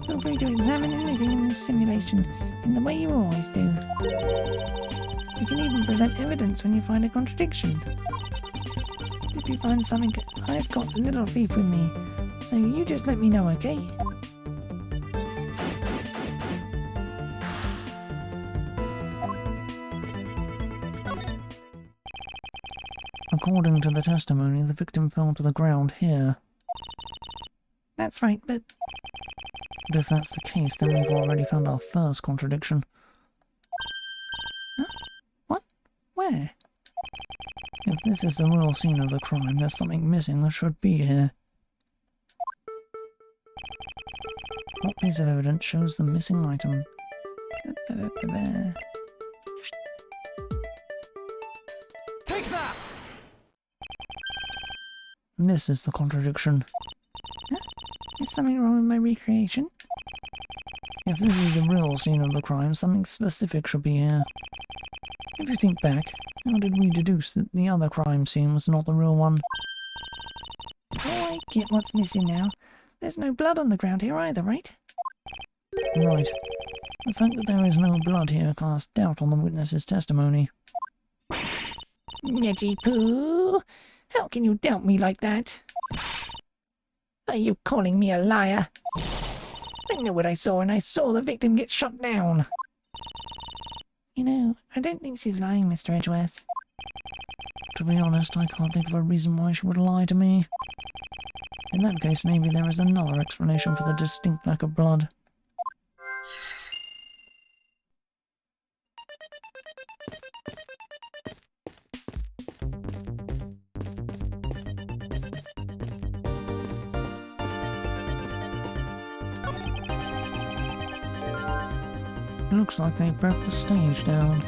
Speaker 3: Feel free to examine anything in this simulation in the way you always do. You can even present evidence when you find a contradiction. If you find something, I've got a Little Thief with me, so you just let me know, okay?
Speaker 1: According to the testimony, the victim fell to the ground here.
Speaker 3: That's right, but
Speaker 1: If that's the case, then we've already found our first contradiction.
Speaker 3: Huh? What? Where?
Speaker 1: If this is the real scene of the crime, there's something missing that should be here. What piece of evidence shows the missing item?
Speaker 4: Take that!
Speaker 1: This is the contradiction.
Speaker 3: Is something wrong with my recreation?
Speaker 1: If this is the real scene of the crime, something specific should be here. If you think back, how did we deduce that the other crime scene was not the real one?
Speaker 3: Oh, I get what's missing now. There's no blood on the ground here either, right?
Speaker 1: Right. The fact that there is no blood here casts doubt on the witness's testimony.
Speaker 3: Nedgy Pooh! How can you doubt me like that? Are you calling me a liar? I know what I saw, and I saw the victim get shot down. You know, I don't think she's lying, Mr. Edgeworth.
Speaker 1: To be honest, I can't think of a reason why she would lie to me. In that case, maybe there is another explanation for the distinct lack of blood. Looks like they broke the stage down.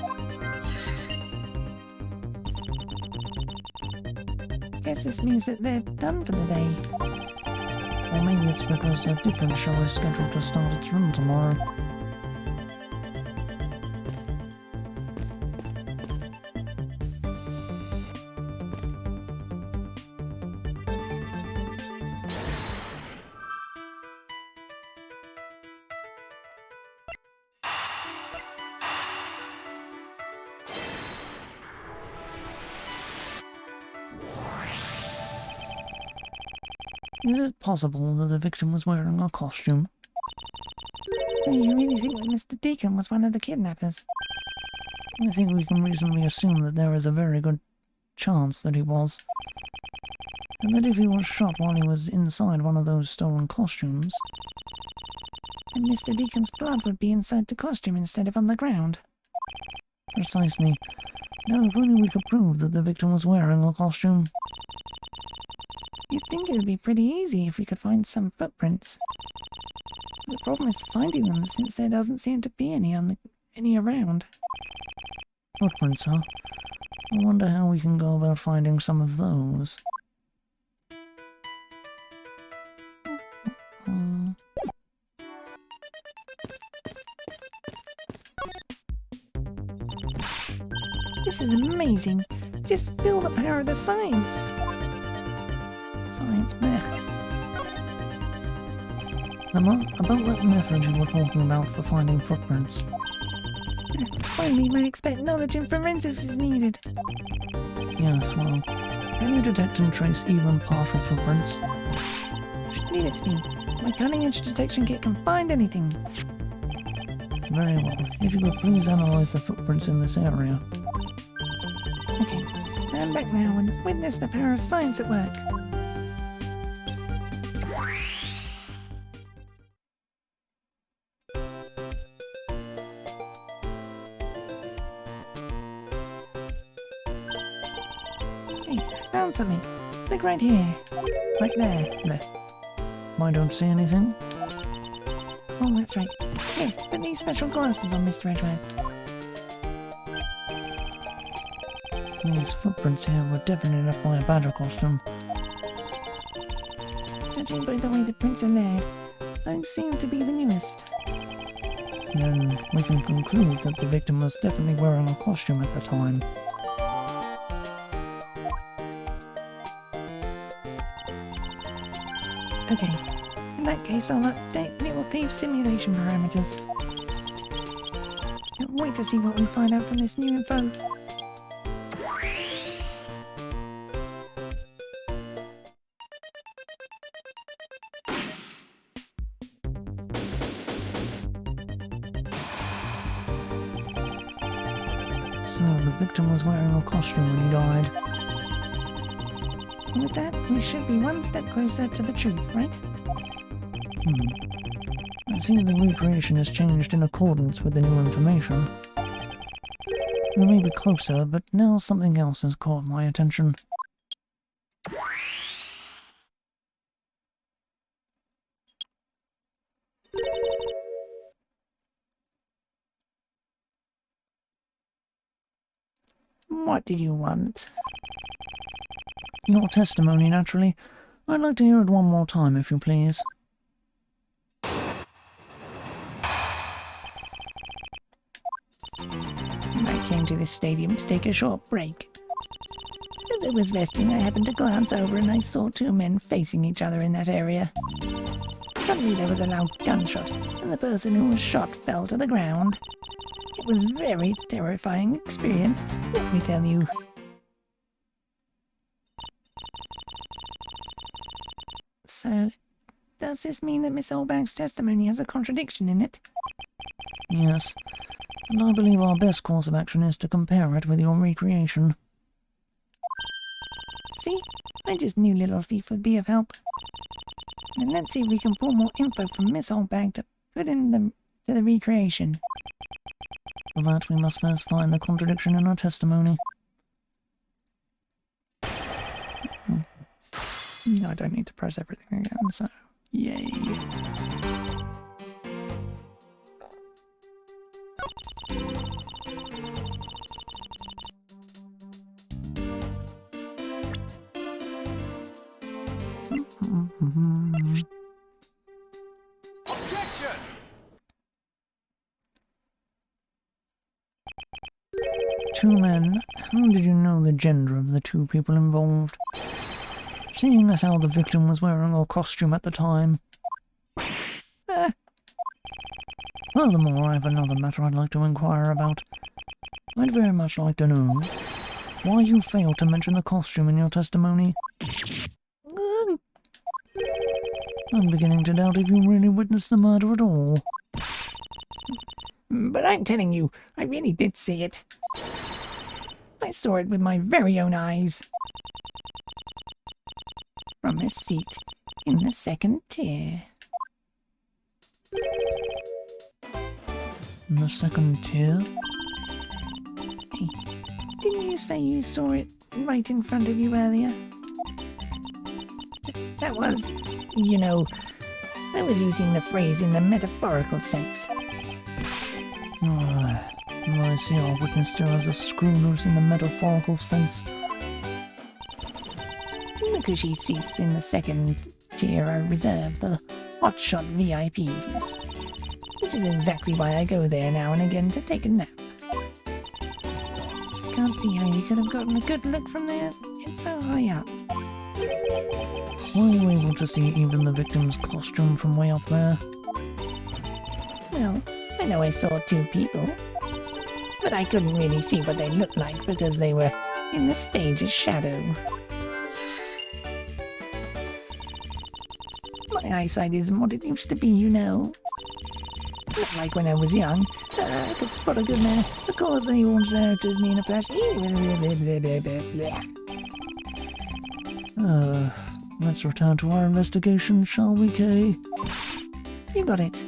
Speaker 3: Guess this means that they're done for the day.
Speaker 1: Or maybe it's because a different show is scheduled to start its run tomorrow. Is it possible that the victim was wearing a costume?
Speaker 3: So you really think that Mr. Deacon was one of the kidnappers?
Speaker 1: I think we can reasonably assume that there is a very good chance that he was. And that if he was shot while he was inside one of those stolen costumes...
Speaker 3: And Mr. Deacon's blood would be inside the costume instead of on the ground.
Speaker 1: Precisely. Now, if only we could prove that the victim was wearing a costume.
Speaker 3: You'd think it would be pretty easy if we could find some footprints. The problem is finding them, since there doesn't seem to be any around.
Speaker 1: Footprints, huh? I wonder how we can go about finding some of those.
Speaker 3: This is amazing. Just feel the power of the science.
Speaker 1: Science blech. Emma, about that method you were talking about for finding footprints.
Speaker 3: Finally, my expert knowledge in forensics is needed.
Speaker 1: Yes, well, can you detect and trace even partial footprints?
Speaker 3: Leave it to me. My cutting-edge detection kit can find anything.
Speaker 1: Very well. If you could please analyze the footprints in this area.
Speaker 3: Okay, stand back now and witness the power of science at work. Hey, found something. Look right here. Right there.
Speaker 1: Left. I don't see anything.
Speaker 3: Oh, that's right. Here, put these special glasses on, Mr. Edgeworth.
Speaker 1: These footprints here were definitely left by a badger costume.
Speaker 3: Judging by the way the prints are laid, those seem to be the newest.
Speaker 1: Then we can conclude that the victim was definitely wearing a costume at the time.
Speaker 3: Okay, in that case I'll update Little Thief's simulation parameters. Can't wait to see what we find out from this new info.
Speaker 1: So the victim was wearing a costume when he died.
Speaker 3: And with that, we should be one step closer to the truth, right?
Speaker 1: I see the recreation has changed in accordance with the new information. We may be closer, but now something else has caught my attention.
Speaker 3: What do you want?
Speaker 1: Your testimony, naturally. I'd like to hear it one more time, if you please.
Speaker 3: I came to this stadium to take a short break. As I was resting, I happened to glance over and I saw two men facing each other in that area. Suddenly there was a loud gunshot, and the person who was shot fell to the ground. It was a very terrifying experience, let me tell you. So, does this mean that Miss Oldbank's testimony has a contradiction in it?
Speaker 1: Yes, and I believe our best course of action is to compare it with your recreation.
Speaker 3: See? I just knew Little Thief would be of help. And let's see if we can pull more info from Miss Oldbank to put in to the recreation.
Speaker 1: For that, we must first find the contradiction in her testimony.
Speaker 3: No, I don't need to press everything again, so yay.
Speaker 4: Objection!
Speaker 1: Two men. How did you know the gender of the two people involved? Seeing as how the victim was wearing a costume at the time. Furthermore, I have another matter I'd like to inquire about. I'd very much like to know why you failed to mention the costume in your testimony. I'm beginning to doubt if you really witnessed the murder at all.
Speaker 3: But I'm telling you, I really did see it. I saw it with my very own eyes. From a seat in the second tier.
Speaker 1: In the second tier?
Speaker 3: Hey, didn't you say you saw it right in front of you earlier? That was, you know, I was using the phrase in the metaphorical sense.
Speaker 1: I see our witness still has a screw loose in the metaphorical sense.
Speaker 3: Cushy seats in the second tier are reserved for hotshot VIPs, which is exactly why I go there now and again to take a nap. Can't see how you could have gotten a good look from there. It's so high up.
Speaker 1: Were you able to see even the victim's costume from way up there?
Speaker 3: Well, I know I saw two people, but I couldn't really see what they looked like because they were in the stage's shadow. My eyesight isn't what it used to be, you know. Not like when I was young. I could spot a good man. Of course, they won't to me in a flash.
Speaker 1: Let's return to our investigation, shall we, Kay?
Speaker 3: You got it.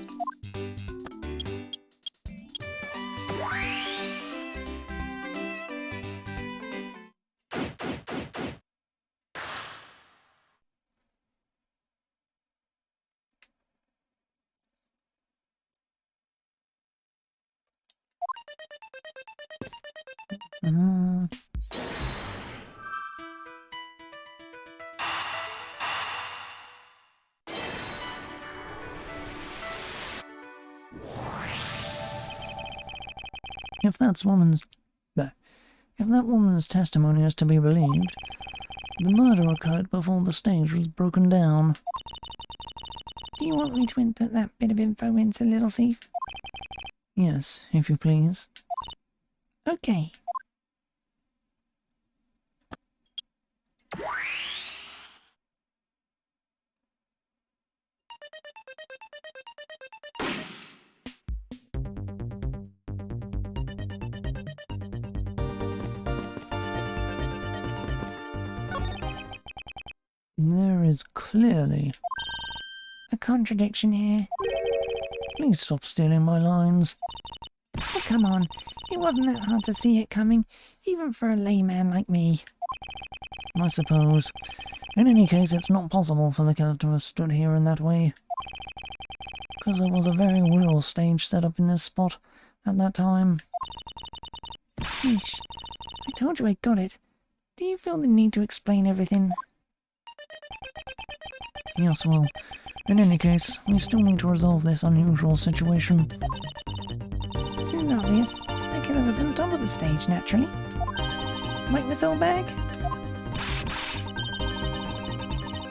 Speaker 1: If that woman's testimony is to be believed, the murder occurred before the stage was broken down.
Speaker 3: Do you want me to input that bit of info into Little Thief?
Speaker 1: Yes, if you please.
Speaker 3: Okay.
Speaker 1: There is clearly
Speaker 3: a contradiction here.
Speaker 1: Please stop stealing my lines.
Speaker 3: Oh, come on. It wasn't that hard to see it coming, even for a layman like me.
Speaker 1: I suppose. In any case, it's not possible for the killer to have stood here in that way, because there was a very real stage set up in this spot at that time.
Speaker 3: Yeesh. I told you I got it. Do you feel the need to explain everything?
Speaker 1: Yes, well, in any case, we still need to resolve this unusual situation.
Speaker 3: Isn't it obvious? The killer was on top of the stage, naturally. Witness all bag?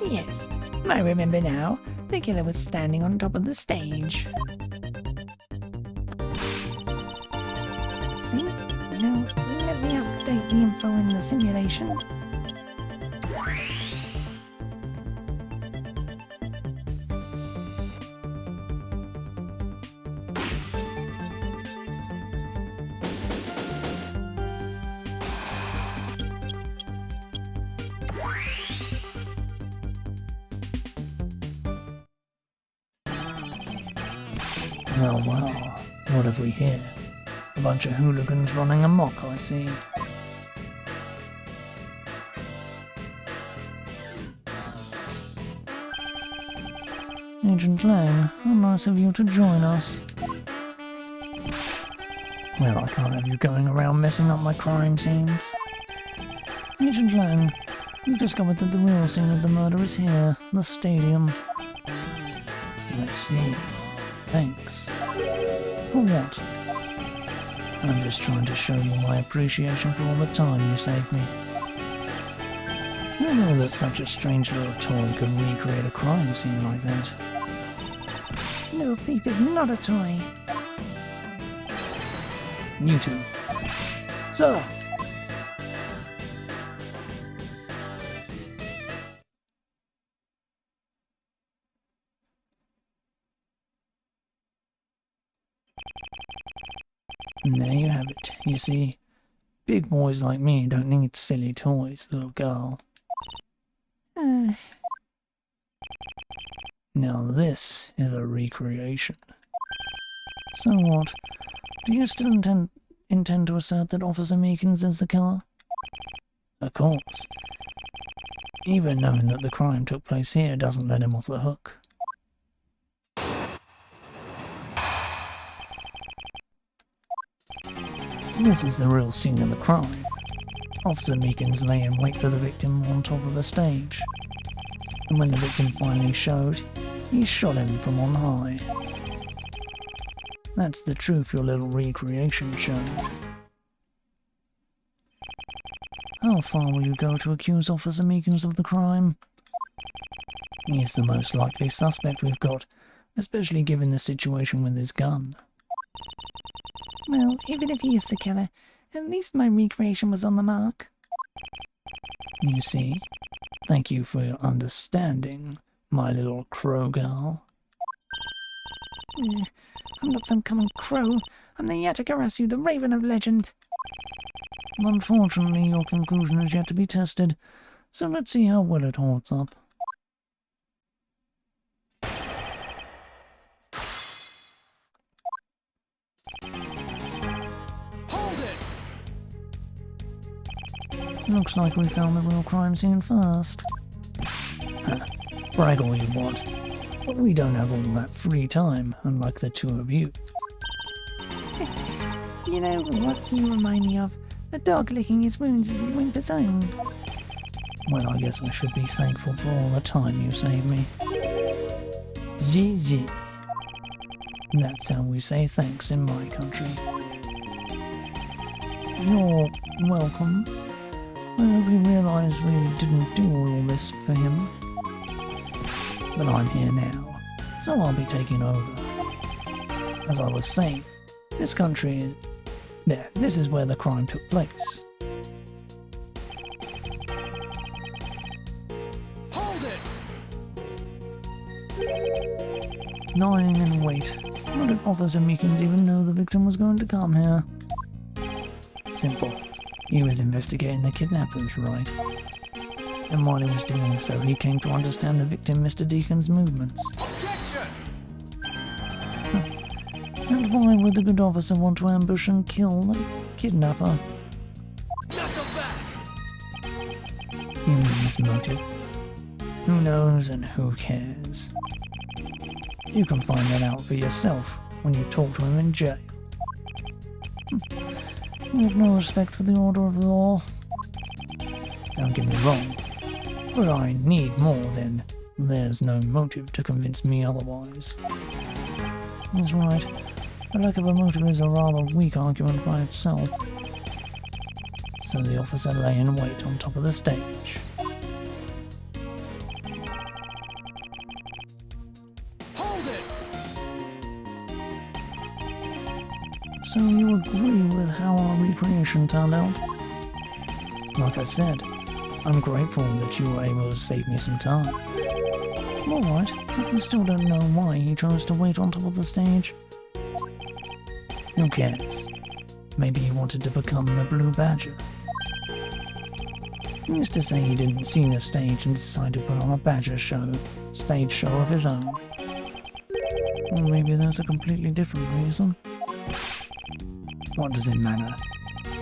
Speaker 3: Yes, I remember now. The killer was standing on top of the stage. See? Now, let me update the info in the simulation.
Speaker 1: Well, what have we here? A bunch of hooligans running amok, I see. Agent Lang, how nice of you to join us. Well, I can't have you going around messing up my crime scenes. Agent Lang, we've discovered that the real scene of the murder is here, the stadium. I see. Thanks. For what? I'm just trying to show you my appreciation for all the time you saved me. Who knew that such a strange little toy could recreate a crime scene like that?
Speaker 3: Little Thief is not a toy.
Speaker 1: You two.
Speaker 2: Sir!
Speaker 1: And there you have it. You see, big boys like me don't need silly toys, little girl. Now this is a recreation. So what? Do you still intend to assert that Officer Meekins is the killer? Of course. Even knowing that the crime took place here doesn't let him off the hook. This is the real scene of the crime. Officer Meekins lay in wait for the victim on top of the stage. And when the victim finally showed, he shot him from on high. That's the truth your little recreation showed. How far will you go to accuse Officer Meekins of the crime? He's the most likely suspect we've got, especially given the situation with his gun.
Speaker 3: Well, even if he is the killer, at least my recreation was on the mark.
Speaker 1: You see? Thank you for your understanding, my little crow girl.
Speaker 3: I'm not some common crow. I'm the Yatagarasu, the Raven of Legend.
Speaker 1: Unfortunately, your conclusion is yet to be tested, so let's see how well it holds up.
Speaker 4: Hold it!
Speaker 1: Looks like we found the real crime scene first. Brag all you want, but we don't have all that free time, unlike the two of you.
Speaker 3: You know what you remind me of? A dog licking his wounds is his whimper's own.
Speaker 1: Well, I guess I should be thankful for all the time you saved me. GG. That's how we say thanks in my country. You're welcome. I hope you realise we didn't do all this for him. But I'm here now, so I'll be taking over. As I was saying, this country is... There, this is where the crime took place.
Speaker 4: Hold it!
Speaker 1: Lying in wait. How did Officer Meekins even know the victim was going to come here? Simple. He was investigating the kidnappers, right? And while he was doing so, he came to understand the victim, Mr. Deacon's movements.
Speaker 4: Objection!
Speaker 1: And why would the good officer want to ambush and kill the kidnapper?
Speaker 4: Knuckle back!
Speaker 1: You mean his motive? Who knows and who cares? You can find that out for yourself when you talk to him in jail. You have no respect for the order of law. Don't get me wrong, but I need more than there's no motive to convince me otherwise. He's right. The lack of a motive is a rather weak argument by itself. So the officer lay in wait on top of the stage.
Speaker 4: Hold it!
Speaker 1: So you agree with how our recreation turned out? Like I said, I'm grateful that you were able to save me some time. Alright, but we still don't know why he chose to wait on top of the stage. Who cares? Maybe he wanted to become the Blue Badger. He used to say he didn't see the stage and decided to put on a stage show of his own. Or maybe there's a completely different reason. What does it matter?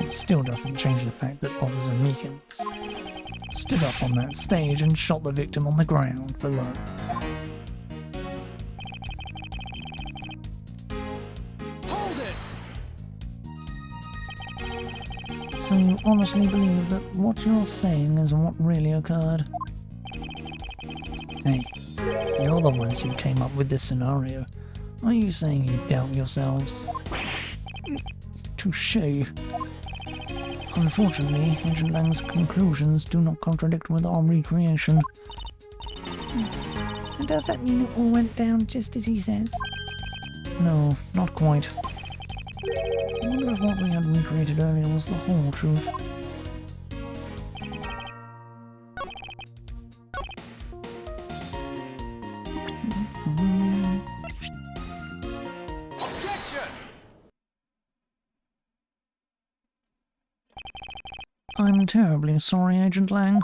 Speaker 1: It still doesn't change the fact that Officer Meekins stood up on that stage and shot the victim on the ground below.
Speaker 4: Hold it!
Speaker 1: So you honestly believe that what you're saying is what really occurred? Hey, you're the ones who came up with this scenario. Are you saying you doubt yourselves? Touché. Unfortunately, Agent Lang's conclusions do not contradict with our recreation.
Speaker 3: And does that mean it all went down just as he says?
Speaker 1: No, not quite. I wonder if what we had recreated earlier was the whole truth.
Speaker 4: Objection!
Speaker 1: I'm terribly sorry, Agent Lang.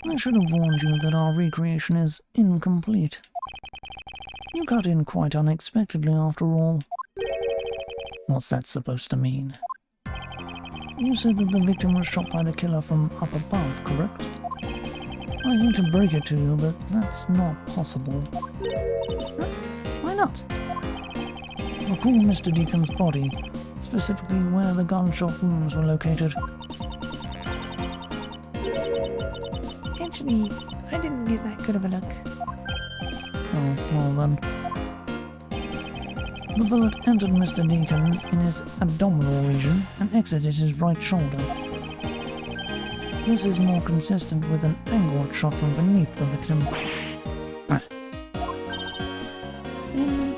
Speaker 1: I should have warned you that our recreation is incomplete. You cut in quite unexpectedly after all. What's that supposed to mean? You said that the victim was shot by the killer from up above, correct? I hate to break it to you, but that's not possible.
Speaker 3: Why not?
Speaker 1: recall Mr. Deacon's body, specifically where the gunshot wounds were located.
Speaker 3: Actually, I didn't get that good of a look.
Speaker 1: Oh, well then. The bullet entered Mr. Deacon in his abdominal region and exited his right shoulder. This is more consistent with an angled shot from beneath the victim.
Speaker 3: Then,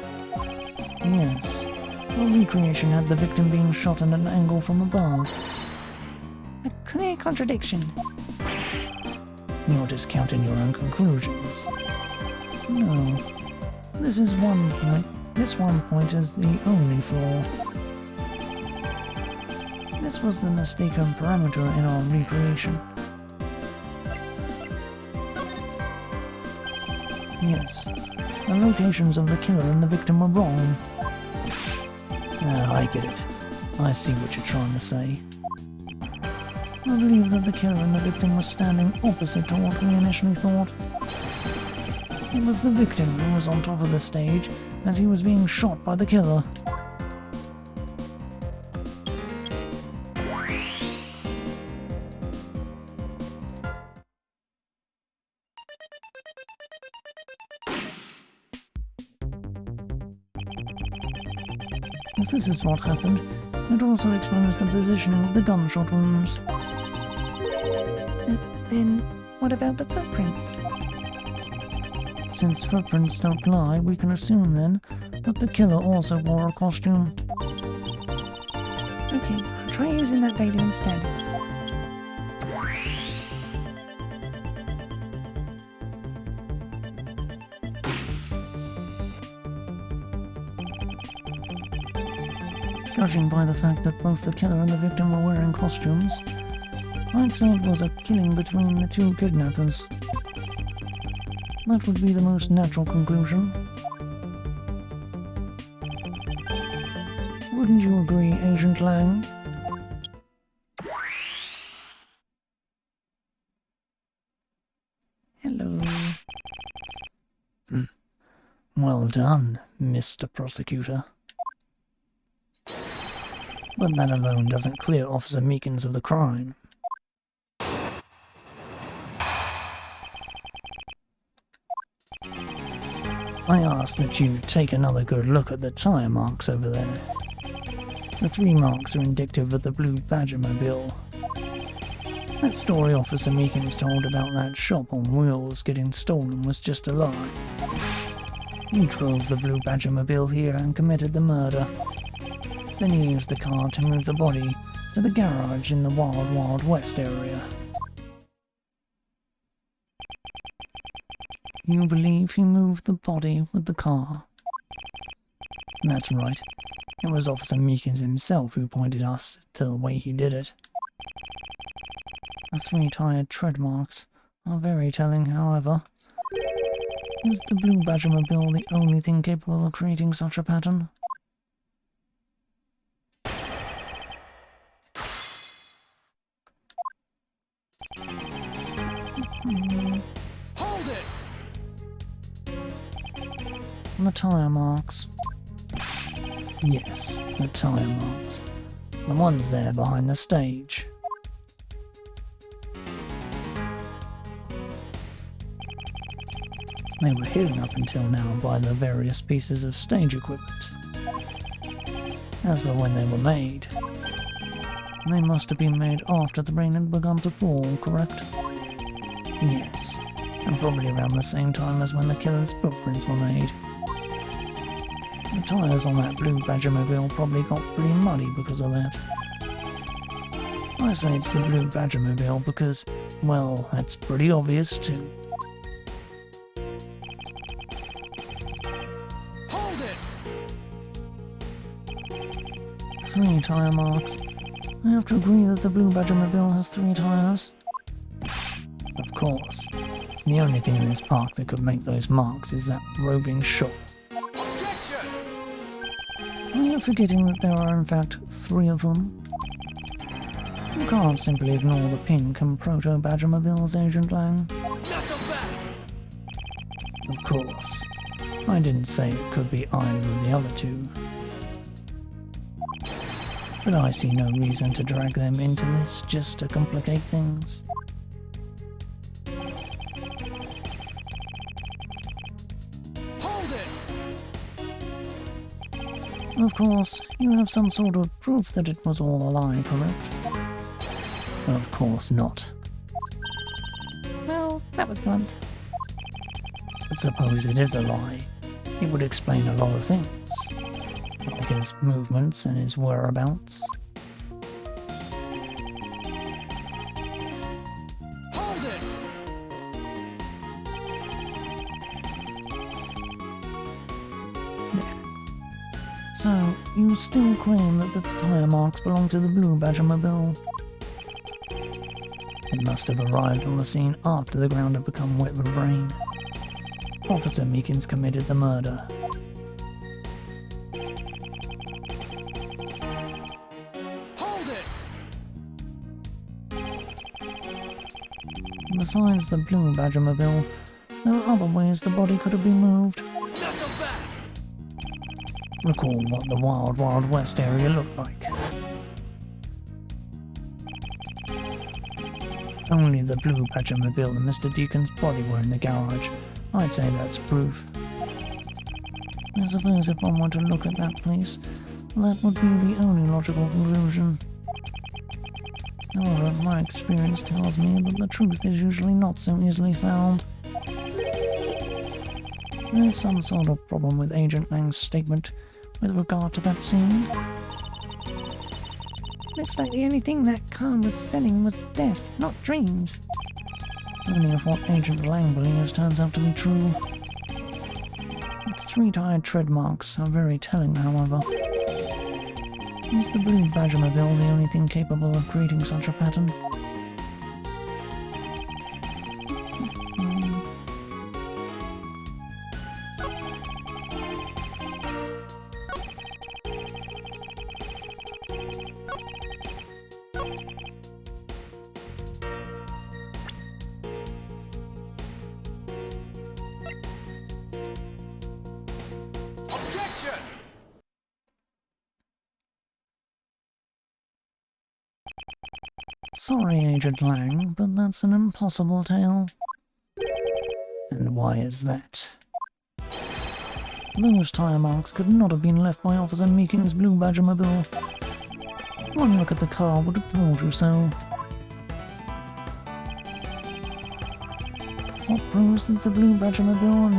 Speaker 1: Yes, a recreation had the victim being shot at an angle from above.
Speaker 3: a clear contradiction.
Speaker 1: You're discounting your own conclusions. No. This is one point. This one point is the only flaw. This was the mistaken parameter in our recreation. Yes, the locations of the killer and the victim were wrong. Ah, I get it. I see what you're trying to say. I believe that the killer and the victim were standing opposite to what we initially thought. It was the victim who was on top of the stage as he was being shot by the killer. If this is what happened, it also explains the positioning of the gunshot wounds.
Speaker 3: Then, what about the footprints?
Speaker 1: Since footprints don't lie, we can assume then that the killer also wore a costume.
Speaker 3: Okay, try using that data instead.
Speaker 1: Judging by the fact that both the killer and the victim were wearing costumes, I'd say it was a killing between the two kidnappers. That would be the most natural conclusion. Wouldn't you agree, Agent Lang?
Speaker 3: Hello.
Speaker 1: Well done, Mr. Prosecutor. But that alone doesn't clear Officer Meekins of the crime. I ask that you take another good look at the tyre marks over there. The 3 marks are indicative of the blue Badgermobile. That story Officer Meekins told about that shop on wheels getting stolen was just a lie. He drove the blue Badgermobile here and committed the murder. Then he used the car to move the body to the garage in the Wild Wild West area. You believe he moved the body with the car? That's right. It was Officer Meekins himself who pointed us to the way he did it. The 3-tired tread marks are very telling, however. Is the blue Badgermobile the only thing capable of creating such a pattern?
Speaker 4: Hold it!
Speaker 1: The tyre marks. Yes, the tyre marks. The ones there behind the stage. They were hidden up until now by the various pieces of stage equipment. As for when they were made, they must have been made after the rain had begun to fall, correct? Yes, and probably around the same time as when the killer's footprints were made. The tyres on that blue Badgermobile probably got pretty muddy because of that. I say it's the blue Badgermobile because, well, that's pretty obvious too.
Speaker 4: Hold it!
Speaker 1: 3 tyre marks. I have to agree that the blue Badgermobile has 3 tyres. Of course, the only thing in this park that could make those marks is that roving shop.
Speaker 4: Objection!
Speaker 1: Are you forgetting that there are in fact 3 of them? You can't simply ignore the pink and proto Badgermobiles, Agent Lang.
Speaker 4: Not the back!
Speaker 1: Of course. I didn't say it could be either of the other 2. but I see no reason to drag them into this just to complicate things.
Speaker 4: Hold it!
Speaker 1: Of course, you have some sort of proof that it was all a lie, correct? Of course not.
Speaker 3: Well, that was blunt.
Speaker 1: But suppose it is a lie. It would explain a lot of things, like his movements and his whereabouts.
Speaker 4: Hold it!
Speaker 1: So, you still claim that the tyre marks belong to the Blue Badger-mobile? It must have arrived on the scene after the ground had become wet with rain. Officer Meekins committed the murder.
Speaker 4: Hold it!
Speaker 1: Besides the Blue Badger-mobile, there are other ways the body could have been moved.
Speaker 4: Knuckle back!
Speaker 1: Recall what the Wild Wild West area looked like. Only the Blue Badger-mobile and Mr. Deacon's body were in the garage. I'd say that's proof. I suppose if one were to look at that place, that would be the only logical conclusion. However, my experience tells me that the truth is usually not so easily found. There's some sort of problem with Agent Lang's statement with regard to that scene.
Speaker 3: Looks like the only thing that car was selling was death, not dreams.
Speaker 1: Only if what Agent Lang believes turns out to be true. The three-tired tread marks are very telling, however. Is the Blue Badger-mobile the only thing capable of creating such a pattern?
Speaker 4: Objection!
Speaker 1: Sorry, Agent Lang, but that's an impossible tale. And why is that? Those tyre marks could not have been left by Officer Meekins' Blue Badger-mobile. One look at the car would have told you so. What proves that the Blue Badger-mobile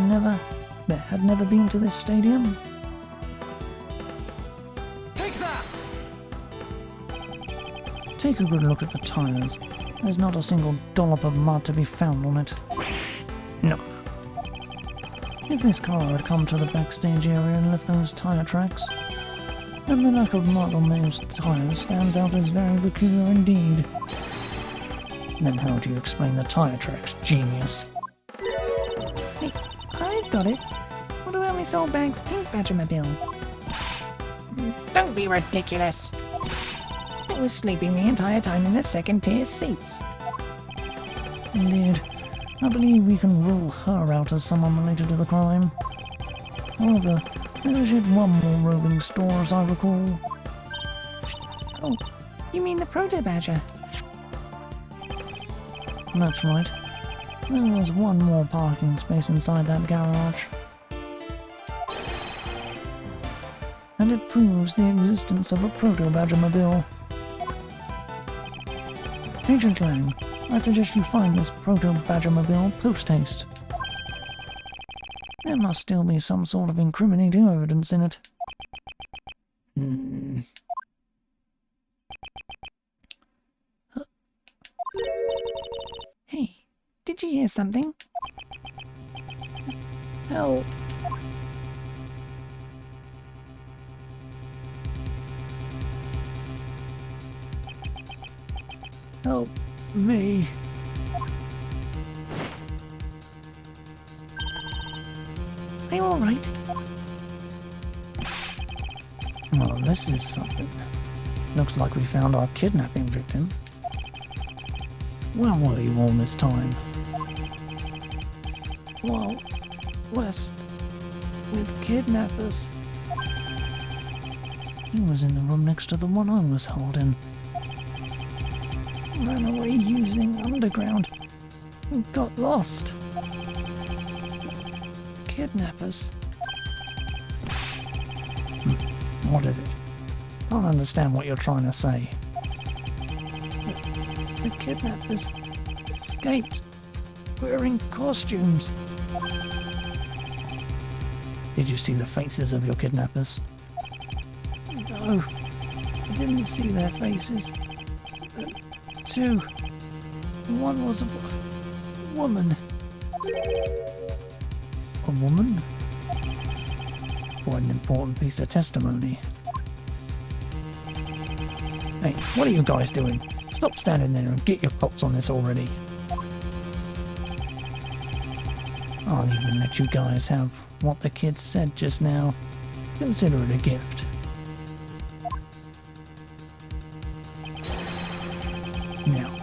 Speaker 1: had never been to this stadium?
Speaker 4: Take that!
Speaker 1: Take a good look at the tyres. There's not a single dollop of mud to be found on it. No. If this car had come to the backstage area and left those tyre tracks, then the lack of mud on those tyres stands out as very peculiar indeed. Then how do you explain the tyre tracks, genius?
Speaker 3: Hey, I've got it. What about Miss Oldbag's pink Badger-mobile? Don't be ridiculous. It was sleeping the entire time in the second-tier seats.
Speaker 1: Indeed. I believe we can rule her out as someone related to the crime. However, there is yet one more roving store, as I recall.
Speaker 3: Oh, you mean the Proto-Badger?
Speaker 1: That's right. There was one more parking space inside that garage. And it proves the existence of a Proto-Badger-mobile. Agent Lang, I suggest you find this Proto-Badger-mobile post-haste. There must still be some sort of incriminating evidence in it.
Speaker 3: Hey, did you hear something?
Speaker 1: Help! Help me!
Speaker 3: Are you alright?
Speaker 1: Well, this is something. Looks like we found our kidnapping victim. Where were you all this time?
Speaker 3: Well, west with kidnappers.
Speaker 1: He was in the room next to the one I was holding.
Speaker 3: Ran away using underground. And got lost.
Speaker 1: Kidnappers. What is it? Can't understand what you're trying to say.
Speaker 3: The kidnappers escaped wearing costumes.
Speaker 1: Did you see the faces of your kidnappers?
Speaker 3: No, I didn't see their faces. But two. One was a woman.
Speaker 1: A woman? Quite an important piece of testimony. Hey, what are you guys doing? Stop standing there and get your cops on this already. I'll even let you guys have what the kid said just now. Consider it a gift. Now,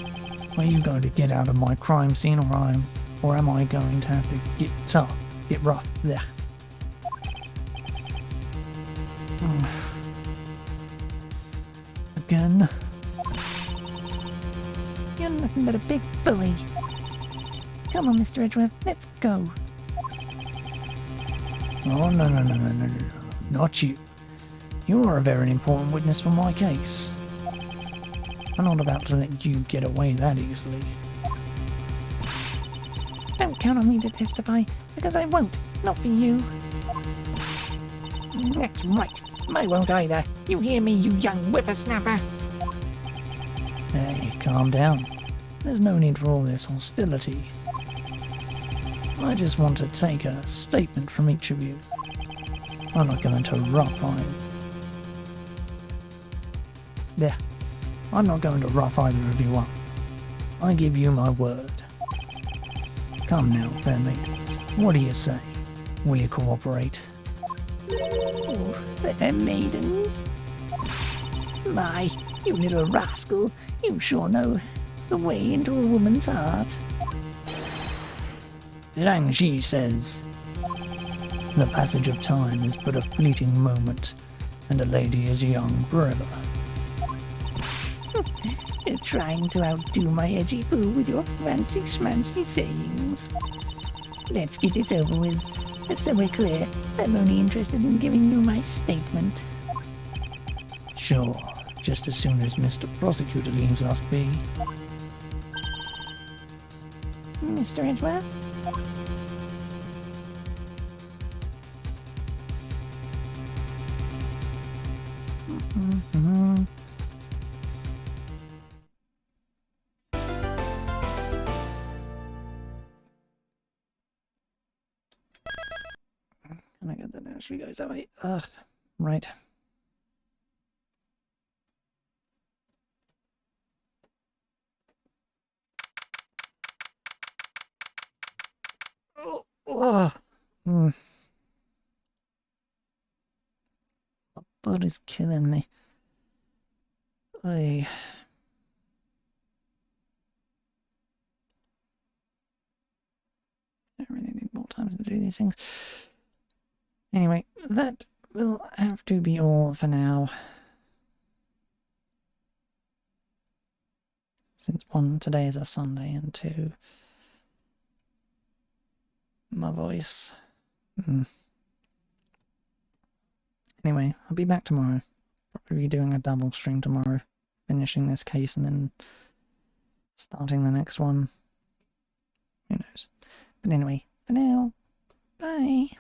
Speaker 1: are you going to get out of my crime scene, or am I going to have to get tough, get rough? Blech. Again?
Speaker 3: You're nothing but a big bully. Come on, Mr. Edgeworth, let's go.
Speaker 1: Oh, no, not you. You are a very important witness for my case. I'm not about to let you get away that easily.
Speaker 3: Don't count on me to testify, because I won't. Not for you.
Speaker 5: That's right. I won't either. You hear me, you young whippersnapper?
Speaker 1: Hey, calm down. There's no need for all this hostility. I just want to take a statement from each of you. I'm not going to rough iron. There. I'm not going to rough either of you up. I give you my word. Come now, fair maidens. What do you say? Will you cooperate?
Speaker 5: Oh, fair maidens. My, you little rascal. You sure know the way into a woman's heart.
Speaker 1: Lang Shi says, the passage of time is but a fleeting moment, and a lady is young forever.
Speaker 5: You're trying to outdo my edgy poo with your fancy schmancy sayings. Let's get this over with. So we're clear, I'm only interested in giving you my statement.
Speaker 1: Sure, just as soon as Mr. Prosecutor leaves us be.
Speaker 3: Mr. Edgeworth?
Speaker 1: Can I get that now? She goes that way. Ugh. Right. Oh. My blood is killing me. I really need more time to do these things. Anyway, that will have to be all for now. Since one, today is a Sunday, and two, my voice. Anyway, I'll be back tomorrow. Probably be doing a double stream tomorrow, finishing this case and then starting the next one. Who knows? But anyway, for now, bye.